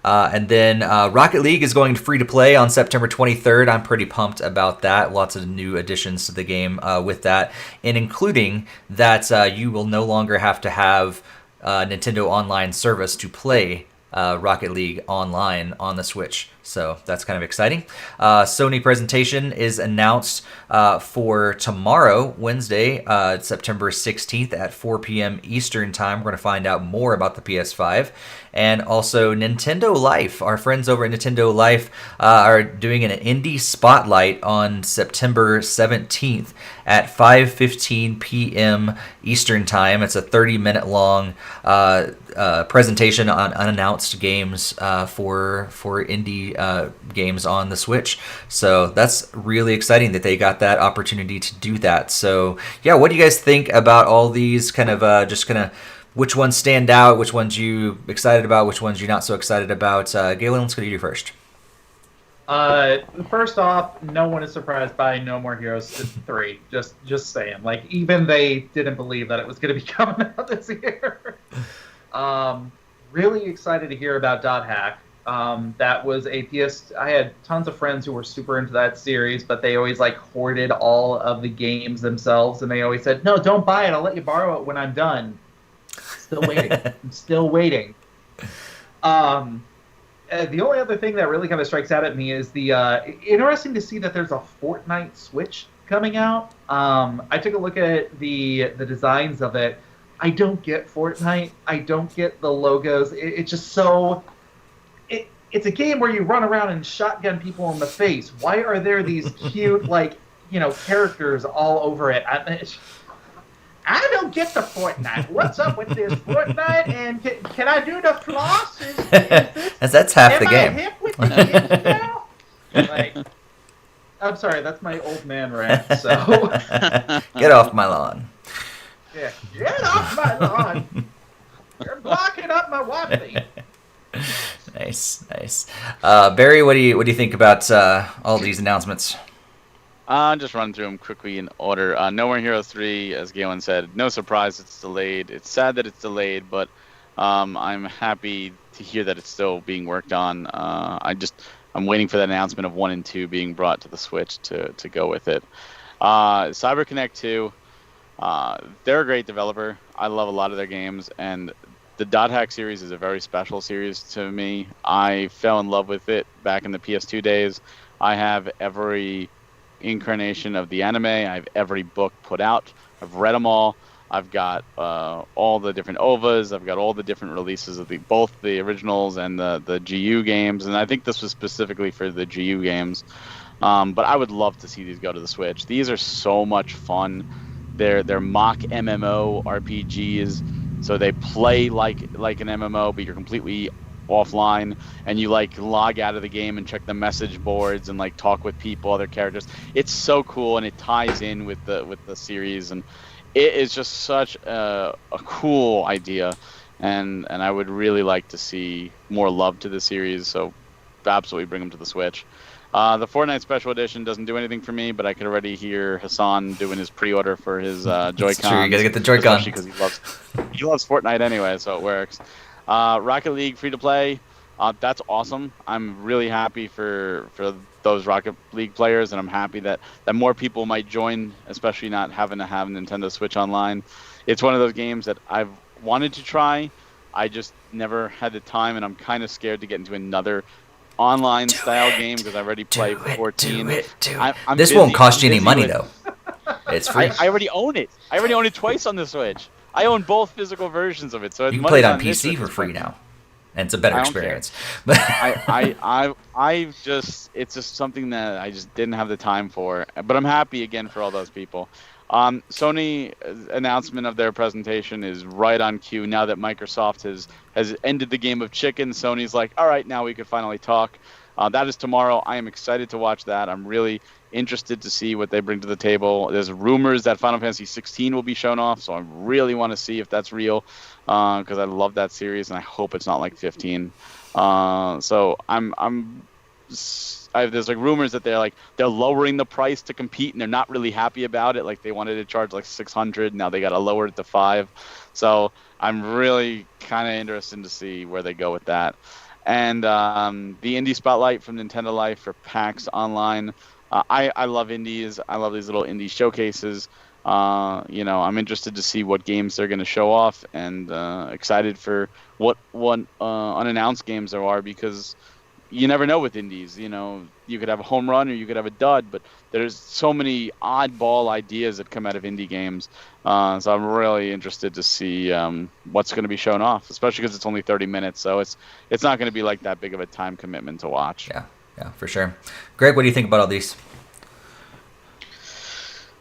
And then Rocket League is going free to play on September 23rd. I'm pretty pumped about that. Lots of new additions to the game with that, and including that you will no longer have to have Nintendo Online service to play Rocket League online on the Switch. So that's kind of exciting. Sony presentation is announced for tomorrow, Wednesday, September 16th at 4 p.m. Eastern Time. We're going to find out more about the PS5. And also Nintendo Life. Our friends over at Nintendo Life are doing an indie spotlight on September 17th at 5:15 p.m. Eastern Time. It's a 30-minute long presentation on unannounced games for indie games on the Switch. So that's really exciting that they got that opportunity to do that. So yeah, what do you guys think about all these which ones stand out, which ones you excited about, which ones you're not so excited about? Galen, let's go to you first. First off, no one is surprised by No More Heroes 3. Just saying. Even they didn't believe that it was going to be coming out this year. Really excited to hear about Dot Hack. That was I had tons of friends who were super into that series, but they always hoarded all of the games themselves, and they always said, "No, don't buy it. I'll let you borrow it when I'm done." Still waiting. I'm still waiting. The only other thing that really kind of strikes out at me is the interesting to see that there's a Fortnite Switch coming out. I took a look at the designs of it. I don't get Fortnite. I don't get the logos. It's just so... It's a game where you run around and shotgun people in the face. Why are there these cute, characters all over it? I don't get the Fortnite. What's up with this Fortnite? And can I do the floss? That's half the game. Am I hip with the kids now? I'm sorry, that's my old man rant. So get off my lawn. Yeah, get off my lawn. You're blocking up my wifey. Nice. Barry, what do you think about all these announcements? Just run through them quickly in order. No More Heroes 3, as Galen said, no surprise it's delayed. It's sad that it's delayed, but I'm happy to hear that it's still being worked on. I'm waiting for that announcement of 1 and 2 being brought to the Switch to go with it. CyberConnect 2, they're a great developer. I love a lot of their games, and the Dot Hack series is a very special series to me. I fell in love with it back in the PS2 days. I have every incarnation of the anime. I have every book put out. I've read them all. I've got all the different OVAs. I've got all the different releases of both the originals and the GU games. And I think this was specifically for the GU games. But I would love to see these go to the Switch. These are so much fun. They're mock MMO RPGs. So they play like an MMO, but you're completely offline, and you like log out of the game and check the message boards and like talk with people, other characters. It's so cool, and it ties in with the series, and it is just such a cool idea, and I would really like to see more love to the series. So absolutely bring them to the Switch. The Fortnite Special Edition doesn't do anything for me, but I could already hear Hassan doing his pre-order for his Joy-Cons. True, you gotta get the Joy-Con. Especially because he loves Fortnite anyway, so it works. Rocket League free-to-play, that's awesome. I'm really happy for those Rocket League players, and I'm happy that more people might join, especially not having to have Nintendo Switch Online. It's one of those games that I've wanted to try. I just never had the time, and I'm kind of scared to get into another online style game because I already played 14. This won't cost you any money though. It's free. I already own it. I already own it twice on the Switch. I own both physical versions of it, so you can play it on PC for free now, and it's a better experience. But it's just something that I just didn't have the time for. But I'm happy again for all those people. Sony announcement of their presentation is right on cue. Now that Microsoft has ended the game of chicken, Sony's like, all right, now we can finally talk. That is tomorrow. I am excited to watch that. I'm really interested to see what they bring to the table. There's rumors that Final Fantasy 16 will be shown off, so I really want to see if that's real, because I love that series and I hope it's not like 15. So there's like rumors that they're lowering the price to compete, and they're not really happy about it. Like they wanted to charge like $600, now they got to lower it to $500. So I'm really kind of interested to see where they go with that. And the Indie Spotlight from Nintendo Life for PAX Online. I love indies. I love these little indie showcases. I'm interested to see what games they're going to show off, and excited for what unannounced games there are, because you never know with indies. You could have a home run or you could have a dud, but there's so many oddball ideas that come out of indie games. So I'm really interested to see what's going to be shown off, especially because it's only 30 minutes, so it's not going to be like that big of a time commitment to watch. Yeah, for sure. Greg, what do you think about all these?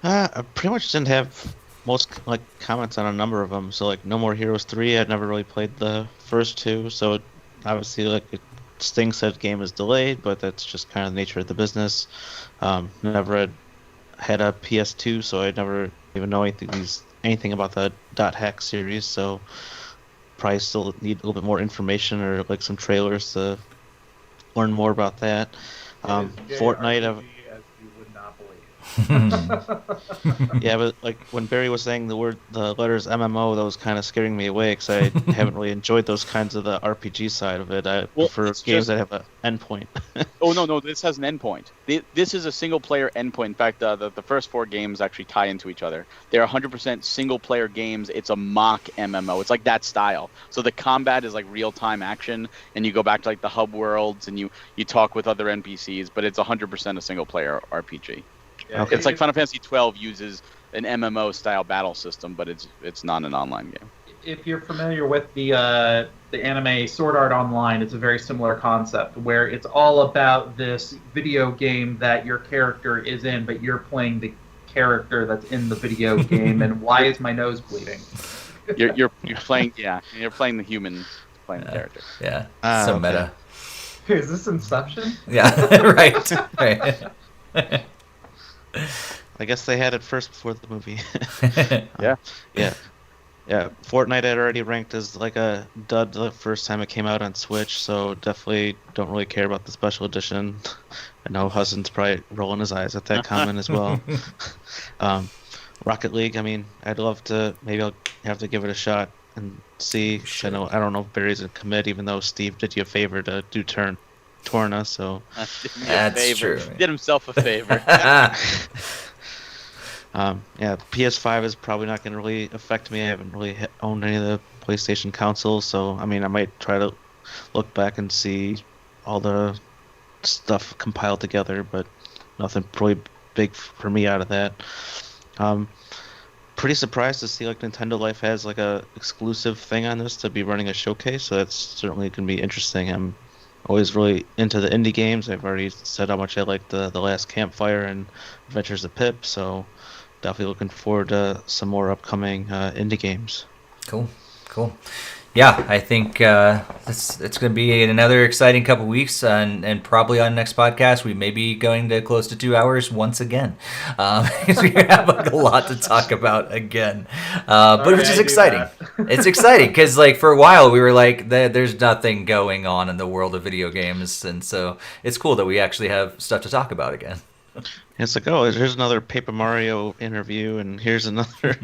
I pretty much didn't have most comments on a number of them. So No More Heroes 3, I'd never really played the first two, so obviously it stinks that game is delayed, but that's just kind of the nature of the business. Never had a PS2, so I never even know anything about the .hack series, so probably still need a little bit more information or some trailers to learn more about that. Fortnite, as you would not believe. Yeah, but when Barry was saying the letters MMO, that was kind of scaring me away, because I haven't really enjoyed those kinds of the RPG side of it. I prefer games that have an endpoint. Oh no, this has an endpoint. This is a single player endpoint. In fact, the first 4 games actually tie into each other. They're 100% single player games. It's a mock MMO. It's like that style. So the combat is like real time action, and you go back to the hub worlds and you talk with other NPCs, but it's 100% a single player RPG. Yeah, okay. It's like Final Fantasy 12 uses an MMO style battle system, but it's not an online game. If you're familiar with the anime Sword Art Online, it's a very similar concept where it's all about this video game that your character is in, but you're playing the character that's in the video game. And why is my nose bleeding? You're playing you're playing the human playing the character. Yeah, so meta. Is this Inception? Yeah, right. I guess they had it first before the movie. Yeah. Fortnite had already ranked as a dud the first time it came out on Switch, so definitely don't really care about the special edition. I know Hudson's probably rolling his eyes at that comment as well. Rocket League, I'd love to. Maybe I'll have to give it a shot and see. Sure. I don't know if Barry's a commit, even though Steve did you a favor to do Torna, so that's true. Did himself a favor. PS5 is probably not going to really affect me. I haven't really owned any of the PlayStation consoles, so I might try to look back and see all the stuff compiled together, but nothing really big for me out of that. Pretty surprised to see Nintendo Life has a exclusive thing on this to be running a showcase, so that's certainly going to be interesting. I'm always really into the indie games. I've already said how much I like the Last Campfire and Adventures of Pip, so definitely looking forward to some more upcoming indie games. Cool. Yeah, I think it's going to be another exciting couple weeks, and probably on next podcast we may be going to close to 2 hours once again, because we have like, a lot to talk about again, but which is exciting. It's exciting because like for a while we were like, there's nothing going on in the world of video games, and so it's cool that we actually have stuff to talk about again. It's like, oh, here's another Paper Mario interview, and here's another.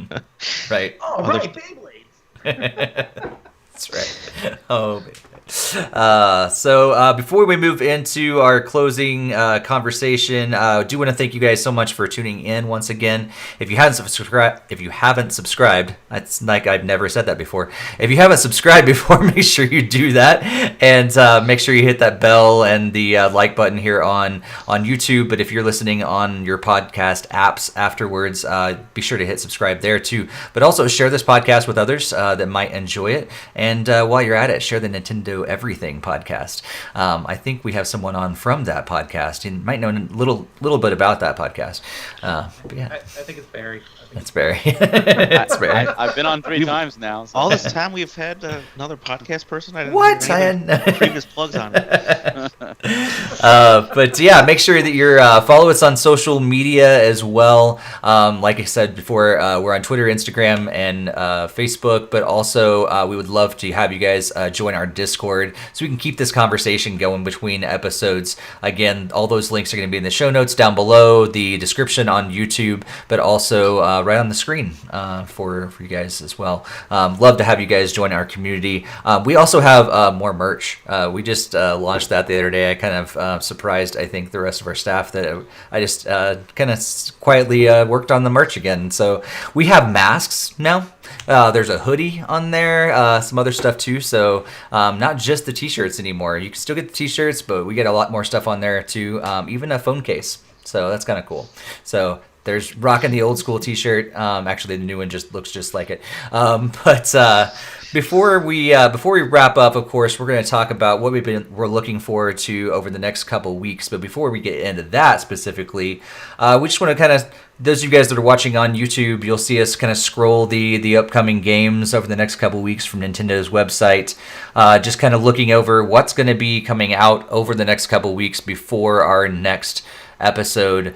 Right. Oh, right, Beyblades. That's right. Oh, baby. So before we move into our closing conversation, I do want to thank you guys so much for tuning in once again. If you haven't subscribed, it's like I've never said that before. If you haven't subscribed before, make sure you do that, and make sure you hit that bell and the like button here on YouTube. But if you're listening on your podcast apps afterwards, be sure to hit subscribe there too. But also share this podcast with others that might enjoy it. And while you're at it, share the Nintendo Everything podcast. I think we have someone on from that podcast. You might know a little bit about that podcast. But yeah. I think it's Barry. It's Barry. It's Barry. I've been on 3 times now. So. All this time we've had another podcast person. I didn't What? I had previous plugs on it. But yeah, make sure that you're follow us on social media as well. Like I said before, we're on Twitter, Instagram, and Facebook. But also, we would love to have you guys join our Discord so we can keep this conversation going between episodes. Again, all those links are going to be in the show notes down below, the description on YouTube, but also right on the screen for you guys as well. Love to have you guys join our community. We also have more merch. We just launched that the other day. I kind of surprised, I think, the rest of our staff that I just kind of quietly worked on the merch again. So we have masks now. There's a hoodie on there, some other stuff too. So not just the t-shirts anymore. You can still get the t-shirts, but we get a lot more stuff on there too. Even a phone case. So that's kind of cool. So there's rocking the old school t-shirt. Actually, the new one just looks just like it. But before we wrap up, of course, we're going to talk about what we're looking forward to over the next couple weeks. But before we get into that specifically, we just want to kind of, those of you guys that are watching on YouTube, you'll see us kind of scroll the upcoming games over the next couple weeks from Nintendo's website. Just kind of looking over what's going to be coming out over the next couple weeks before our next episode.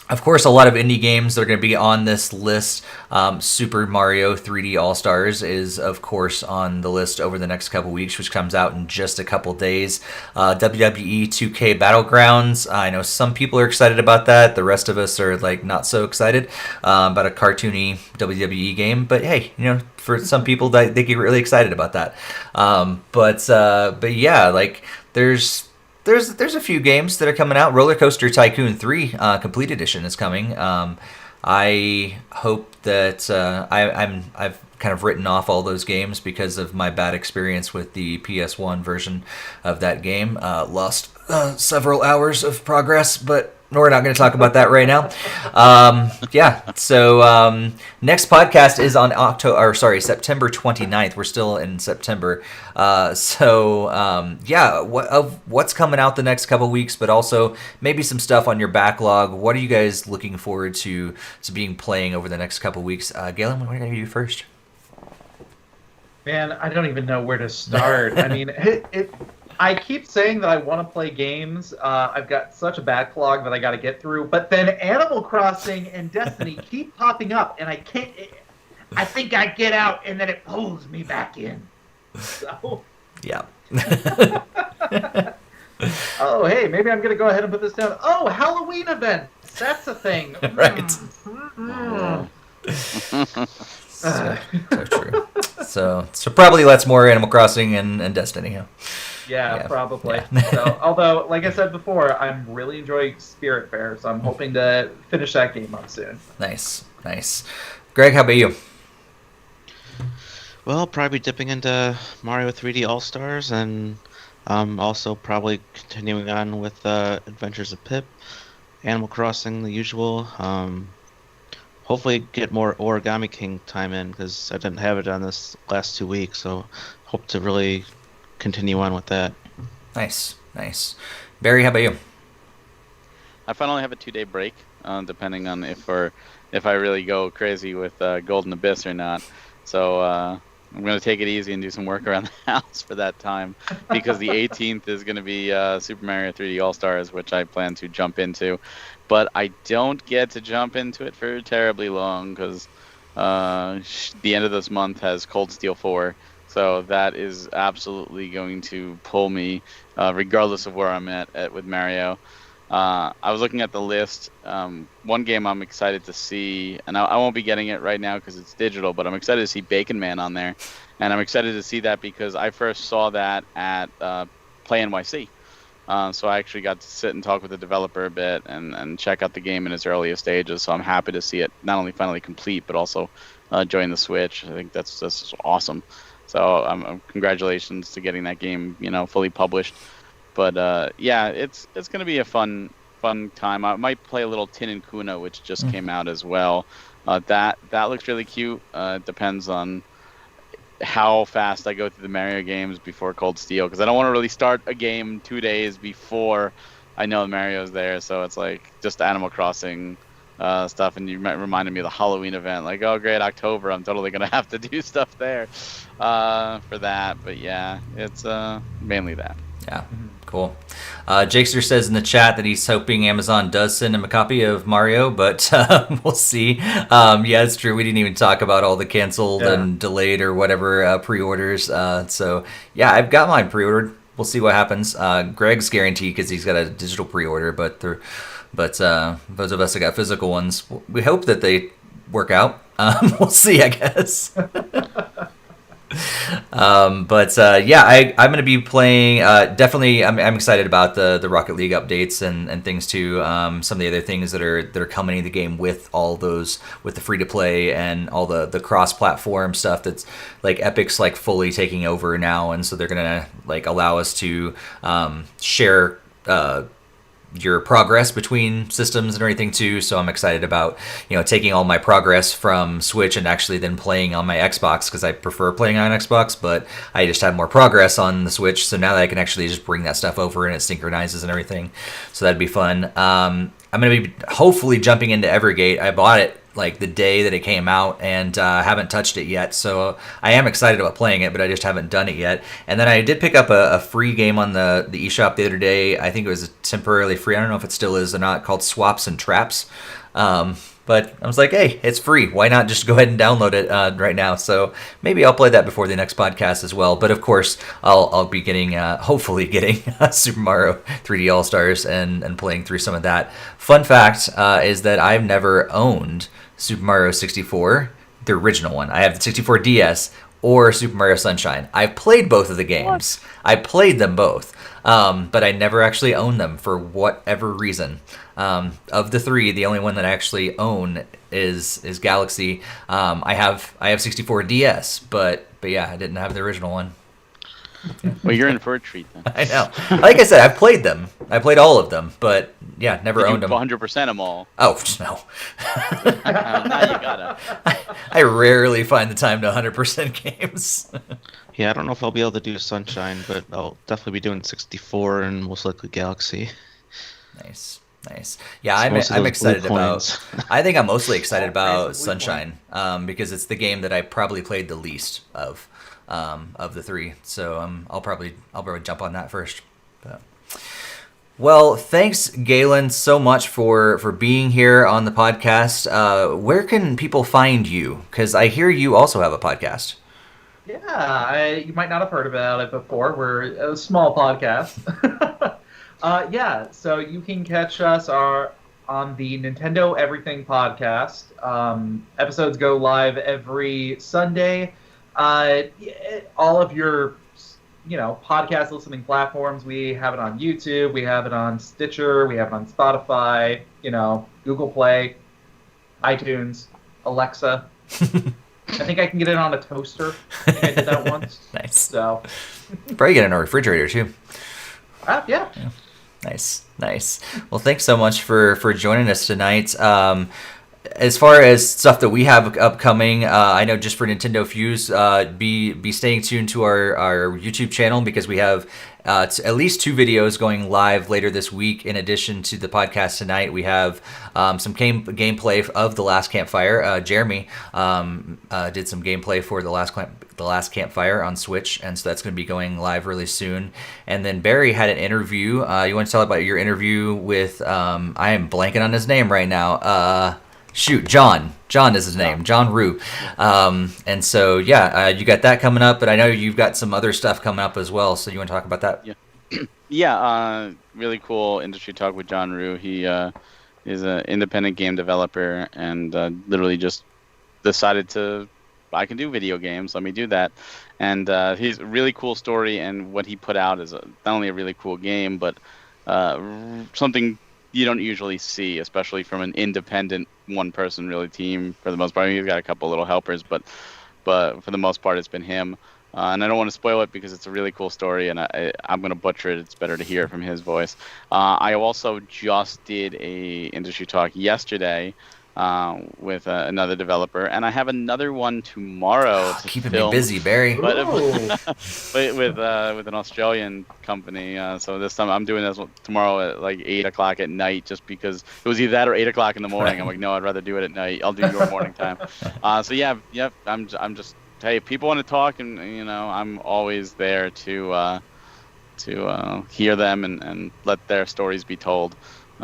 Of course, a lot of indie games that are going to be on this list. Super Mario 3D All-Stars is, of course, on the list over the next couple weeks, which comes out in just a couple days. WWE 2K Battlegrounds. I know some people are excited about that. The rest of us are like not so excited about a cartoony WWE game. But hey, you know, for some people, they get really excited about that. But yeah, like there's a few games that are coming out. Roller Coaster Tycoon 3 Complete Edition is coming. I hope that I've kind of written off all those games because of my bad experience with the PS1 version of that game. Lost several hours of progress, but we're not going to talk about that right now. Yeah, so next podcast is on September 29th. We're still in September. Yeah, what's coming out the next couple weeks, but also maybe some stuff on your backlog. What are you guys looking forward to being playing over the next couple weeks? Galen, what are you going to do first? Man, I don't even know where to start. I mean, I keep saying that I want to play games. I've got such a backlog that I got to get through. But then Animal Crossing and Destiny keep popping up, and I can't. I think I get out, and then it pulls me back in. So. Yeah. Oh, hey, maybe I'm gonna go ahead and put this down. Oh, Halloween events. That's a thing. Right. So true. So probably lots more Animal Crossing and Destiny. Yeah, probably. Yeah. So, although, like I said before, I'm really enjoying Spirit Fair, so I'm hoping to finish that game up soon. Nice. Greg, how about you? Well, probably dipping into Mario 3D All-Stars, and also probably continuing on with Adventures of Pip, Animal Crossing, the usual. Hopefully get more Origami King time in, because I didn't have it on this last 2 weeks, so hope to really continue on with that. Nice. Barry, how about you? I finally have a 2-day break, depending on if I really go crazy with Golden Abyss or not. So I'm gonna take it easy and do some work around the house for that time, because the 18th is gonna be Super Mario 3D All Stars, which I plan to jump into, but I don't get to jump into it for terribly long because the end of this month has Cold Steel 4, so that is absolutely going to pull me, regardless of where I'm at with Mario. I was looking at the list. One game I'm excited to see, and I won't be getting it right now because it's digital, but I'm excited to see Bacon Man on there. And I'm excited to see that because I first saw that at Play NYC. So I actually got to sit and talk with the developer a bit and check out the game in its earliest stages. So I'm happy to see it not only finally complete, but also join the Switch. I think that's awesome. So congratulations to getting that game, fully published. But yeah, it's gonna be a fun time. I might play a little Tin and Kuna, which just came out as well. That looks really cute. It depends on how fast I go through the Mario games before Cold Steel, because I don't want to really start a game 2 days before I know Mario's there. So it's like just Animal Crossing stuff, and you reminded me of the Halloween event. Like, oh great, October, I'm totally gonna have to do stuff there for that. But yeah, it's mainly that. Yeah. Cool. Jakester says in the chat that he's hoping Amazon does send him a copy of Mario, but we'll see. Yeah, it's true. We didn't even talk about all the canceled and delayed or whatever pre-orders. So yeah, I've got mine pre-ordered. We'll see what happens. Greg's guaranteed because he's got a digital pre-order, but those of us that got physical ones, we hope that they work out. We'll see, I guess. Yeah, I'm going to be playing, definitely, I'm excited about the Rocket League updates and things too. Some of the other things that are coming in the game with all those, with the free to play and all the cross-platform stuff that's like Epic's like fully taking over now. And so they're going to like allow us to share your progress between systems and everything too. So I'm excited about, taking all my progress from Switch and actually then playing on my Xbox, because I prefer playing on Xbox, but I just have more progress on the Switch. So now that I can actually just bring that stuff over and it synchronizes and everything. So that'd be fun. I'm going to be hopefully jumping into Evergate. I bought it like the day that it came out and haven't touched it yet. So I am excited about playing it, but I just haven't done it yet. And then I did pick up a free game on the eShop the other day. I think it was temporarily free. I don't know if it still is or not, called Swaps and Traps. But I was like, hey, it's free. Why not just go ahead and download it right now? So maybe I'll play that before the next podcast as well. But of course, I'll be getting, hopefully getting Super Mario 3D All Stars and playing through some of that. Fun fact is that I've never owned Super Mario 64, the original one. I have the 64 DS or Super Mario Sunshine. I've played both of the games. What? I played them both, but I never actually owned them for whatever reason. Of the three, the only one that I actually own is Galaxy. I have 64 DS, but yeah, I didn't have the original one. Well, you're in for a treat then. I know. Like I said, I've played them. I played all of them, but yeah, never owned them. 100% them all. Oh, no. Now you gotta. I rarely find the time to 100% games. Yeah, I don't know if I'll be able to do Sunshine, but I'll definitely be doing 64 and most likely Galaxy. Nice. Yeah, I'm excited about. I think I'm mostly excited about Sunshine because it's the game that I probably played the least of the three. So I'll probably jump on that first. But. Well, thanks, Galen, so much for being here on the podcast. Where can people find you? Because I hear you also have a podcast. Yeah, you might not have heard about it before. We're a small podcast. Yeah, so you can catch us on the Nintendo Everything podcast. Episodes go live every Sunday. All of your, podcast listening platforms. We have it on YouTube. We have it on Stitcher. We have it on Spotify. Google Play, iTunes, Alexa. I think I can get it on a toaster. I think I did that once. Nice. So probably get it in a refrigerator too. Yeah. Nice. Well, thanks so much for joining us tonight. As far as stuff that we have upcoming, I know just for NintendoFuse, be staying tuned to our YouTube channel because we have at least 2 videos going live later this week. In addition to the podcast tonight, we have some gameplay of The Last Campfire. Jeremy did some gameplay for The Last Campfire on Switch, and so that's going to be going live really soon. And then Barry had an interview. You want to tell about your interview with, I am blanking on his name right now. John. John is his name. John Rue. And so, you got that coming up, but I know you've got some other stuff coming up as well. So you want to talk about that? Yeah. Really cool industry talk with John Rue. He is an independent game developer and literally just decided I can do video games. Let me do that. And he's a really cool story. And what he put out is not only a really cool game, but something you don't usually see, especially from an independent one-person really team for the most part. I mean, he's got a couple little helpers, but for the most part, it's been him. And I don't want to spoil it because it's a really cool story, and I'm going to butcher it. It's better to hear it from his voice. I also just did a industry talk yesterday with another developer, and I have another one tomorrow. Keeping me busy, Barry. But with an Australian company. So this time I'm doing this tomorrow at like 8 o'clock at night, just because it was either that or 8 o'clock in the morning. I'm like, no, I'd rather do it at night. I'll do your morning time. So I'm just, hey, if people want to talk, and I'm always there to hear them and let their stories be told.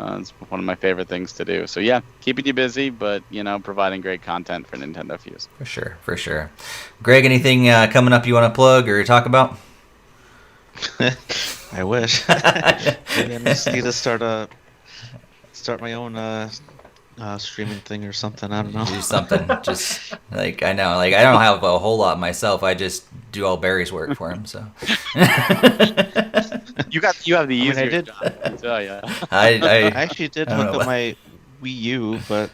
It's one of my favorite things to do. So yeah, keeping you busy, but providing great content for NintendoFuse. For sure. Greg, anything coming up you want to plug or talk about? I wish. Maybe I just need to start my own streaming thing or something. I don't know. Do something. Just I don't have a whole lot myself. I just do all Barry's work for him. So. You have the easier I did. job. So, yeah. I actually did look at my Wii U, but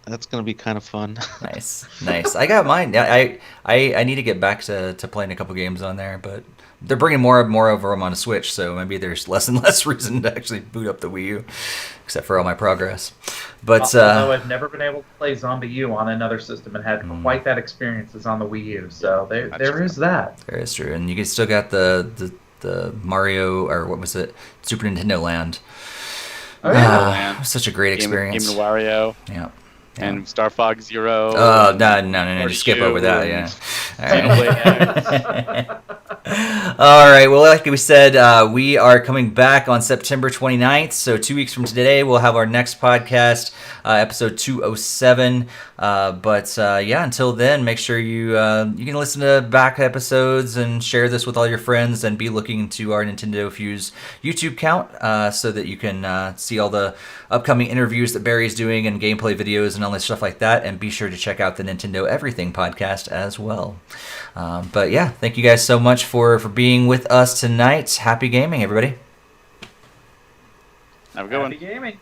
that's gonna be kind of fun. Nice. I got mine. I need to get back to playing a couple games on there, but they're bringing more over them on a Switch, so maybe there's less and less reason to actually boot up the Wii U, except for all my progress. But although I've never been able to play Zombie U on another system and had quite that experience as on the Wii U, so there is that. There is true, and you still got the Mario, or what was it, Super Nintendo Land. Oh yeah, such a great experience. Game of Wario. Yeah. And Star Fox Zero. Oh, no. Just skip over that, yeah. All right. All right. Well, like we said, we are coming back on September 29th. So 2 weeks from today, we'll have our next podcast, episode 207. Until then, make sure you can listen to back episodes and share this with all your friends, and be looking to our NintendoFuse YouTube account so that you can see all the upcoming interviews that Barry's doing and gameplay videos and all this stuff like that. And be sure to check out the Nintendo Everything podcast as well. Thank you guys so much for being with us tonight. Happy gaming, everybody. Have a good one. Happy gaming.